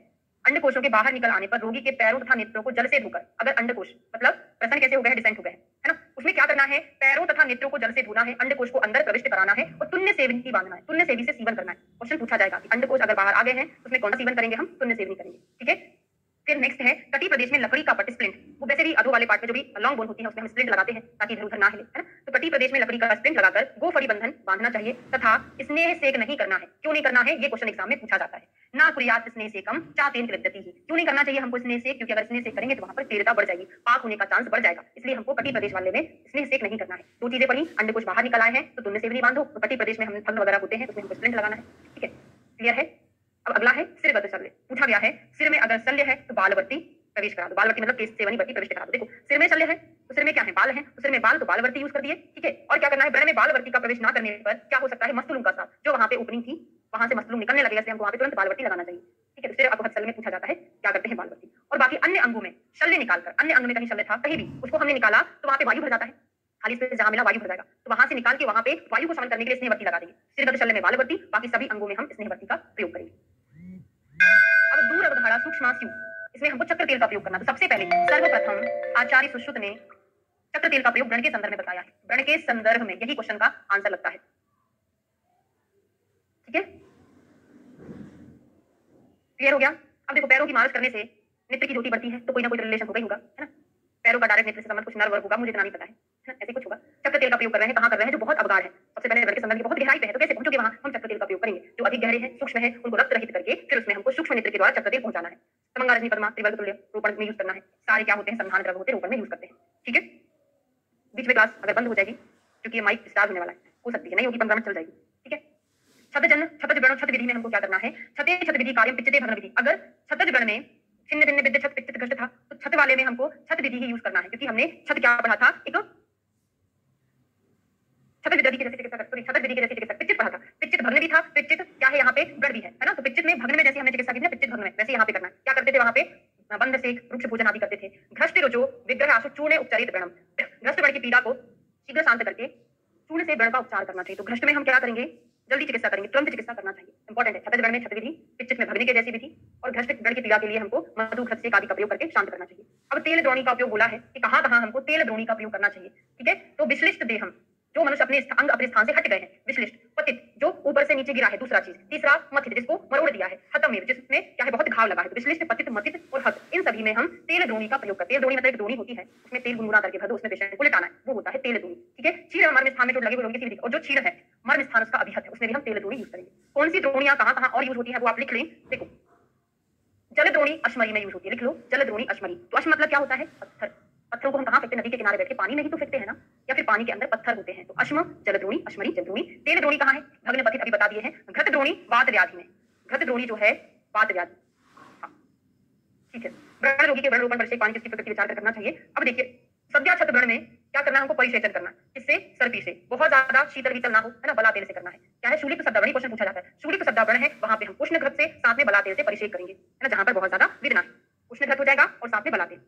अंडकोशों के बाहर निकल आने पर रोगी के पैरों तथा नेत्रों को जल से धोकर, अगर अंडकोश मतलब प्रसन्न कैसे हो गए, डिसेंट हो गए, है ना, उसमें क्या करना है, पैरों तथा नेत्रों को जल से धोना है, अंडकोश को अंदर प्रविष्ट कराना है और तुन्य सेवन की बांधना है, तुन्य सेवी से सीवन करना है। क्वेश्चन पूछा जाएगा कि अंडकोश अगर बाहर आ गए हैं उसमें कौन सा सीवन करेंगे, हम तुन्य सेवनी करेंगे, ठीक है। फिर नेक्स्ट है कटी प्रदेश में लकड़ी का पट स्प्लिंट, वो वैसे भी अधो वाले पार्ट में जो भी लॉन्ग बोन होती है उसमें हम स्प्लिंट लगाते हैं ताकि इधर उधर ना हिले, है ना, तो कटी प्रदेश में लकड़ी का स्प्लिंट लगाकर गोफड़ी बंधन बांधना चाहिए तथा स्नेह सेक नहीं करना है। क्यों नहीं करना है, ये क्वेश्चन एग्जाम में पूछा जाता है। ना कुरियात स्नेह सेकम चातेन कृत्यति ही, क्यों नहीं करना चाहिए हमको स्नेह सेक, क्योंकि अगर स्नेह सेक करेंगे तो वहां पर तीव्रता बढ़ जाएगी, पाक होने का चांस बढ़ जाएगा, इसलिए हमको कटी प्रदेश वाले में स्नेह सेक नहीं करना है। 2 चीजें पढ़ी, अंडकोश बाहर निकल आए हैं तो तुन्य सेवनी बांधो, तो कटी प्रदेश में हम फल वगैरह होते हैं उसमें हमको स्प्लिंट लगाना है, ठीक है, क्लियर है। अब अगला है सिरगत शल्य, पूछा गया है सिर में अगर शल्य है तो बालवर्ती प्रवेश करा दो, बालवर्ती मतलब केस सेवनी वर्ती प्रवेश करा दो। देखो सिर में शल्य है तो सिर में क्या है, बाल है, तो सिर में बाल तो बालवर्ती यूज कर दिए, ठीक है। और क्या करना है, व्रण में बालवर्ती का प्रवेश ना करने पर क्या हो सकता है, मस्तुलुम का साथ जो वहां पे ओपनिंग थी वहां से मस्तुलुम निकलने लगेगा, इसलिए हमको वहां पे तुरंत बालवर्ती लगाना चाहिए, ठीक है। तो सिर अपघत शल्य में पूछा जाता है क्या करते हैं, बालवर्ती। और बाकी अन्य अंगों में शल्य निकालकर, अन्य अंग में कहीं शल्य था कहीं भी उसको हमने निकाला तो वहां पे वायु भर जाता है, खाली स्पेस जहां मिला वायु भर जाएगा, तो वहां से निकाल के वहां पे वायु को शामिल करने के लिए स्नेहवर्ती लगा देंगे। सिरगत शल्य में बालवर्ती, बाकी सभी अंगों में हम स्नेहवर्ती का प्रयोग करेंगे। अब दूर अवधारा सूक्ष्मास्यु, इसमें हमको चक्र तेल का प्रयोग करना। तो सबसे पहले सर्वप्रथम आचार्य सुश्रुत ने चक्र तेल का प्रयोग व्रण के संदर्भ में बताया है। व्रण के संदर्भ में यही क्वेश्चन का आंसर लगता है। ठीक है, क्लियर हो गया। अब देखो, पैरों की मालिश करने से नेत्र की ज्योति बढ़ती है, तो कोई ना कोई रिलेशन होगा ही होगा, है ना। पैरों का डायरेक्ट नेत्र से संबंध कुछ नर्व वर्ग होगा, मुझे इतना नहीं पता है ना, ऐसे कुछ होगा। चक्र तेल का प्रयोग कर रहे हैं, कहां कर रहे हैं, जो बहुत अवगाढ़ है। सबसे पहले व्रण के संदर्भ की बहुत गहराई पे है, तो कैसे पहुंचोगे वहां, हम चक्र तेल का प्रयोग करेंगे। जो अधिक गहरे हैं, सूक्ष्म है, उनको रक्त रहित करके फिर उसमें हमको सूक्ष्म नेत्र के द्वारा चक्र तेल पहुंचाना है। तमंगा रजनी पद्मा त्रिवर्ग तुल्य रोपण में यूज करना है। सारे क्या होते हैं, संधान द्रव्य होते हैं, रोपण में यूज करते हैं। ठीक है, बीच में क्लास अगर बंद हो जाएगी क्योंकि ये माइक स्टार्ट होने वाला है, हो सकती है नहीं होगी, 15 मिनट चल जाएगी। ठीक है, छतजन छतज गण छत विधि में हमको क्या करना है, छते छत विधि कार्यम पिचते भग्न विधि। अगर छतज गण में छिन्न भिन्न विद्य छत पिचित घष्ट था, तो छत वाले में हमको छत विधि ही यूज करना है, क्योंकि हमने छत क्या पढ़ा था, एक छत विधि के जैसे चिकित्सा, सॉरी छत विधि के जैसे चिकित्सा पिचित पढ़ा था। पिचित भग्न भी था, पिचित क्या है यहाँ पे गण भी है ना। तो पिचित में भग्न में जैसे हमने चिकित्सा की ना, पिचित भग्न में वैसे यहाँ पे करना है। क्या करते थे वहां पे, बंध से वृक्ष भोजन आदि करते थे। घष्ट रुचो विग्रह आशु चूर्ण उपचारित व्रणम, घष्ट व्रण की पीड़ा को शीघ्र शांत करके चूर्ण से व्रण का उपचार करना चाहिए। तो घष्ट में हम क्या करेंगे, जल्दी चिकित्सा करेंगे, तुरंत चिकित्सा करना चाहिए, इंपॉर्टेंट है। छतज व्रण में छत विधि, पिचित में भगने के जैसी विधि, और घष्ट व्रण की पीड़ा के लिए हमको मधु घृत आदि का प्रयोग करके शांत करना चाहिए। अब तेल द्रोणी का उपयोग बोला है कि कहां कहां हमको तेल द्रोणी का प्रयोग करना चाहिए। ठीक है, तो विश्लिष्ट देहम, जो मनुष्य अपने अंग अपने स्थान से हट गए हैं, विश्लिष्ट। पतित, जो ऊपर से नीचे गिरा है, दूसरा चीज। तीसरा मथित, जिसको मरोड़ दिया है। हतम, जिसमें क्या है, बहुत घाव लगा है। तो विश्लिष्ट, पतित, मथित और हत, इन सभी में हम तेल द्रोणी का प्रयोग करते हैं। तेल द्रोणी मतलब एक द्रोणी होती है, उसमें तेल गुनगुना करके भर दो, उसमें पेशेंट को लिटाना है, वो होता है तेल द्रोणी। ठीक है, क्षीर मर्म स्थान में चोट लगे वो लोग, और जो क्षीर है मर्म स्थान उसका अभिहत है, उसमें भी हम तेल द्रोणी यूज करेंगे। कौन सी द्रोणियां कहां कहां और यूज होती है वो आप लिख लें। देखो, जल द्रोणी अश्मरी में यूज होती है, लिख लो जल द्रोणी अश्मरी। तो अश्म मतलब क्या होता है, पत्थर। पत्थरों को हम कहां फेंकते हैं, नदी के किनारे बैठ के, पानी में ही तो फेंकते हैं ना, या फिर पानी के अंदर पत्थर होते हैं। तो अश्म, जलद्रोणी, अश्मरी, जलद्रोणी। तेल द्रोणी कहां है, भग्न पतित अभी बता दिए हैं। घृत द्रोणी वात व्याधि में, घृत द्रोणी जो है वात व्याधि। हाँ, ठीक है। व्रण रोगी के व्रण रोपण परिचय पानी की प्रकृति विचार करना चाहिए। अब देखिए, सद्या छत व्रण में क्या करना है, हमको परिसेचन करना है। किससे, सर्पी से। बहुत ज्यादा शीतल विचल ना हो, है ना, बला तेल से करना है। क्या है, शूलिक सद्या व्रण, क्वेश्चन पूछा जाता है। शूलिक सद्या व्रण है, वहां पे हम उष्ण घृत से साथ में बला तेल से परिषेक करेंगे, है ना, जहां पर बहुत ज्यादा वेदना है, उष्ण घृत हो जाएगा और साथ में बला तेल।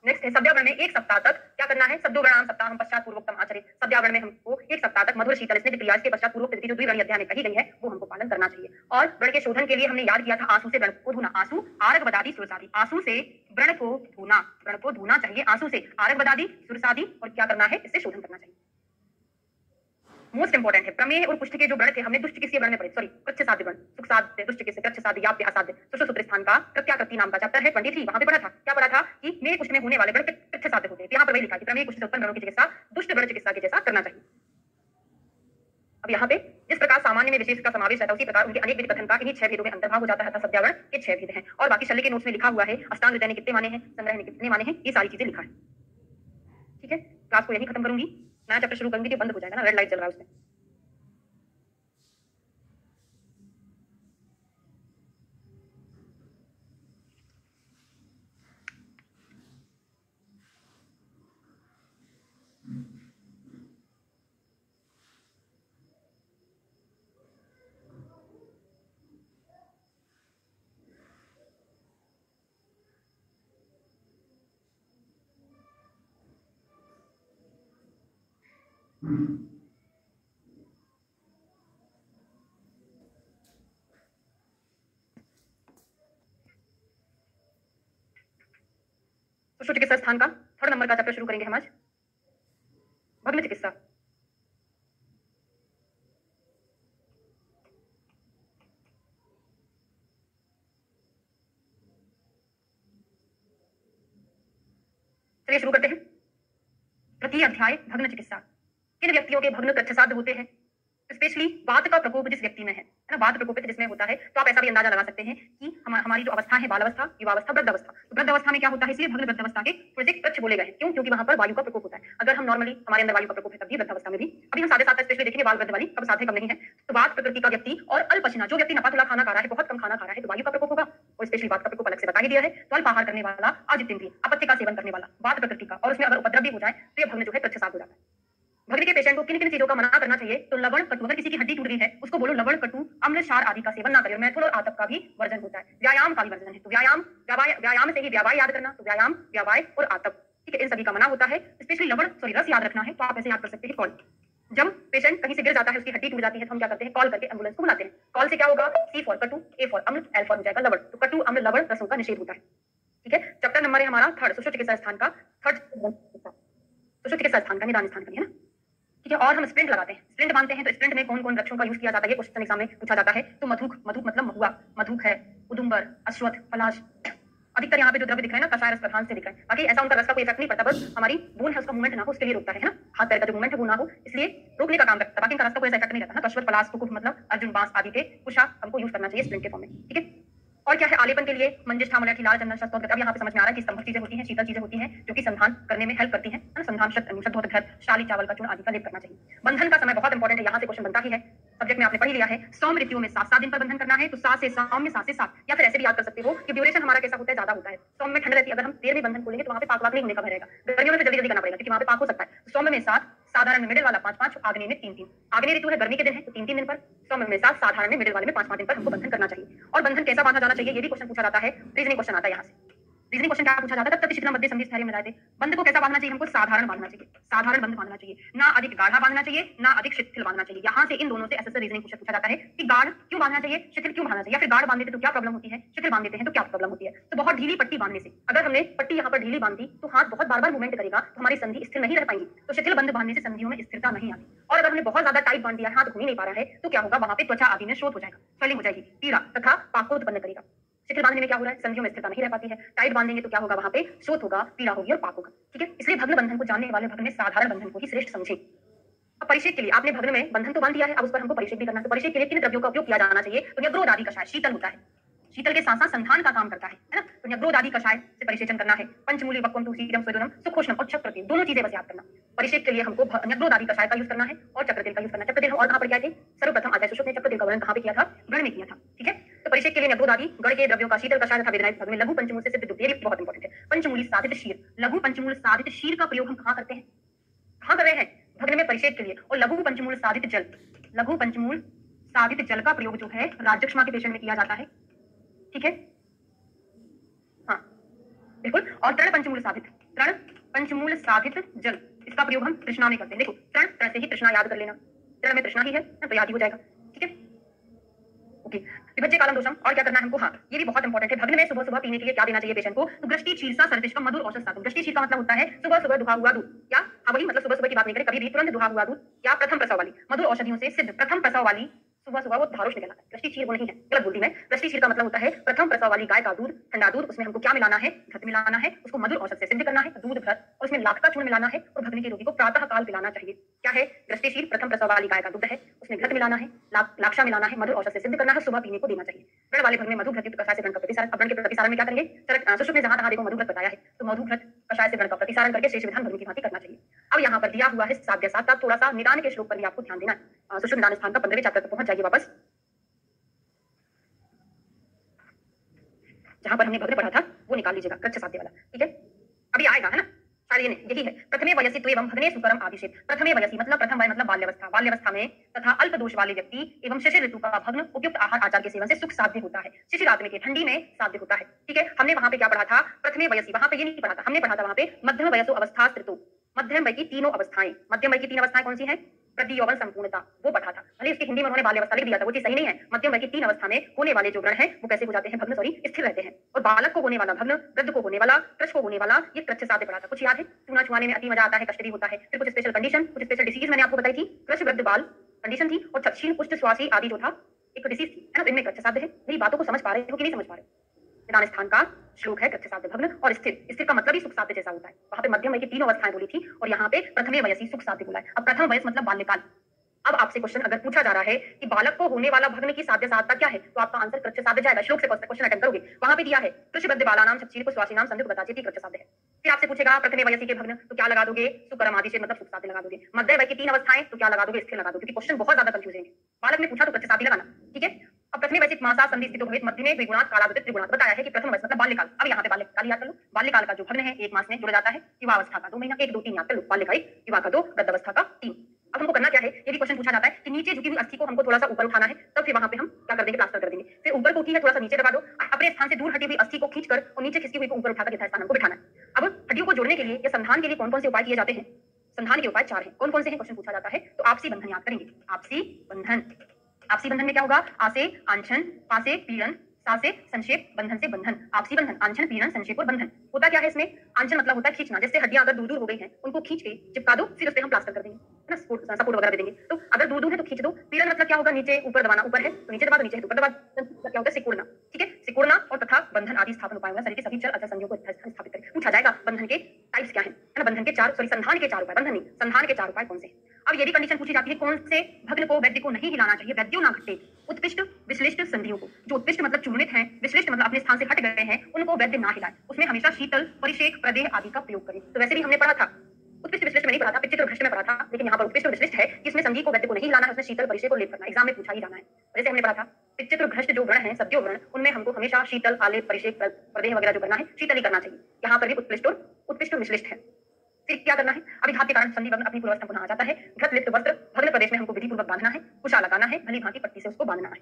नेक्स्ट है सद्यावरण में 1 सप्ताह तक क्या करना है, सद्योवरणाम सप्ताह हम पश्चात पूर्वोक्तम आचरित। सद्यावरण में हमको 1 सप्ताह तक मधुर शीतल स्निग्ध क्रिया के पश्चात पूर्वोक्त जो द्विवर्णीय अध्याय में कही गई है वो हमको पालन करना चाहिए। और व्रण के शोधन के लिए हमने याद किया था आंसू से व्रण को धोना। आंसू, आरग बदादी, सुरसादी। आंसू से व्रण को धोना, व्रण को धोना चाहिए आंसू से। आरग बदादी, सुरसादी, और क्या करना है, इससे शोधन करना चाहिए। मोस्ट इंपोर्टेंट है, प्रमेय और कुष्ठ के जो व्रण थे हमने दुष्ट चिकित्सीय व्रण में पढ़े, सॉरी कृच्छ साध्य व्रण, सुख साध्य, दुष्ट चिकित्सीय, कृच्छ साध्य, याप्य असाध्य, सुश्रुत स्थान का प्रत्याकृति नाम का चैप्टर है 23, वहां पे पढ़ा था। क्या पढ़ा था कि मेरे कुष्ठ में होने वाले व्रण कृच्छ साध्य होते हैं। यहाँ पर वही लिखा कि प्रमेय कुष्ठ से उत्पन्न व्रणों की चिकित्सा दुष्ट व्रण चिकित्सा के जैसा करना चाहिए। अब यहाँ पे जिस प्रकार सामान्य में विशेष का समावेश रहता है, उसी प्रकार उनके अनेक विधि कथन का इन्हीं 6 भेदों में अंतर्भाव हो जाता है। सद्यावरण के 6 भेद हैं, और बाकी शल्य के नोट्स में लिखा हुआ है अष्टांग हृदय ने कितने माने हैं, संग्रह ने कितने माने हैं, ये सारी चीजें लिखा है। ठीक है, क्लास को यही खत्म करूंगी, नया चैप्टर शुरू करूंगी तो बंद हो जाएगा ना, रेड लाइट चल रहा है उसमें। सुश्रुत चिकित्सा स्थान का 3rd नंबर का चैप्टर शुरू करेंगे हम आज, भग्न चिकित्सा। चलिए शुरू करते हैं। तृतीय अध्याय, भग्न चिकित्सा। किन व्यक्तियों के भग्न कृच्छसाध्य होते हैं, स्पेशली वात का प्रकोप जिस व्यक्ति में है ना, वात प्रकोपित जिसमें होता है, तो आप ऐसा भी अंदाजा लगा सकते हैं कि हमारी जो अवस्था है, बाल अवस्था, युवावस्था, वृद्ध अवस्था। तो वृद्ध अवस्था में क्या होता है, इसलिए भग्न वृद्ध अवस्था के थोड़े से कृच्छ बोले गए हैं। क्यों, क्योंकि वहां पर वायु का प्रकोप होता है। अगर हम नॉर्मली हमारे अंदर वायु का प्रकोप है, तब भी वृद्ध अवस्था में भी, अभी हम साथ साथ स्पेशली देखेंगे बाल वृद्ध वाली, कब साथ है कब नहीं है। तो वात प्रकृति का व्यक्ति और अल्पचना, जो व्यक्ति नपातुला खाना खा रहा है, बहुत कम खाना खा रहा है, तो वायु का प्रकोप होगा। और स्पेशली वात का प्रकोप अलग से बता ही दिया है। तो अल्पाहार करने वाला, अजितेंद्रिय, अपत्य का सेवन करने वाला, वात प्रकृति का, और उसमें अगर उपद्रव भी हो जाए तो यह भग्न जो है कृच्छसाध्य हो जाता है। भग्न के पेशेंट को किन किन चीजों का मना करना चाहिए? तो लवण, कटु, अगर किसी की हड्डी टूट गई है उसको बोलो लवण, कटु, अम्ल, क्षार आदि का सेवन ना करें। मैथुन और आतप का भी वर्जन होता है। व्यायाम का भी वर्जन है, तो व्यायाम से ही व्यावाय याद करना, तो व्यायाम, व्यावाय और आतप, ठीक है, इन सभी का मना होता है। स्पेशली लवण, सॉरी रस याद रखना है, तो आप ऐसे याद कर सकते हैं कॉल। जब पेशेंट कहीं से गिर जाता है, उसकी हड्डी टूट जाती है, तो हम क्या करते हैं? कॉल करके एम्बुलेंस को बुलाते हैं। कॉल से क्या होगा? सी फॉर कटु, ए फॉर अम्ल, एल फॉर हो जाएगा लवण। तो कटु, अम्ल, लवण रसों का निषेध होता है, ठीक है। चैप्टर नंबर है हमारा थर्ड, सुषुप्त चिकित्सा स्थान का थर्ड, सुषुप्त चिकित्सा स्थान का निदान स्थान का, है ना, ठीक है। और हम स्प्रिंट लगाते हैं, स्प्रिंट बांधते हैं, तो स्प्रिंट में कौन कौन वृक्षों का यूज किया जाता है? ये क्वेश्चन एग्जाम में पूछा जाता है। तो मधुक, मधुक मतलब महुआ, मधुक है, उदुम्बर, अश्वत्थ, पलाश, अधिकतर यहाँ पे जो द्रव्य दिख रहे हैं ना, कषाय रस प्रधान से दिख रहे हैं। बाकी ऐसा उनका रस का कोई इफेक्ट नहीं पड़ता, बस हमारी बोन है उसका मूवमेंट ना हो उसके लिए रोकता है ना, हाथ पैर का जो मूवमेंट है वो ना हो, इसलिए रोकने का काम करता है। बाकी इनका रस का कोई इफेक्ट नहीं रहता ना। अश्वत्थ, पलाश, कुकुट मतलब अर्जुन, बांस आदि के कुशा हमको यूज करना चाहिए स्प्रिंट के फॉर्म में, ठीक है। और क्या है? आलेपन के लिए मंजिष्ठा, मलठी, लाल चंदन, शतोत। अब यहाँ पे समझ में आ रहा है कि संभव चीजें होती हैं, शीतल चीजें होती हैं जो कि संधान करने में हेल्प करती हैं, है ना। संधान, शतोत, घर, शाली चावल का चूर्ण आदि का लेप करना चाहिए। बंधन का समय बहुत इंपॉर्टेंट है, यहाँ से क्वेश्चन बनता ही है, सब्जेक्ट में आपने पढ़ लिया है। सौम्य ऋतुओं में 7 दिन पर बंधन करना है, तो 7 से सौम्य, 7 से 7, या फिर ऐसे भी याद कर सकते हो कि ड्यूरेशन हमारा कैसा होता है? ज्यादा होता है। सौम्य में ठंड रहती है, अगर हम देर में बंधन खोलेंगे तो वहाँ पे पाक वाक नहीं होने का भय रहेगा। गर्मियों में जल्दी जल्दी करना पड़ेगा क्योंकि वहाँ पे पाक हो सकता है। सौम्य में 7, साधारण में मिडिल वाला 5-5, आग्नेय में 3-3। आग्नेय ऋतु है, गर्मी के दिन है, तो 3-3 दिन पर। सौम्य में 7, साधारण में मिडिल वाले में 5-5 दिन पर हमको बंधन करना चाहिए। और बंधन कैसा बांधा जाना चाहिए? ये भी क्वेश्चन पूछा जाता है, रीजनिंग क्वेश्चन आता है यहाँ से। रीजनिंग क्वेश्चन क्या पूछा जाता है? तब शिथिल मध्य संधि स्थैर्य में रहते बंध को कैसा बांधना चाहिए? हमको साधारण बांधना चाहिए, साधारण बंध बांधना चाहिए, ना अधिक गाढ़ा बांधना चाहिए, ना अधिक शिथिल बांधना चाहिए। यहाँ से इन दोनों से ऐसे रीजनिंग क्वेश्चन पूछा जाता है कि गाढ़ क्यों बांधना चाहिए, शिथिल क्यों बांधना चाहिए, या फिर गाढ़ बांध देते तो क्या प्रॉब्लम होती है, शिथिल बांध देते हैं तो क्या प्रॉब्लम होती है। तो बहुत ढीली पट्टी बांधने से, अगर हमने पट्टी यहाँ पर ढीली बांधी तो हाथ बहुत बार बार मूवमेंट करेगा, तो हमारी संधि स्थिर नहीं रह पाएगी। तो शिथिल बंध बांधने से संधियों में स्थिरता नहीं आती। और अगर हमने बहुत ज्यादा टाइट बांध दिया, हाथ घूम ही नहीं पा रहा है, तो क्या होगा? वहां पे त्वचा आदि में शोथ हो जाएगा, स्वेलिंग हो जाएगी, पीड़ा तथा पाक को उत्पन्न करेगा। शिथिल बांधने में क्या हो रहा है? संधियों में स्थिरता नहीं रह पाती है। टाइट बांधेंगे तो क्या होगा? वहां पे शोथ होगा, पीड़ा होगी और पाक होगा, ठीक है। इसलिए भग्न बंधन को जानने वाले भग्न में साधारण बंधन को ही श्रेष्ठ समझे। अब परिषेक के लिए आपने भग्न में बंधन तो बांध दिया है, अब उस पर हमको परिषेक भी करना है। तो परिषेक के लिए किन द्रव्यों का उपयोग किया जाना चाहिए? तो न्यग्रोध आदि कषाय, शीतल होता है, शीतल के साथ साथ संधान का काम करता है ना। तो न्यग्रोध आदि कषाय से परिसेचन करना है। पंचमूली, वक्वम, तुलसीदम, स्वेदनम, सुखोष्णम और चक्रतेल, दोनों चीजें बस याद करना। परिषेक के लिए हमको न्यग्रोध आदि कषाय का यूज करना है और चक्रतेल का यूज करना है। चक्रतेल और कहां पर किया थे? सर्वप्रथम अध्याय सुषुप्त में चक्रतेल का वर्णन कहां पे किया था? गण में किया था, ठीक है। तो परिषेक के लिए न्यग्रोध आदि गण के द्रव्यों का शीतल कषाय तथा वेदनायुक्त भग्न में लघु पंचमूल से सिद्ध दुग्ध, ये बहुत इंपॉर्टेंट है। पंचमूली साधित क्षीर, लघु पंचमूल साधित क्षीर का प्रयोग हम कहां करते हैं? कहां कर रहे हैं? भग्न में परिषेक के लिए। और लघु पंचमूल साधित जल, लघु पंचमूल साधित जल का प्रयोग जो है राज्यक्षमा के पेशेंट में किया जाता है, ठीक है, हाँ बिल्कुल। और तृण पंचमूल साधित, तृण पंचमूल साधित जल, इसका प्रयोग हम तृष्णा में करते हैं। देखो तृण, तृण से ही तृष्णा याद कर लेना, तृण में तृष्णा ही है तो याद ही हो जाएगा, ठीक है, ओके। विभज्य कालम दोषम, और क्या करना है हमको? हाँ ये भी बहुत इंपॉर्टेंट है। भग्न में सुबह सुबह पीने के लिए क्या देना चाहिए पेशेंट को? तो दृष्टि क्षीरसा सर्वोत्तम मधुर औषध साधु। दृष्टि क्षीर का मतलब होता है सुबह सुबह दुहा हुआ दूध, या हाँ वही मतलब सुबह सुबह की बात नहीं करें, कभी भी तुरंत दुहा हुआ दूध या प्रथम प्रसव वाली मधुर औषधियों से सिद्ध प्रथम प्रसव वाली, सुबह सुबह वो धारोश निकलना है। दृष्टि क्षीर वो नहीं है, गलत बोलती मैं। दृष्टि क्षीर का मतलब होता है प्रथम प्रसव वाली गाय का दूध, ठंडा दूध, उसमें हमको क्या मिलाना है? घृत मिलाना है, उसको मधुर औषध से सिद्ध करना है, दूध घृत, और उसमें लाख का चूर्ण मिलाना है और भग्न के रोगी को प्रातः काल पिलाना चाहिए। क्या है? दृष्टि क्षीर प्रथम प्रसव वाली गाय का दूध है, उसमें घृत मिलाना है, लाक्षा मिलाना है, मधुर औषध से सिद्ध करना है, सुबह पीने को देना चाहिए। व्रण वाले भग्न में मधु घृत कषाय से व्रण का प्रतिसारण। व्रण के प्रतिसारण में क्या करेंगे? सुषुप्त में जहां तहां देखो मधु घृत बताया है, तो मधु घृत कषाय से व्रण का प्रतिसारण करके शेष विधान भग्न की भांति करना चाहिए। अब यहाँ पर दिया हुआ है साध्य सात, थोड़ा सा निदान के श्लोक पर भी आपको ध्यान देना है। सुषुप्त निदान स्थान का 15वें चैप्टर पर पहुंच जाइए वापस, जहां पर हमने भग्न पढ़ा था वो निकाल लीजिएगा, कच्छ साध्य वाला, ठीक है। अभी आएगा है ना, शायद यही है। प्रथमे वयसी त्वेवं भग्ने सुकरम आदिशेत। प्रथमे वयसी मतलब प्रथम वय मतलब बाल्यावस्था, बाल्यावस्था में तथा अल्प दोष वाले व्यक्ति एवं शिशिर ऋतु का भग्न उपयुक्त आहार आचार के सेवन से सुख साध्य होता है। शिशिर आदमी के ठंडी में साध्य होता है, ठीक है। हमने वहां पे क्या पढ़ा था? प्रथमे वयसी, वहां पे ये नहीं पढ़ा था, हमने पढ़ा था वहां पे मध्यम वयसो अवस्था स्थितो, मध्यम वय की तीनों अवस्थाएं। मध्यम वय की 3 अवस्थाएं कौन सी हैं? वृद्धि, यौवन, संपूर्णता, वो पढ़ा था। भले इसकी हिंदी में उन्होंने बाल्यावस्था लिख दिया था, वो चीज सही नहीं है। मध्यम वय की 3 अवस्था में होने वाले जो व्रण हैं वो कैसे हो जाते हैं? भग्न, सॉरी स्थिर रहते हैं। और बालक को होने वाला भग्न, वृद्ध को होने वाला, कृष को होने वाला, ये कृच्छ साध्य पढ़ा था। कुछ याद है? चूना छुआने में अति मजा आता है, कष्ट भी होता है। फिर कुछ स्पेशल कंडीशन, कुछ स्पेशल डिसीज मैंने आपको बताई थी। कृष, वृद्ध, बाल कंडीशन थी, और क्षीण, कुष्ठ, श्वासी आदि जो था एक डिसीज थी, है ना। इनमें कृच्छ साध्य है। मेरी बातों को समझ पा रहे हो कि नहीं समझ पा रहे? निदान स्थान का श्लोक है कृच्छ साध्य भग्न। और स्थिर, स्थिर का मतलब ही सुख साध्य जैसा होता है। वहां पे मध्यम वय की 3 अवस्थाएं बोली थी और यहाँ पे प्रथमे वयसी सुख साध्य बोला है। अब प्रथम वयस मतलब बाल्यकाल। अब आपसे क्वेश्चन अगर पूछा जा रहा है कि बालक को होने वाला भग्न की साध्य साधता क्या है, तो आपका आंसर कृच्छ साध्य जाएगा। श्लोक से क्वेश्चन अटेम्प्ट करोगे, वहां पे दिया है कृष वृद्ध बालानाम क्षीर को स्वासी नाम संयुक्त बताचे कृच्छ साध्य है। फिर आपसे पूछेगा प्रथमे वयसी के भग्न, तो क्या लगा दोगे? सुकरम आदि से मतलब सुख साध्य लगा दोगे। मध्य वय की 3 अवस्थाएं, तो क्या लगा दोगे? स्थिर लगा दोगे, क्योंकि क्वेश्चन बहुत ज्यादा कंफ्यूजिंग है। बालक ने पूछा तो कृच्छ साध्य लगाना, ठीक है। अब प्रथमे वैसे मासा संधि स्थितो भवेत् मध्यमे द्विगुणात् कालावृत्त त्रिगुणात् बताया है कि प्रथम वयस मतलब बाल्यकाल। अब यहाँ पे बाल्यकाल याद कर लो। बाल्यकाल का जो भग्न है 1 मास में जुड़ जाता है। युवावस्था का 2 महीना, 1 2 3 याद कर लो। बाल्य का 1, युवा का 2, वृद्धावस्था का 3। अब हमको करना क्या है, ये भी क्वेश्चन पूछा जाता है कि नीचे झुकी हुई अस्थि को हमको थोड़ा सा ऊपर उठाना है, तब फिर वहां पे हम क्या कर देंगे, प्लास्टर कर देंगे। फिर ऊपर को उठी है थोड़ा सा नीचे दबा दो, अपने स्थान से दूर हटी हुई अस्थि को खींचकर और नीचे खिसकी हुई को ऊपर उठाकर यथास्थान हमको बिठाना है। अब हड्डियों को जोड़ने के लिए या संधान के लिए कौन कौन से उपाय किए जाते हैं? संधान के उपाय 4 हैं। कौन कौन से हैं क्वेश्चन पूछा जाता है, तो आपसी बंधन याद करेंगे। आपसी बंधन, आपसी बंधन में क्या होगा, आ से आंछन, पा से पीड़न, सा से संक्षेप, बंधन से बंधन। आपसी बंधन, आंछन, पीड़न, संक्षेप और बंधन। होता क्या है इसमें, आंछन मतलब होता है खींचना, जैसे हड्डियां अगर दूर दूर हो गई हैं उनको खींच के चिपका दो, फिर उस पे हम प्लास्टर कर देंगे, है ना, सपोर्ट वगैरह दे देंगे। तो अगर दूर दूर है तो खींच दो। पीड़न मतलब क्या होगा, नीचे ऊपर दबाना, ऊपर है तो नीचे दबा दो, नीचे है तो ऊपर दबा दो। क्या होता है, सिकुड़ना, ठीक है, सिकुड़ना। और तथा बंधन आदि स्थापन उपाय होगा, शरीर के सभी चल अचल संधियों को स्थापित करें। पूछा जाएगा बंधन के टाइप्स क्या है ना, बंधन के 4 संधान के 4 उपाय, बंधन नहीं, संधान के 4 उपाय कौन से। अब ये भी कंडीशन पूछी जाती है कौन से भग्न को वैद्य को नहीं हिलाना चाहिए, वैद्यो ना घटे उत्कृष्ट विश्लिष्ट संधियों को। जो उत्कृष्ट मतलब चूर्णित हैं, विश्लिष्ट मतलब अपने स्थान से हट गए हैं, उनको वैद्य ना हिलाए। उसमें हमेशा शीतल, परिषेक, प्रदेह आदि का प्रयोग करें। तो वैसे भी हमने पढ़ा था, उत्कृष्ट विश्लिष्ट में नहीं पढ़ा था, पिचित्र घृष्ट में पढ़ा था, लेकिन यहाँ पर उत्कृष्ट विश्लिष्ट है, इसमें संधि को वैद्य को नहीं हिलाना है, उसमें शीतल, परिषेक को लेप करना। एग्जाम में पूछा ही जाना है। जैसे हमने पढ़ा था पिचित्र घृष्ट जो वर्ण है, सद्यो वर्ण, उनमें हमको हमेशा शीतल, आलेप, परिषेक, प्रदेह वगैरह जो करना है, शीतल ही करना चाहिए। यहाँ पर भी उत्कृष्ट और उत्कृष्ट विश्लिष्ट है। फिर क्या करना है, अभिघात के कारण संधि भग्न अपनी पूर्वावस्था पुनः आ जाता है। घृत लिप्त वस्त्र भग्न प्रदेश में हमको विधि पूर्वक बांधना है, कुशा लगाना है, भली भांति पट्टी से उसको बांधना है।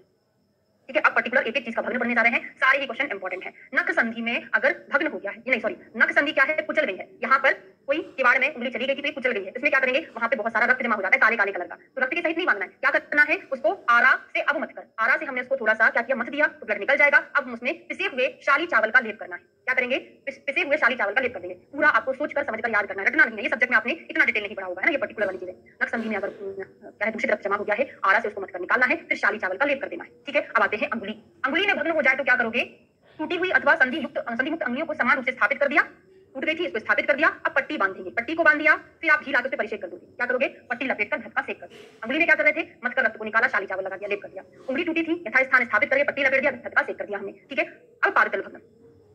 ठीक है, अब पर्टिकुलर एक एक चीज का भग्न पढ़ने जा रहे हैं, सारे ही क्वेश्चन इंपॉर्टेंट है। नख संधि में अगर भग्न हो गया है, ये नहीं सॉरी, नख संधि क्या है, कुचल गई है, यहाँ पर कोई किवाड़ में उंगली चली गई थी तो कुचल गई है, इसमें क्या करेंगे, वहां पे बहुत सारा रक्त जमा हो जाता है काले काले कलर का, तो रक्त के सहित नहीं बांधना है। क्या करना है, उसको आरा से अब मत कर, आरा से हमने उसको थोड़ा सा क्या किया, मत दिया तो ब्लड निकल जाएगा। अब हम उसमें पिसे हुए शाली चावल का लेप करना है। क्या करेंगे, पिसे हुए शाली चावल का लेप कर देंगे। पूरा आपको सोचकर समझकर याद करना है, रटना नहीं है। ये सब्जेक्ट में आपने इतना डिटेल नहीं पढ़ा होगा, है ना, ये पर्टिकुलर वाली चीजें। नख संधि में अगर क्या है, दूषित रक्त जमा हो गया है, आरा से उसको मत कर निकालना है, फिर शाली चावल का लेप कर देना है। ठीक है, अब आते हैं अंगुली। अंगुली में भग्न हो जाए तो क्या करोगे, टूटी हुई अथवा संधि मुक्त अंगुलियों को समान रूप से स्थापित कर दिया, टूट गई थी इसको स्थापित कर दिया। अब पट्टी बांधेंगे, पट्टी को बांध दिया, फिर आप घी लाकर उस पे परिषेक कर दोगे। क्या करोगे, पट्टी लपेट कर धक्का सेक कर। अंगुली में क्या कर रहे थे, मत कर रक्त को निकाला, शाली चावल लगा दिया, लेप कर दिया। उंगली टूटी थी, यथास्थान स्थापित करके पट्टी लपेट दिया, धक्का सेक कर दिया हमने। ठीक है, अब पादतल भग्न,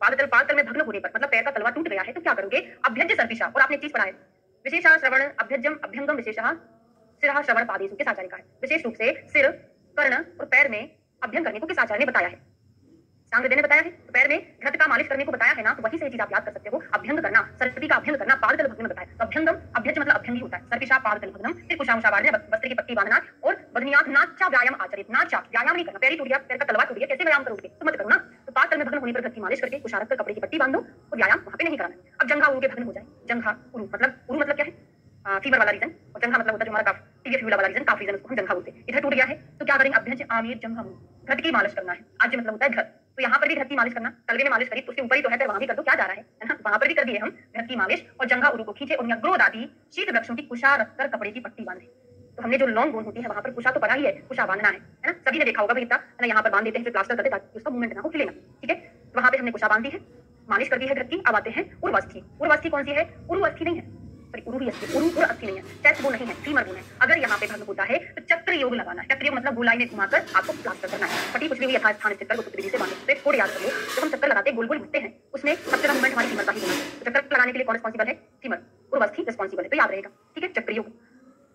पादतल में भग्न होने पर मतलब पैर का तलवा टूट गया है तो क्या करोगे, अभ्यज्य सर्पिषा, और आपने चीज पढ़ा है विशेषा श्रवण अभ्यज्यम अभ्यंगम विशेषः सिरः श्रवण पादेषु, किस आचार्य का है, विशेष रूप से सिर, कर्ण और पैर में अभ्यंग करने को किस आचार्य ने बताया है, सांग ने बताया है। तो पैर में घृत का मालिश करने को बताया है ना, तो वही से चीज आप याद कर सकते हो। अभ्यंग करना, सर्पी का अभ्यंग करना, पादतल भग्न में बताया। तो अभ्यंगम, अभ्यज मतलब अभ्यंगी होता है, सर्पिषा पादतल भग्नम, फिर कुशामुषावार ने वस्त्र की पट्टी बांधना और बदनियात नाचा व्यायाम आचरित, नाचा व्यायाम नहीं करना, पैर ही टूट गया, पैर का तलवा टूट गया, कैसे व्यायाम करोगे, तो मत करो ना। तो पादतल में भग्न होने पर घृत की मालिश करके कुशा रखकर कपड़े की पट्टी बांध दो और व्यायाम वहां पे नहीं कराना है। अब जंघा उरु के भग्न हो जाए, जंघा उरु मतलब क्या है, फीवर वाला रीजन, और जंघा मतलब होता है जो हमारा टीवी फ्यूला वाला रीजन, काफ रीजन, उसको हम जंघा बोलते हैं। इधर टूट गया है तो क्या करेंगे, अभ्यंज आमीर जंघा घृत की मालिश करना है। आज मतलब होता है घृत, तो यहाँ पर भी घृत की मालिश करना, तलवे में मालिश करी तो उसके ऊपर ही तो है, वहां भी कर दो, क्या जा रहा है ना, वहां पर भी कर दिए हम घृत की मालिश। और जंघा उरु को खींचे और ग्रोध आदि शीत वृक्षों की कुशा रखकर कपड़े की पट्टी बांधे। तो हमने जो लॉन्ग बोन होती है वहां पर कुशा तो पड़ा ही है, कुशा बांधना है ना, सभी ने देखा होगा भाई, है ना, यहाँ पर बांध देते हैं, फिर प्लास्टर करते ताकि उसका मूवमेंट ना हो, हिले ना। ठीक है, तो वहां पे हमने कुशा बांध दी है, मालिश कर दी है घृत की। अब आते हैं उर्वस्थि। उर्वस्थि कौन सी है, उर्वस्थि नहीं है, उरु भी अस्थि, उरु और अस्थि नहीं है, चेस्ट बोन नहीं है, फीमर बोन है। अगर यहाँ पे भग्न होता है तो चक्र योग लगाना है। चक्र योग मतलब गोलाई में घुमाकर आपको प्लास्टर करना है। पट्टी कुछ भी यथास्थान स्थित कर गुप्त विधि से बांधे। तो एक कोड याद करो, जब हम चक्कर लगाते हैं गोल गोल घूमते हैं, उसमें सबसे ज्यादा मूवमेंट हमारी फीमर का ही होना है। तो चक्कर लगाने के लिए कौन रिस्पॉन्सिबल है, फीमर, उर्वस्थि रिस्पॉन्सिबल है, तो याद रहेगा। ठीक है, चक्र योग।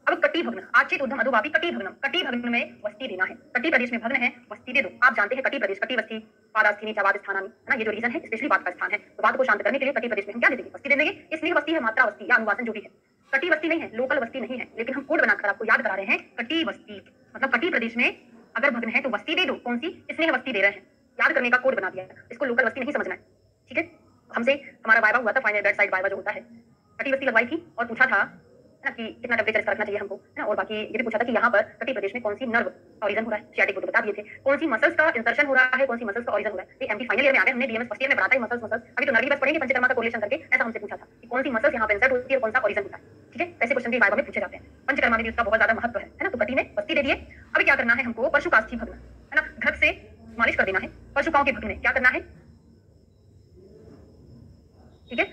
अब कटी भग्न, आचित उद्धम अधोवापी कटी भग्नम, कटी भग्न में वस्ती देना है। कटी प्रदेश में भग्न है, वस्ती दे दो। आप जानते हैं कटी प्रदेश, कटी वस्ती, पादास्थीनी चावाद स्थानानी, है ना, ये जो रीजन है स्पेशली बात का स्थान है, तो बात को शांत करने के लिए कटी प्रदेश में हम क्या दे देंगे, वस्ती दे देंगे। इसलिए वस्ती है मात्रा वस्ती या अनुवासन जो भी है, कटी वस्ती नहीं है, लोकल वस्ती नहीं है, लेकिन हम कोड बनाकर आपको याद करा रहे हैं। कटी वस्ती मतलब कटी प्रदेश में अगर भग्न है तो वस्ती दे दो। कौन सी, इसमें वस्ती दे रहे हैं, याद करने का कोड बना दिया है, इसको लोकल वस्ती नहीं समझना है। ठीक है, हमसे हमारा वाइवा हुआ था, फाइनल बेड साइड वाइवा जो होता है, कटी वस्ती लगवाई थी और पूछा था ना कि कितना टेम्परेचर इसका रखना चाहिए हमको, है ना, और बाकी ये भी पूछा था कि यहाँ पर कटी प्रदेश में कौन सी नर्व का ऑरिजन हो रहा है, सियाटिक को तो बता दिए थे, कौन सी मसल्स का इंसर्शन हो रहा है, कौन सी मसल्स का ऑरिजन हो रहा है। ये एमपी फाइनल ईयर में आ गए, हमने डीएमएस फर्स्ट ईयर में पढ़ा था मसल्स, अभी तो नर्व बस पढ़ेंगे पंचकर्मा का कोरिलेशन करके, ऐसा हमसे पूछा था कि कौन सी मसल्स यहाँ पे इंसर्ट होती है और कौन सा ऑरिजन होता है। ठीक है, ऐसे क्वेश्चन भी वाइवा में पूछे जाते हैं, पंचकर्मा में भी उसका बहुत ज्यादा महत्व है ना। तो कटी में वस्ती दे दिए। अभी क्या करना है हमको, परशुकास्थी भग्न, है ना, घृत से मालिश कर देना है। परशुकाओं के भग्न में क्या करना है, ठीक है,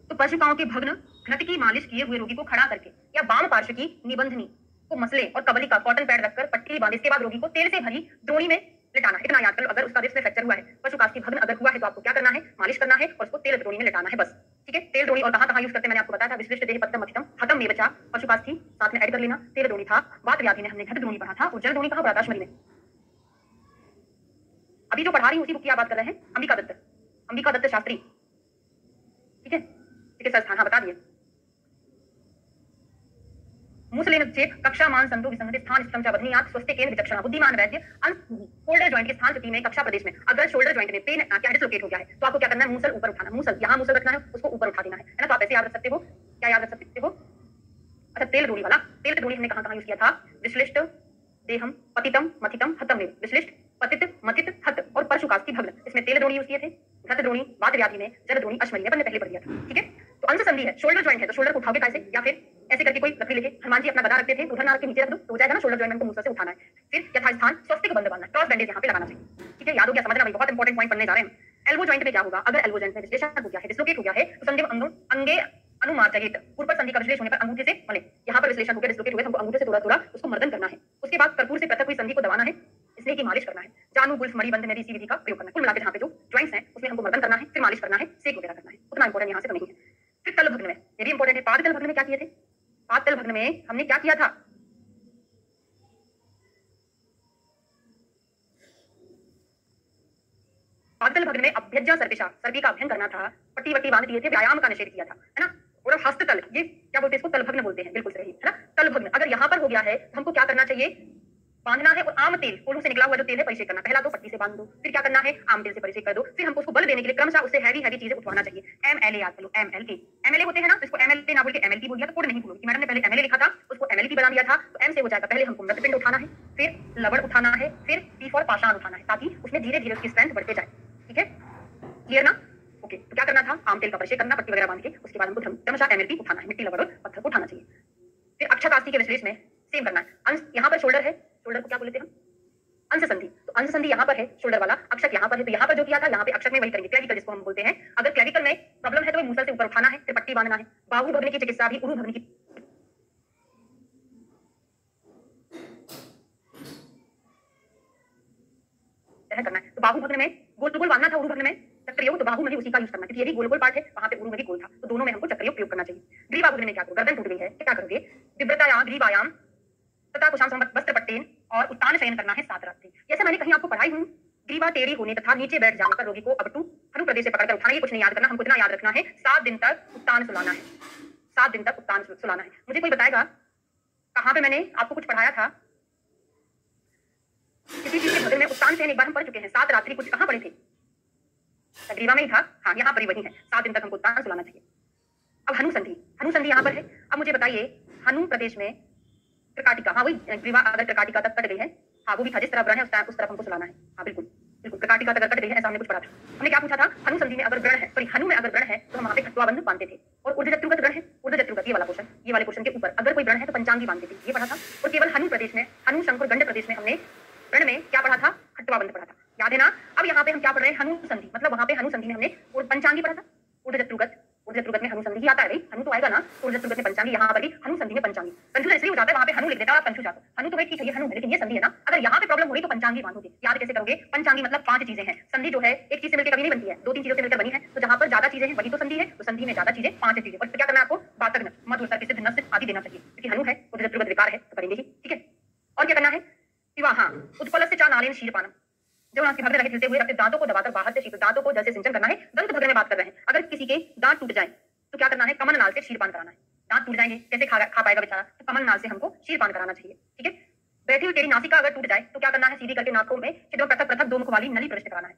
तो परशुकाओं के भग्न घृत की मालिश किए हुए रोगी को खड़ा करके या वाम पार्श्व की निबंधनी को मसले और कबली का कॉटन पैड रखकर पट्टी बांधे। इसके बाद रोगी को तेल से भरी द्रोणी में लिटाना है। इतना याद कर लो, अगर उसका रिस्ट में फ्रैक्चर हुआ है, परशुकास्थी भग्न अगर हुआ है तो आपको क्या करना है, मालिश करना है और उसको तेल द्रोणी में लिटाना है, बस। ठीक है, तेल द्रोणी और कहां-कहां यूज करते हैं मैंने आपको बताया था, विश्लिष्ट देह पत्तम मथितम हतम में बचा, परशुकास्थी साथ में ऐड कर लेना। तेल द्रोणी था, वात व्याधि में हमने घृत द्रोणी पढ़ा था, और जल द्रोणी कहां पढ़ा था, अश्मरी में। अभी जो पढ़ा रही हूँ उसी बुक की आप बात कर रहे हैं, अंबिका दत्त शास्त्री, ठीक है, चिकित्सा स्थान, हाँ बता दिए। मुसलेन चेप कक्षा मान संतो विसंगति स्थान स्टम बधनियात स्वस्थ केंद्र विचक्षणा बुद्धिमान वैद्य शोल्डर जॉइंट के स्थान स्थिति में कक्षा प्रदेश में अगर शोल्डर जॉइंट में पेन क्या डिसलोकेट हो गया है तो आपको क्या करना है, मूसल ऊपर उठाना, मूसल यहाँ मूसल रखना है, उसको ऊपर उठा देना है ना। तो आप ऐसे याद रख सकते हो, क्या याद रख सकते हो? अच्छा, तेल द्रोणी वाला, तेल द्रोणी हमने कहाँ यूज किया था? विश्लिष्ट देहम पतितम मथितम हतम में, विश्लिष्ट पतित मथित हत और परशुकास्ति भग्न, इसमें तेल द्रोणी यूज किए थे। घृत द्रोणी वात व्याधि में, जल द्रोणी अश्मरी में, अपन ने पहले पढ़ लिया था, ठीक है। तो अंश संधि है, शोल्डर जॉइंट है तो शोल्डर को उठाओगे कैसे, या फिर ऐसे करके कोई लकड़ी लेके हनुमान जी अपना गदा रखते थे, उधर ना रख के नीचे रख दो तो हो जाएगा ना, शोल्डर जॉइंट को मूसल से उठाना है। फिर यथास्थान स्वस्तिक बंद बांधना, क्रॉस बैंडेज यहाँ पे लगाना चाहिए, ठीक है। याद हो गया, समझना भाई, बहुत इंपॉर्टेंट पॉइंट पढ़ने जा रहे हैं। एल्बो जॉइंट में क्या होगा? अगर एल्बो जॉइंट में विश्लेषण हो गया है, डिस्लोकेट हो गया है तो संधि अंगे अनुमार्जयित, ऊपर संधि का विश्लेषण होने पर अंगूठे से मले, यहाँ पर विश्लेषण हो गया, डिस्लोकेट हो गया, हमको अंगूठे से थोड़ा थोड़ा उसको मर्दन करना है। उसके बाद कर्पूर से पृथक हुई संधि को दबाना है, इसलिए की मालिश करना है। जानू गुल्फ मणि बंध में इसी विधि का प्रयोग करना है। कुल मिलाकर यहाँ पे जो जॉइंट्स हैं उसमें हमको मर्दन करना है, फिर मालिश करना है, सेक वगैरह करना है, उतना इंपॉर्टेंट यहाँ से तो नहीं है। फिर तल भग्न में, ये भी इंपॉर्टेंट है। पाद तल भग्न में क्या किए थे? पाद तल भग्न में हमने क्या किया था? पादतल भग्न में अभ्यज्या सर्पिशा, सर्पी का अभ्यंग करना था, पट्टी वट्टी बांध दिए थे, व्यायाम का निषेध किया था, है ना। और हस्ततल, ये क्या बोलते हैं इसको? तल भग्न बोलते हैं, बिल्कुल सही, है ना। तल भग्न अगर यहाँ पर हो गया है तो हमको क्या करना चाहिए? बांधना है और आम तेल, कोल्हू से निकला हुआ जो तेल है परिषेक करना। पहला तो पट्टी से बांध दो, फिर क्या करना है? आम तेल से परिषेक कर दो। फिर हमको उसको बल देने के लिए क्रमशः उससे हैवी हैवी चीजें उठवाना चाहिए। MLA याद कर लो, MLK, MLA होते हैं ना, तो इसको MLA ना बोल के MLT बोल दिया तो कोड नहीं बोलो, मैडम ने पहले MLA लिखा था उसको MLT बना दिया था, तो M से हो जाएगा। पहले हमको मृतपिंड उठाना है, फिर लवड़ उठाना है, फिर P फॉर पाषाण उठाना है, ताकि उसमें धीरे धीरे उसकी स्ट्रेंथ बढ़ते जाए, ठीक है, क्लियर ना। ओके, तो क्या करना था? आम तेल का परिषेक करना, पट्टी वगैरह बांध के, उसके बाद हमको क्रमशः MLT उठाना है, मिट्टी लवड़ और पत्थर को उठाना चाहिए। फिर अक्षकास्ति के विश्लेष में सेम करना है। अंश यहाँ पर शोल्डर है, शोल्डर को क्या बोलते हैं हम? अंश संधि, तो अंश संधि यहाँ पर है, शोल्डर वाला, अक्षक यहाँ पर है, तो यहाँ पर जो किया था यहाँ पे अक्षक में वही करेंगे, क्लेविकल जिसको हम बोलते हैं। अगर क्लेविकल में प्रॉब्लम है तो मूसल से ऊपर उठाना है, फिर पट्टी बांधना है। बाहु भगने की चिकित्सा भी उरु भगने की करना है। तो बाहु भग्न में गोल गोल बांधना था, उरु भग्न में चक्रयोग, तो बाहु में भी उसी का यूज करना, क्योंकि ये भी गोल गोल पार्ट है, वहां पे उरु में भी गोल था, तो दोनों में हमको चक्रयोग प्रयोग करना चाहिए। ग्रीवा भग्न में क्या करो? गर्दन टूट गई है, क्या करोगे? विव्रतायाम ग्रीवायाम तथा कुशाम वस्त्र पट्टेन और उत्तान शयन करना है 7 रात्रि। जैसे मैंने कहीं आपको पढ़ाई हूँ, ग्रीवा टेढ़ी होने तथा नीचे बैठ जाने पर रोगी को अबटू हनु प्रदेश से पकड़कर उठाना। ये कुछ नहीं याद करना, हमको इतना याद रखना है 7 दिन तक उत्तान सुलाना है, 7 दिन तक उत्तान सुलाना है। मुझे कोई बताएगा कहाँ पे मैंने आपको कुछ पढ़ाया था? किसी चीज के भग्न में उत्तान शयन एक बार हम पढ़ चुके हैं, 7 रात्रि कुछ कहाँ पढ़े थे? ग्रीवा में ही था, हाँ यहाँ पर ही वही है, 7 दिन तक हमको उत्तान सुलाना चाहिए। अब हनु संधि, हनु संधि यहाँ पर है। अब मुझे बताइए, हनु प्रदेश में कर्काटिका, हाँ वही ग्रीवा अगर कर्काटिका तक कट गई है, हाँ वो भी था, जिस तरफ व्रण है उस तरफ हमको सुलाना है, हाँ बिल्कुल बिल्कुल, कर्काटिका तक कट गई है, ऐसा हमने कुछ पढ़ा था। हमने क्या पूछा था? हनु संधि में अगर व्रण है, सॉरी हनु में अगर व्रण है तो हम वहाँ पे खटवा बंध बांधते थे, और ऊर्ध्वजत्रुगत व्रण है, ऊर्ध्वजत्रुगत ये वाला पोर्शन, ये वाले पोर्शन के ऊपर अगर कोई व्रण है तो पंचांगी बांधते थे, ये पढ़ा था। और केवल हनु प्रदेश में, हनु शंकर गंड प्रदेश में हमने व्रण में क्या पढ़ा था? खटवा बंध पढ़ा था, याद है ना। अब यहाँ पे हम क्या पढ़ रहे हैं? हनु संधि, मतलब वहाँ पे हनु संधि में हमने पंचांगी पढ़ा था, ऊर्ध्वजत्रुगत, ऊर्ध्वजत्रुगत में हनु संधि ही आता है भाई, हनु तो आएगा ना, ऊर्ध्वजत्रुगत में पंचांगी, यहाँ पर भी हनु संधि में पंचांगी। कंफ्यूजन इसलिए हो जाता है, वहाँ पे हनु लिख देता है, आप कंफ्यूज जाते हो। हनु तो भाई ठीक है, ये हनु है, लेकिन ये संधि है ना, अगर यहाँ पे प्रॉब्लम हुई तो पंचांगी बांधोगे। याद कैसे करोगे? पंचांगी मतलब 5 चीजें हैं, संधि जो है एक चीज से मिलकर कभी नहीं बनती है, 2-3 चीजों से मिलकर बनी है, तो जहाँ पर ज्यादा चीजें हैं वही तो संधि है, तो संधि में ज्यादा चीजें 5 चीजें। और क्या करना है आपको? बातग्न, मधु, सर्पिसिद्ध, नस्य आदि देना चाहिए, क्योंकि हनु है, ऊर्ध्वजत्रुगत विकार है, तो करेंगे ही, ठीक है। और क्या करना है? विवाह उत्पल से चा नालेन शीरपानम, जब आपके भग्न रहे हिलते हुए अपने दांतों को दबाकर बाहर से शीत, दांतों को जल से सिंचन करना है। दंत भग्न में बात कर रहे हैं, अगर किसी के दांत टूट जाए तो क्या करना है? कमल नाल से क्षीरपान कराना है। दांत टूट जाएंगे, कैसे खा पाएगा बेचारा? तो कमल नाल से हमको क्षीरपान कराना चाहिए, ठीक है। बैठी हुई तेरी नासिका अगर टूट जाए तो क्या करना है? सीधी करके नाकों में छिद्रों पृथक पृथक 2 मुख वाली नली प्रविष्ट कराना है।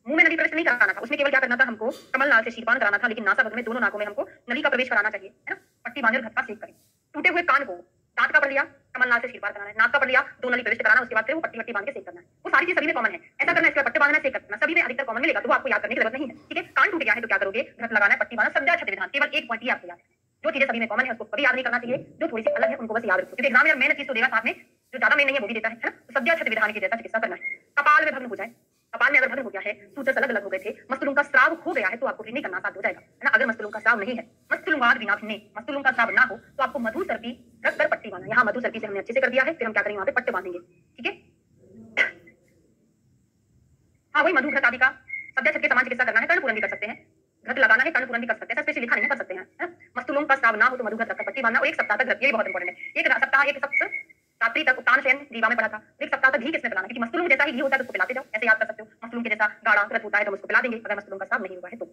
मुंह में नली प्रविष्ट नहीं कराना था, उसमें केवल क्या करना था? हमको कमल नाल से क्षीरपान कराना था, लेकिन नासा भग्न में दोनों नाकों में हमको नली का प्रवेश कराना चाहिए, है ना। पट्टी बांधकर घटका सेक करें। टूटे हुए कान को दांत का पढ़ लिया, कमल नाल से क्षीरपान कराना है, नाक का पढ़ लिया, 2 नली प्रविष्ट कराना, उसके बाद फिर वो पट्टी बांध के सेक करना है। वो सारी चीज सभी में कॉमन है, ऐसा करना है, इसके बाद पट्टे बांधना, सेक करना, सभी में अधिकतर कॉमन मिलेगा, तो वो आपको याद करने की जरूरत नहीं है, ठीक है। कान टूट गया है तो क्या करोगे? घट लगाना है, पट्टी बांधना, संध्या छठ विधान, केवल एक पॉइंट ही आपको याद है। जो चीजें सभी में कॉमन है उसको कभी याद नहीं करना चाहिए, जो थोड़ी सी अलग है उनको बस याद रखो, क्योंकि एग्जाम में मेन चीज तो देगा, साथ में जो ज्यादा मेन नहीं है वो भी देता है ना। तो संध्या छठ विधान की जैसा चिकित्सा करना है। कपाल में भग्न हो जाए, कपाल में अगर भग्न हो गया है, सूचक अलग अलग हो गए थे, मस्तुलुम का स्राव खो गया है तो आपको नहीं करना, साथ हो जाएगा, है ना। अगर मस्तुलुम का स्राव नहीं है, मस्तुलुमाद बिना भिन्ने, मस्तुलुम का स्राव ना हो तो आपको मधु सर्पी रखकर पट्टी बांधना। यहाँ मधु सर्पी से हमने अच्छे से कर दिया है, फिर हम क्या करेंगे? वहां पे पट्टे बांधेंगे, ठीक है। हाँ वही मधु घृत आदि का संध्या छठ के समान चिकित्सा करना है। कर्णपूरन भी कर सकते हैं, घृत लगाना है, कर्णपूरन भी कर सकते हैं, स्पेशली लिखा नहीं कर सकते हैं। मस्तुलों का स्राव ना हो तो मधु घृत रखकर पट्टी बांधना, और 1 सप्ताह तक, ये भी बहुत इंपॉर्टेंट है, 1 सप्ताह 1 सप्ताह रात्रि तक उत्तान शयन ग्रीवा में पड़ा था। एक सप्ताह तक घी किसने पिलाना, क्योंकि मस्तूलों जैसा ही घी होता है तो उसको पिलाते जाओ, ऐसे याद कर सकते हो। मस्तूलों के जैसा गाढ़ा व्रत होता है तो हम उसको पिला देंगे अगर मस्तूलों का स्राव नहीं हुआ है तो।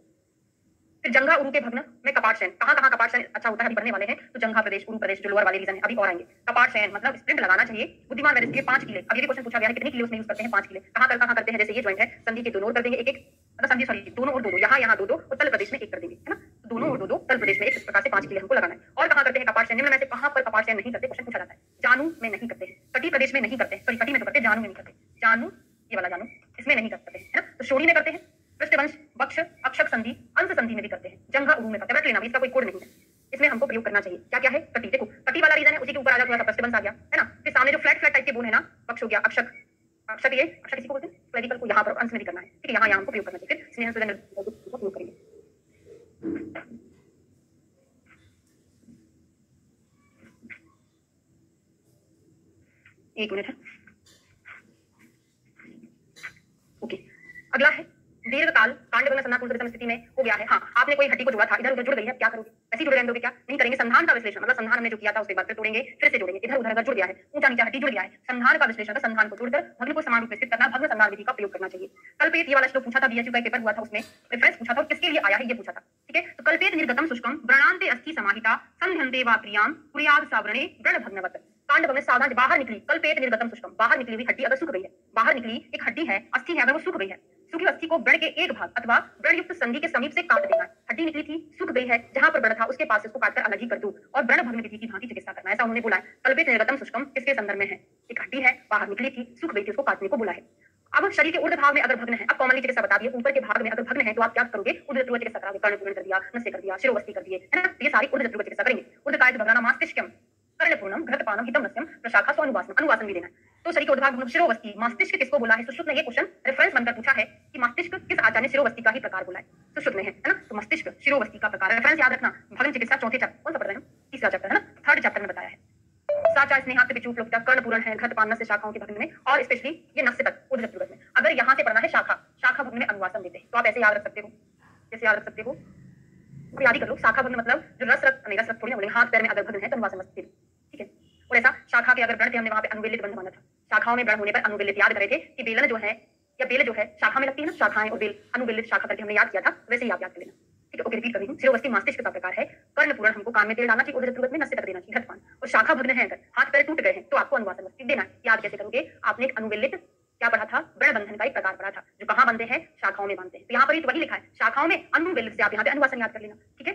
फिर जंघा उरु के भग्न में कपाट शयन, कहाँ कहाँ कपाट शयन अच्छा होता है अभी पढ़ने वाले हैं। तो जंघा प्रदेश, उरु प्रदेश जो लोअर वाले रीजन है अभी और आएंगे। कपाट शयन मतलब स्प्रिंट लगाना चाहिए। बुद्धिमान वैरिस के 5 किले, अब ये भी क्वेश्चन पूछा गया है कितने किले उसमें यूज करते हैं, 5 किले। कहाँ करते हैं, जैसे ये जॉइंट है, संधि के दोनों ओर कर देंगे एक एक, मतलब संधि सॉरी दोनों ओर दो दो, यहाँ दो दो, उत्तर प्रदेश में एक कर देंगे, है ना। दोनों ओर दो दो, उत्तर प्रदेश में एक, इस प्रकार से 5 किले हमको लगाना है। और कहाँ करते हैं कपाट शयन, निम्न में से कहाँ पर कपाट शयन नहीं करते, क्वेश्चन पूछा जाता है। जानू में नहीं करते हैं, कटी प्रदेश में नहीं करते हैं, सॉरी कटी में तो करते हैं, जानू में नहीं करते। जानू ये वाला जानू इसमें नहीं करते हैं, है ना। तो शोणी में करते हैं, पृष्ठवंश, वक्ष, अक्षक संधि, अंश संधि में भी करते हैं, जंघा उरु में करते हैं। रट लेना, इसका कोई कोड नहीं है, इसमें हमको प्रयोग करना चाहिए। क्या क्या है, कटी, देखो कटी वाला रीजन है, उसी के ऊपर आ जाए थोड़ा सा पृष्ठवंश आ गया, है ना। फिर सामने जो फ्लैट फ्लैट टाइप के बोन है ना, वक्ष हो गया, अक्षक, अक्षक ये अक्षक किसी को बोलते हैं, क्लेविकल को यहाँ पर अंश में भी करना है, ठीक है। यहाँ हमको प्रयोग करना चाहिए, फिर स्नेह सुदन प्रयोग करेंगे। एक मिनट है, ओके। अगला है दीर्घकाल कांडभंग संधान स्थिति में हो गया है। हाँ, आपने कोई हड्डी को जोड़ा था, इधर उधर जुड़ गई है, क्या करोगे, ऐसी जुड़े रहेंगे क्या, नहीं करेंगे। संधान का विश्लेषण मतलब संधान हमने जो किया था उसके बाद फिर तोड़ेंगे, फिर से जोड़ेंगे, इधर उधर अगर जुड़ गया है, ऊंचा नीचा हड्डी जुड़ गया है, संधान का विश्लेषण, संधान को जोड़कर भग्न को समान रूप में स्थित करना, भग्न संधान विधि का प्रयोग करना चाहिए। कल्पेत ये वाला श्लोक पूछा था, बीएचयू का पेपर हुआ था, उसमें रेफरेंस पूछा था और किसके लिए आया है ये पूछा था, ठीक है। तो कल्पेत निर्गतम शुष्कम व्रणांते अस्थि समाहिता संध्यन्ते वा क्रियाम कुर्याद सावरणे व्रण भग्नवत। कांड भग्न सावधान, बाहर निकली, कल्पेत निर्गतम शुष्कम, बाहर निकली हुई हड्डी अगर सूख गई है, बाहर निकली एक हड्डी है, अस्थि है, अगर वो सूख गई है, सूखी अस्थि को व्रण के एक भाग अथवा व्रण युक्त संधि के समीप से काट देना है। हड्डी निकली थी, सूख गई है, जहां पर व्रण था उसके पास इसको काटकर अलग ही कर दो और व्रण भग्न विधि की भांति चिकित्सा करना है, ऐसा उन्होंने बोला है। कल्पित निर्गतम शुष्कम किसके संदर्भ में है, एक हड्डी है, बाहर निकली थी, सूख गई थी, उसको काटने को बोला है। अब शरीर के ऊर्ध्व भाग में अगर भग्न है, अब कॉमनली चिकित्सा बता दिए, ऊपर के भाग में अगर भग्न है तो आप क्या करोगे, ऊर्ध्व ध्रुव चिकित्सा कराओगे, कर्ण पूर्ण कर दिया, नस्य कर दिया, शिरोवस्ती कर दिए, है ना। ये सारी ऊर्ध्व ध्रुव चिकित्सा करेंगे। ऊर्ध्व कायित भग्नानां मस्तिष्कम कर्णपूर्णम घृतपानम हितम नस्यम प्रशाखा अनुवासन, अनुवासन भी देना है। तो शरीर के उद्भाग शिरोवस्ती, मस्तिष्क किसको बोला है, सुश्रुत ने ये क्वेश्चन रेफरेंस बनकर पूछा है कि मस्तिष्क किस आचार्य ने शिरोवस्ती का ही प्रकार बोला है, सुश्रुत ने है ना। तो मस्तिष्क शिरोवस्ती का प्रकार, रेफरेंस याद रखना। भग्न चिकित्सा चौथे चैप्टर, कौन सा पढ़ रहे हैं, तीसरा चैप्टर है ना, थर्ड चैप्टर में बताया है। साचा स्नेहात बिचू प्लोक्ता कर्णपूरण है, घृतपान नस्य शाखाओं के भग्न में, और स्पेशली ये नस्य तक ऊर्ध्व ध्रुव में। अगर यहाँ से पढ़ना है शाखा, शाखा भग्न में अनुवासन देते हैं, तो आप ऐसे याद रख सकते हो, जैसे याद रख सकते हो, याद ही कर लो। शाखा भग्न मतलब जो रस रक्त, नहीं रस रक्त थोड़ी बोलेंगे, हाथ पैर में अगर भग्न है तो अनुवासन मस्त, ठीक है। और ऐसा शाखा के अगर व्रण थे, हमने वहां पे अनुवेलित बंध माना था, शाखाओं में व्रण होने पर अनुवेलित याद करे थे कि बेलन जो है या बेल जो है शाखा में लगती है ना, शाखाएं और बेल अनुवेलित शाखा करके हमने याद किया था, वैसे ही आप याद कर लेना, ठीक है। ओके, रिपीट कर रही हूँ। शिरोवस्ती मस्तिष्क का प्रकार है, कर्णपूरण हमको कान में तेल डालना चाहिए, ऊर्ध्व ध्रुव में नस्य तक देना चाहिए, घृतपान। और शाखा भग्न है, अगर हाथ पैर टूट गए हैं तो आपको अनुवासन मस्तिष्क देना है। याद कैसे करोगे, आपने एक अनुवेलित क्या पढ़ा था, व्रण बंधन का एक प्रकार पढ़ा था, जो कहाँ बंधे हैं, शाखाओं में बांधते हैं। तो यहाँ पर वही लिखा है, शाखाओं में अनुवेलित से आप यहाँ पे अनुवासन याद कर लेना, ठीक है।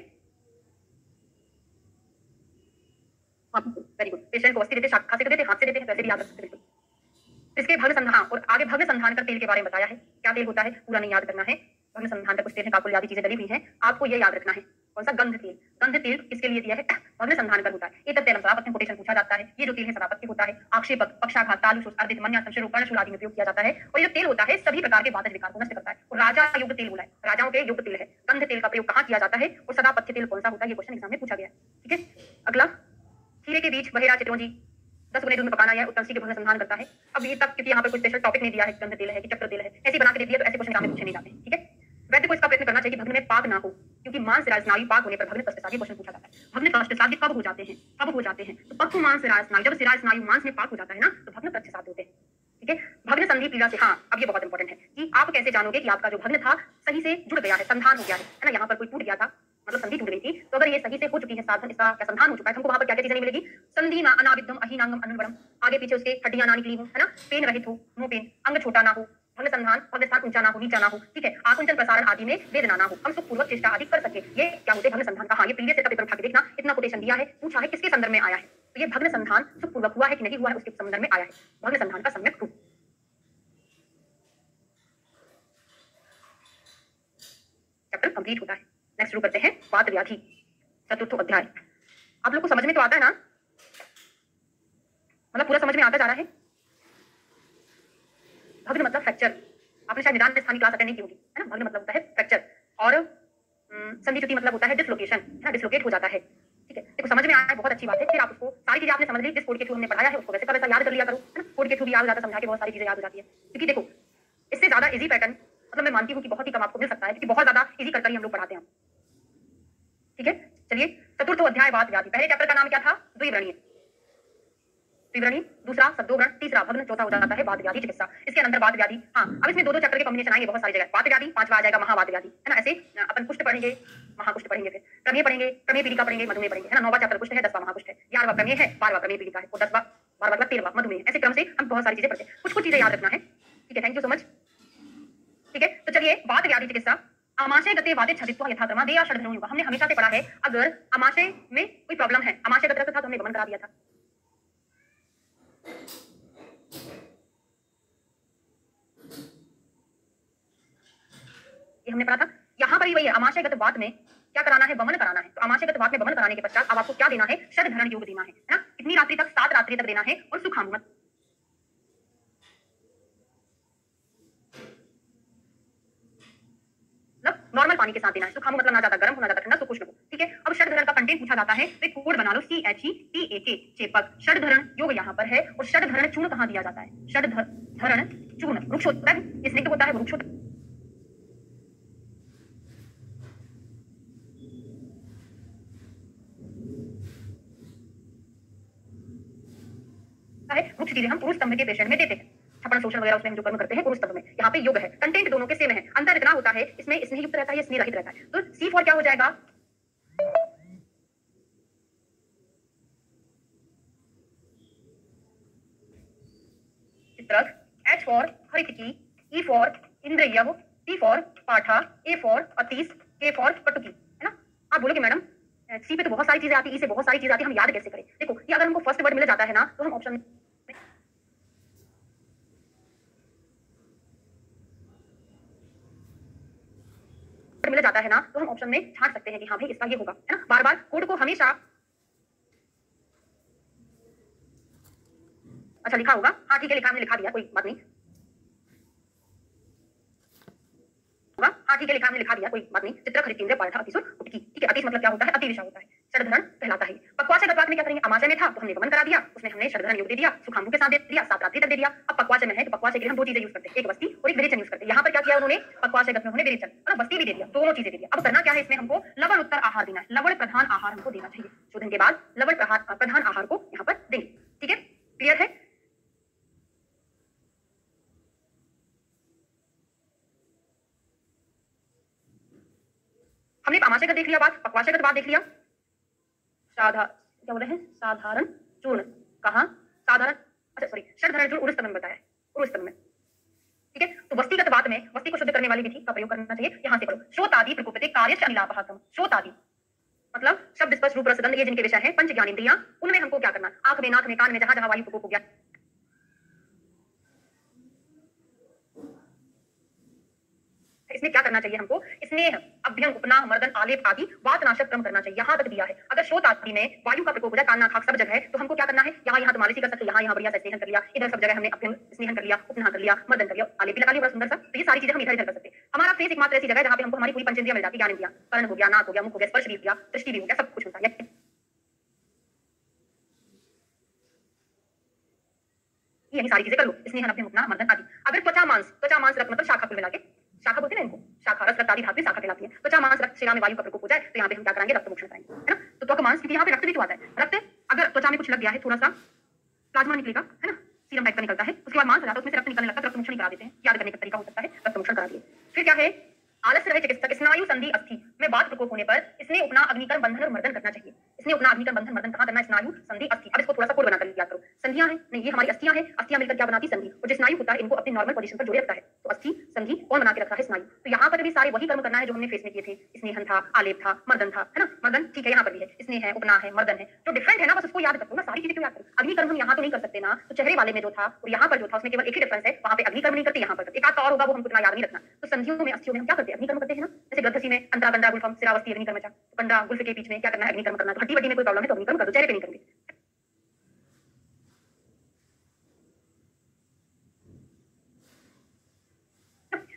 Very good. पेशेंट को अस्थि देते, शाखा से देते, हाथ से देते हैं, वैसे भी याद रख सकते बिल्कुल। इसके भग्न संधान और आगे भग्न संधान कर तेल के बारे में बताया है, क्या तेल होता है पूरा नहीं याद करना है। भग्न संधान का कुछ तेल है, काकुल आदि चीजें डली हुई हैं, आपको ये याद रखना है। कौन सा, गंध तेल। गंध तेल किसके लिए दिया है, भग्न संधान कर होता है। एक तेल सरापत्य कोटेशन पूछा जाता है, ये जो तेल है सरापत्य होता है, आक्षेपक, पक्षाघात, तालुशोष, अर्दित, मन्यासम, शिरो, कर्णशूल आदि में प्रयोग किया जाता है। और ये तेल होता है सभी प्रकार के वातज विकार को नष्ट करता है। और राजा युक्त तेल बोला है, राजाओं के युक्त तेल है। गंध तेल का प्रयोग कहाँ किया जाता है, और सदापत्य तेल कौन सा होता है, ये क्वेश्चन एग्जाम में पूछा गया है, ठीक है। अगला, खीरे के बीच बहेरा चित्रोंजी 10 गुने दूध में पकाना है, उत्तम सी के भग्न संधान करता है। अब ये तक क्योंकि यहाँ पर कोई स्पेशल टॉपिक नहीं दिया है, गंध तेल है कि चक्र तेल है, ऐसे बना के दे दिया, तो ऐसे क्वेश्चन एग्जाम में पूछे नहीं जाते, ठीक है। वैद्य को इसका प्रयत्न करना चाहिए कि भग्न में पाक ना हो, क्योंकि मांस स्नायु पाक होने पर भग्न कष्टसाध्य क्वेश्चन पूछा जाता है। भग्न कष्टसाध्य कब हो जाते हैं, कब हो जाते हैं, तो पक्व मांस स्नायु, जब सिरा स्नायु मांस में पाक हो जाता है ना, तो भग्न कष्टसाध्य होते हैं, ठीक है। भग्न संधि पीड़ा से, हाँ अब ये बहुत इंपॉर्टेंट है कि आप कैसे जानोगे कि आपका जो भग्न था सही से जुड़ गया है, संधान हो गया है ना। यहाँ पर कोई टूट गया था, मतलब संधि टूट गई थी, तो अगर ये सही से हो चुकी है, साधन इसका क्या संधान हो चुका है, हमको वहां पर क्या क्या चीजें नहीं मिलेगी, संधि ना अनाविद्यम अहीनांगम अनुवरम, आगे पीछे उसके हड्डियां ना निकली हो, है ना, पेन रहित हो, नो पेन, अंग छोटा ना हो, भग्न संधान, भग्न स्थान ऊंचा ना हो, नीचा ना हो, ठीक है, आकुंचन प्रसारण आदि में वेदना ना हो, हम सुखपूर्वक चेष्टा आदि कर सके, ये क्या होते हैं भग्न संधान का। हाँ, ये प्रीवियस सेट का पेपर उठा के देखना, इतना कोटेशन दिया है, पूछा है किसके संदर्भ में आया है, तो ये भग्न संधान सुखपूर्वक हुआ है कि नहीं हुआ है, उसके संदर्भ में आया है, भग्न संधान का सम्यक रूप। चैप्टर कंप्लीट होता है। नेक्स्ट शुरू करते हैं वात व्याधि, चतुर्थ अध्याय। आप लोग को समझ में तो आता है ना, मतलब पूरा समझ में आता जा रहा है। भग्न मतलब फ्रैक्चर, आपने शायद निदान स्थानीय क्लास अटेंड नहीं की होगी, है ना। भग्न मतलब होता है फ्रैक्चर, और संधि च्युति मतलब होता है डिसलोकेशन, है ना, डिसलोकेट हो जाता है, ठीक है। देखो समझ में आया है, बहुत अच्छी बात है। फिर आप उसको सारी चीजें आपने समझ ली, जिस कोड के थ्रू हमने पढ़ाया है उसको वैसे का वैसा याद कर लिया करो, है ना। कोड के थ्रू भी याद हो जाता है, समझा के बहुत सारी चीजें याद हो जाती है। क्योंकि देखो इससे ज्यादा इजी पैटर्न मतलब मैं मानती हूँ कि बहुत ही कम आपको मिल सकता है, क्योंकि बहुत ज्यादा इजी कर ही हम लोग पढ़ाते हैं, ठीक है। चलिए, चतुर्थ अध्याय वात व्याधि। पहले चैप्टर का नाम क्या था, द्विव्रणीय, विवरणी, दूसरा सद्योवरण, तीसरा भग्न, चौथा हो जाता है वात व्याधि चिकित्सा। इसके अंदर वात व्याधि, हाँ अब इसमें दो दो चैप्टर के कॉम्बिनेशन आएंगे बहुत सारी जगह। वात व्याधि, पांचवा आ जाएगा महावात व्याधि, है ना। ऐसे अपन कुष्ठ पढ़ेंगे, महाकुष्ठ पढ़ेंगे, फिर प्रमेय पढ़ेंगे, प्रमेय पीड़िका पढ़ेंगे, मधुमेह पढ़ेंगे, है ना। 9वां चैप्टर कुष्ठ है, 10वां महाकुष्ठ है, 11वां प्रमेय है, 12वां प्रमेय पीड़िका है, और 10वां 12वां 13वां मधुमेह। ऐसे क्रम से हम बहुत सारी चीजें पढ़ते हैं। कुछ कुछ चीजें याद रखना है, ठीक है। Thank you so much. ठीक है, तो चलिए वात व्याधि चिकित्सा। आमाशय गते वाते छदित्वा यथाक्रम देया षड्धर्म युगा। हमने हमेशा से पढ़ा है अगर आमाशय में कोई प्रॉब्लम है, आमाशय गत रक्त था तो हमने गमन करा दिया था। ये हमने पढ़ा था। यहाँ पर भी वही है, आमाशयगत वात में क्या कराना है, वमन कराना है। तो आमाशयगत वात में वमन कराने के पश्चात अब आपको क्या देना है, षड्धरण योग देना है ना। कितनी रात्रि तक, 7 रात्रि तक देना है, और सुखामुमत। मतलब नॉर्मल पानी के साथ देना है। सुखामु मतलब ना ज्यादा गर्म हो ना ज्यादा ठंडा, सुकुष्ण हो, ठीक है। अब षड्धरण का कंटेंट पूछा जाता है तो कोड बना लो, CHEPAK, चेपक। षड्धरण योग यहाँ पर है, और षड्धरण चूर्ण कहाँ दिया जाता है, षड्धरण चूर्ण वृक्ष होता है, स्निग्ध होता है, वृक्ष होता है। वृक्ष चीजें हम पुरुष स्तंभ के पेशेंट में देते हैं, छपन शोषण वगैरह उसमें हम जो कर्म करते हैं पुरुष स्तंभ में। यहाँ पे योग है, कंटेंट दोनों के सेम है, अंतर इतना होता है इसमें स्नेह युक्त रहता है, स्नेह रहित रहता है। तो C फॉर क्या हो जाएगा, चित्रक, H फॉर हरितकी, E फॉर इंद्रियव, P फॉर पाठा, A फॉर अतीस, K फॉर पटुकी, है ना। आप बोलोगे मैडम सी पे तो बहुत सारी चीजें आती है, ई से बहुत सारी चीजें आती है, हम याद कैसे करें। देखो ये अगर हमको फर्स्ट वर्ड मिल जाता है ना, तो हम ऑप्शन मिल जाता है ना, तो हम ऑप्शन में छांट सकते हैं कि हाँ भाई इसका ये होगा, है ना। बार बार कोड को हमेशा, अच्छा लिखा होगा, हाँ ठीक है, लिखा, हमने लिखा दिया, कोई बात नहीं होगा, हाँ ठीक है, लिखा, हमने लिखा दिया, कोई बात नहीं। चित्र खरीद पाठा अतिसुर उत्की, ठीक है। अतिश मतलब क्या होता है, अति विषय होता है, षड्धरण कहलाता है। पक्वाचय गतवात में क्या करेंगे, आमाशय में था तो हमने गमन करा दिया, उसमें हमने षड्धरण योग दे दिया, सुखामु के साथ दे दिया, 7 रात्रि तक दे दिया। अब पक्वाचय में है तो पक्वाचय के लिए हम दो चीजें यूज करते हैं, एक वस्ती और एक विरेचन यूज करते हैं। यहाँ पर क्या किया उन्होंने, पक्वाचय गत में उन्होंने विरेचन और वस्ती भी दे दिया, दोनों चीजें दे दिया। अब करना क्या है, इसमें हमको लवण उत्तर आहार देना है, लवण प्रधान आहार हमको देना चाहिए। शोधन के बाद लवण प्रधान आहार को यहाँ पर देंगे, ठीक है, क्लियर है। हमने आमाशयगत देख लिया, बात पक्वाशयगत बात देख लिया। क्या बोल रहे हैं, साधारण चूर्ण, कहाँ साधारण, अच्छा सॉरी, षड्धरण चूर्ण उरुस्तम में बताया है, उरुस्तम में, ठीक है। तो वस्तीगत बात में वस्ती को शुद्ध करने वाली विधि का प्रयोग करना चाहिए। यहाँ से पढ़ो, श्रोतादि प्रकोपते कार्यश्च अनिलापहासम। श्रोतादि मतलब शब्द, स्पर्श, रूप, रस, गंध, ये जिनके विषय है, पंच ज्ञानेंद्रियां, उनमें हमको क्या करना, आंख में, नाक में, कान में, जहां जहां वायु प्रकोप हो गया, इसमें क्या करना चाहिए हमको, स्नेह, अभ्यंग, उपनाह, मर्दन, आलेप आदि वातनाशक क्रम करना चाहिए। यहाँ तक दिया है। अगर श्रोत आदि में वायु का प्रकोप हो जाए, कान, नाक, सब जगह है, तो हमको क्या करना है, यहाँ यहाँ तो मालिश कर सकते, यहाँ बढ़िया से स्नेहन कर लिया, इधर सब जगह हमने अभ्यंग स्नेहन कर लिया, उपनाह कर लिया, मर्दन कर लिया, आलेप भी लगा लिया, बड़ा सुंदर सा। तो ये सारी चीजें हम इधर इधर कर सकते हैं। हमारा फेस एकमात्र ऐसी जगह है जहाँ पे हमको हमारी पूरी पंचेंद्रियां मिल जाती है, ज्ञानेंद्रियां, कर्ण हो गया, नाक हो गया, मुख हो गया, स्पर्श भी हो गया, दृष्टि भी हो गया, सब कुछ होता है। यही सारी चीजें कर लो, स्नेहन, अभ्यंग, उपनाह, मर्दन आदि। अगर त्वचा मांस रक्त मतलब शाखा कुल मिला के, शाखा बोलते हैं ना इनको, शाखा रस रक्त आदि धातु शाखा कहलाती है। त्वचा मांस रक्त शिरा में वायु का प्रकोप हो जाए तो यहाँ पे हम क्या कराएंगे, रक्त मोक्षण कराएंगे, है ना। तो त्वक मांस, क्योंकि यहाँ पे रक्त भी तो आता है, रक्त अगर त्वचा में कुछ लग गया है, थोड़ा सा प्लाज्मा निकलेगा, है ना, सीरम टाइप का निकलता है, उसके बाद मांस जाता है, उसमें से रक्त निकलने लगता है, रक्त मोक्षण करा देते हैं। याद करने का तरीका हो सकता है, रक्त मोक्षण करा दिए। फिर क्या है, आलस्य रहे चिकित्सक, स्नायु संधि अस्थि में बात प्रकोप होने पर इसने उपना अग्निकर्म बंधन और मर्दन करना चाहिए। इसने उपना अग्निकर्म बंधन मर्दन कहाँ करना है, स्नायु संधि अस्थि। अब इसको थोड़ा सा कोड बनाकर याद करो, संधियां हैं, नहीं ये हमारी अस्थियां हैं, अस्थियां मिलकर क्या बनाती, संधि, और जो स्नायु होता है इनको अपनी नॉर्मल पोजीशन पर जोड़े रखता है। तो अस्थि संधि कौन बना के रखा है, स्नायु। तो यहाँ पर भी सारे वही कर्म करना है जो हमने फेस में किए थे, स्नेहन था, आलेप था, मर्दन था, है ना। मर्दन ठीक है, यहाँ पर भी है, स्नेह है, उपना है, मर्दन है, जो डिफरेंट है ना, बस उसको याद रखो ना, सारी चीजें क्यों याद करो। अग्निकर्म हम यहाँ तो नहीं कर सकते ना, तो चेहरे वाले में जो था और यहाँ पर जो था उसमें केवल एक ही डिफरेंस है, वहाँ पे अग्निकर्म नहीं करते, यहाँ पर करते। एक आध और होगा, वो हमको इतना याद नहीं रखना। तो संधियों में, अस्थियों में हम क्या करते हैं, अग्निकर्म करते हैं ना। जैसे गद्धसी में अंतरा गंडा गुल्फम सिरावस्ती अग्निकर्म, कंडा गुल्फ के बीच में क्या करना है, अग्निकर्म करना। तो हड्डी बड्डी में कोई प्रॉब्लम है तो अग्निकर्म कर दो, चेहरे पे नहीं करेंगे।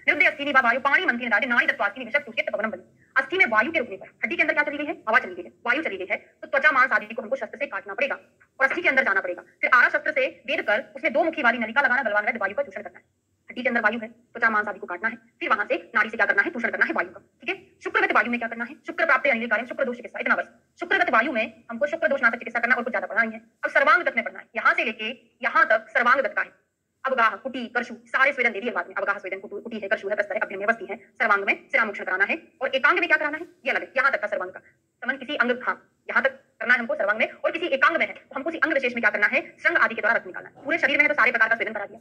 निरुद्ध अस्थि वायु पानी मंथी निदादे नाड़ी तत्वास्थि विषक तुष्टित पवनम बलि। अस्थि में वायु के रुकने पर हड्डी के अंदर क्या चली गई है, हवा चली गई है, वायु चली गई है, तो त्वचा मांस आदि को हमको शस्त्र से काटना पड़ेगा और अस्थि के अंदर जाना पड़ेगा। फिर आरा शस्त्र से वेद कर उसमें 2 मुखी वाली नलिका लगाना, गलवान वायु का चूषण करना है। हड्डी के अंदर वायु है, त्वचा मांस आदि को काटना है, फिर वहां से नाड़ी से क्या करना है, पोषण करना है वायु का। ठीक है, शुक्रगत वायु में क्या करना है, शुक्र प्राप्त अनिल कार्य शुक्र दोष चिकित्सा, इतना बस। शुक्रगत वायु में हमको शुक्र दोष नाशक चिकित्सा करना और कुछ ज्यादा पढ़ना नहीं है। अब सर्वांगगत में पढ़ना है, यहाँ से लेके यहाँ तक सर्वांगगत का है। अवगाह, कुटी, करशु सारे स्वेदन दे दिए बाद में। अवगाह स्वेदन, कुटी है, करशु है, प्रस्तर है, अभ्यंग है, वस्ती है। सर्वांग में शिरामोक्षण कराना है और एकांग में क्या कराना है, ये अलग है। यहाँ तक का सर्वांग का समन किसी अंग, हाँ यहाँ तक करना है हमको सर्वांग में, और किसी एकांग में है तो हमको उसी अंग विशेष में क्या करना है, श्रृंग आदि के द्वारा रक्त निकालना है। पूरे शरीर में है तो सारे प्रकार का स्वेदन करा दिया।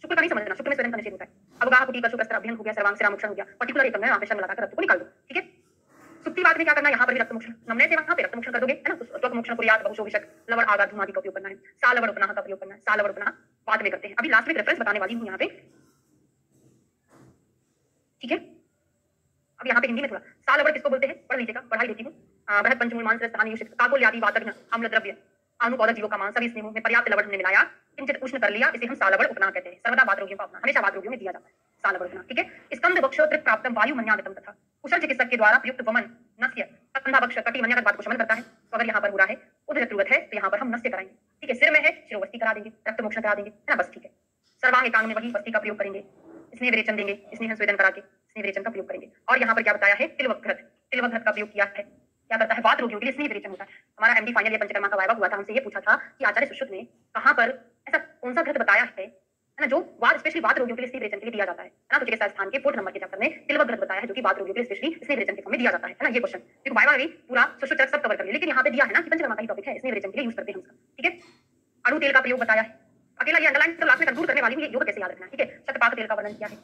शुक्र का नहीं समझना, शुक्र में स्वेदन का निषेध होता है। अवगाह, कुटी, करशु, प्रस्तर, अभ्यंग हो गया, सर्वांग, शिरामोक्षण हो गया। पर्टिकुलर एक अंग है, वहां पे श्रृंग लगाकर रक्त को निकाल दो। ठीक है, सुप्ति बात में क्या करना है, यहाँ पर भी रक्त मोक्षण, नमने से वहां पे रक्त मोक्षण कर दोगे, है ना। त्वक मोक्षण कुर्यात, बहुशोभिषक, लवण, आगार, धूम आदि का उपयोग करना है। सालवण उपनाह का प्रयोग करना है। सालवण उपनाह बाद में करते हैं, अभी लास्ट में रेफरेंस बताने वाली हूँ यहाँ पे। ठीक है, अब यहाँ पे हिंदी में थोड़ा सालवण किसको बोलते हैं, पढ़ लीजिएगा, पढ़ाई देती हूँ। बृहद पंचमूल मांस स्थान युषित काकोल्यादि वातग्न अम्ल द्रव्य अनुपौधक जीवों का मांस सभी स्नेहों में पर्याप्त लवण हमने मिलाया, किंचित उष्ण कर लिया, इसे हम सालवण उपनाह कहते हैं। सर्वदा वात रोगियों का अपना, हमेशा वात रोगियों में दिया जाता है सालवण उपनाह। ठीक है, स्कंद वक्षोत्तृक प्राप्तम वायु मन्यागतम तथा कुशल चिकित्सक के द्वारा प्रयुक्त वमन नस्य कंधा वक्ष कटी मन्यागत बात को शमन करता है। तो अगर यहाँ पर हो रहा है उधर जरूरत है तो यहाँ पर हम नस्य कराएंगे। ठीक है, सिर में है शिरोवस्ती करा देंगे, रक्त मोक्षण करा देंगे, है ना, बस। ठीक है, सर्वांग एकांग में वही वस्ती का प्रयोग करेंगे, स्नेह विरेचन देंगे, स्नेह स्वेदन करा के स्नेह विरेचन का प्रयोग करेंगे। और यहाँ पर क्या बताया है, तिलवघ्रत, तिलवघ्रत का प्रयोग किया है। क्या करता है, वात रोगियों के लिए स्नेह विरेचन होता है। हमारा एमडी फाइनल या पंचकर्मा का वायवा हुआ था, हमसे ये पूछा था कि आचार्य सुश्रुत ने कहां पर ऐसा कौन सा घृत बताया है ना, जो वात स्पेशली वात रोगियों के लिए स्नेह विरेचन के लिए दिया जाता है ना। तो चिकित्सा स्थान के 4 नंबर के चैप्टर में तिलवघ्रत बताया है, जो कि वात रोगियों के लिए स्पेशली स्नेह विरेचन के फॉर्म में दिया जाता है ना। ये क्वेश्चन देखो वायवा में भी पूरा सुश्रुत चरक सब कवर कर लिया, लेकिन यहाँ पे दिया है ना कि पंचकर्मा का ही टॉपिक है, स्नेह विरेचन के लिए यूज करते हैं हम। ठीक है, अणु तेल का प्रयोग बताया है, अकेला ये अंडरलाइन तो लास्ट में कंक्लूड करने वाली हूँ, ये योग कैसे याद रखना है। ठीक है, शतपाक तेल का वर्णन किया है,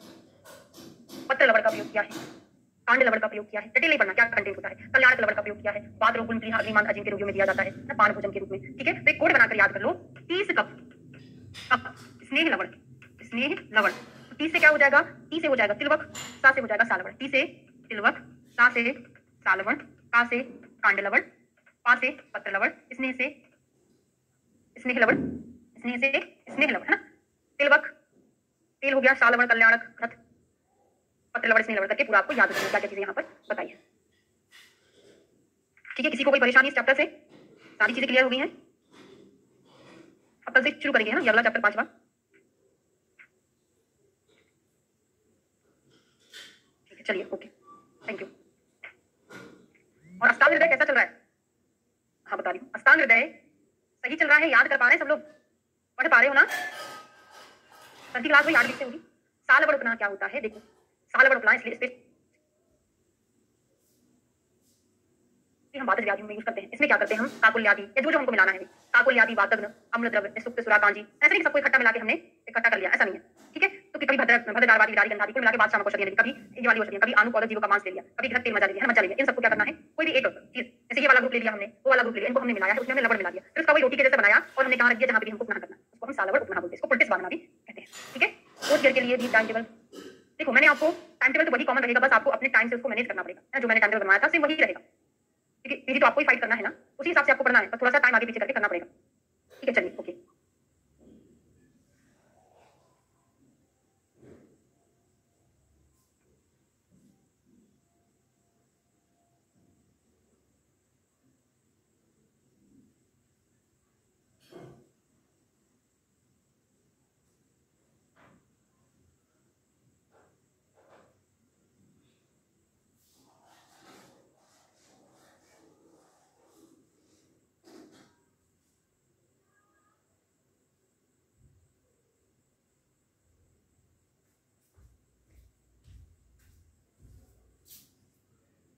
पत्र लवण का प्रयोग किया है, कांड लवण का प्रयोग किया है, डिटेल नहीं पढ़ना क्या कंटेंट होता है। कल्याणक लवण का प्रयोग किया है, वात रोग, कुंडली, अग्निमान अजीम के रोगियों में दिया जाता है ना, पान भोजन के रूप में। ठीक है, तो एक कोड बनाकर याद कर लो, 30 कप स्नेह लवण, स्नेह लवण। 30 से क्या हो जाएगा, 30 से हो जाएगा तिलवक, सा से हो जाएगा सालवण। 30 से तिलवक, सा से सालवण, का से कांड लवण, पा से पत्र लवण, स्नेह से स्नेह लवण, स्नेह से स्नेह लवण, है ना। तिलवक तेल हो गया, सालवण, कल्याणक, घृत, पत्र लवण, स्नेह लवण करके पूरा आपको याद रखना क्या क्या चीजें यहाँ पर बताई है। ठीक है, किसी को कोई परेशानी इस चैप्टर से, सारी चीजें क्लियर हो गई हैं। अब कल से शुरू करेंगे ना ये अगला चैप्टर 5वां। ठीक है, चलिए, ओके, थैंक यू। और अष्टांग हृदय कैसा चल रहा है, हाँ बता रही हूँ। अष्टांग हृदय सही चल रहा है, याद कर पा रहे हैं सब लोग, पढ़ पा रहे हो ना। सर्दी क्लास में याद लिखते होगी। सालवण उपनाह क्या होता है, देखो सालवण उपनाह इसलिए हम बात व्याधि में यूज करते हैं। इसमें क्या करते हैं हम, काकुल्यादि या जो जो हमको मिलाना है, काकुल्यादि, वातग्न, अम्ल द्रव्य, सुक्त, सुरा, कांजी, ऐसे नहीं सबको इकट्ठा मिला के हमने इकट्ठा कर लिया, ऐसा नहीं है। ठीक है, तो कभी भद्रदारवादी, विदारी, गंधादि को मिला के बादशाह को औषधियां, कभी ये वाली औषधियां, कभी अनुपौधक जीवों का मांस ले लिया, कभी घृत तेल मजा ले लिया, मजा ले लिया। इन सबको क्या करना है, कोई भी एक चीज, जैसे ये वाला ग्रुप ले लिया हमने, वो वाला ग्रुप ले लिया, इनको हमने मिलाया है, उसमें हमने लवण मिला दिया, फिर उसका वही रोटी के जैसे बनाया और हमने कहां रख दिया जहां पे हमको उपनाह करना, उसको हम सालवण उपनाह बोलते हैं, इसको पुलटिस बांधना भी कहते हैं। ठीक है, फोर्थ ईयर के लिए भी टाइम टेबल देखो, मैंने आपको टाइम टेबल तो वही कॉमन रहेगा, बस आपको अपने टाइम से उसको मैनेज करना पड़ेगा। जो मैंने टाइम टेबल बनवाया था सेम वही रहेगा, क्योंकि तो आपको ही फाइट करना है ना, उसी हिसाब से आपको पढ़ना है, बस थोड़ा सा टाइम आगे पीछे करके करना पड़ेगा। ठीक है, चलिए, ओके।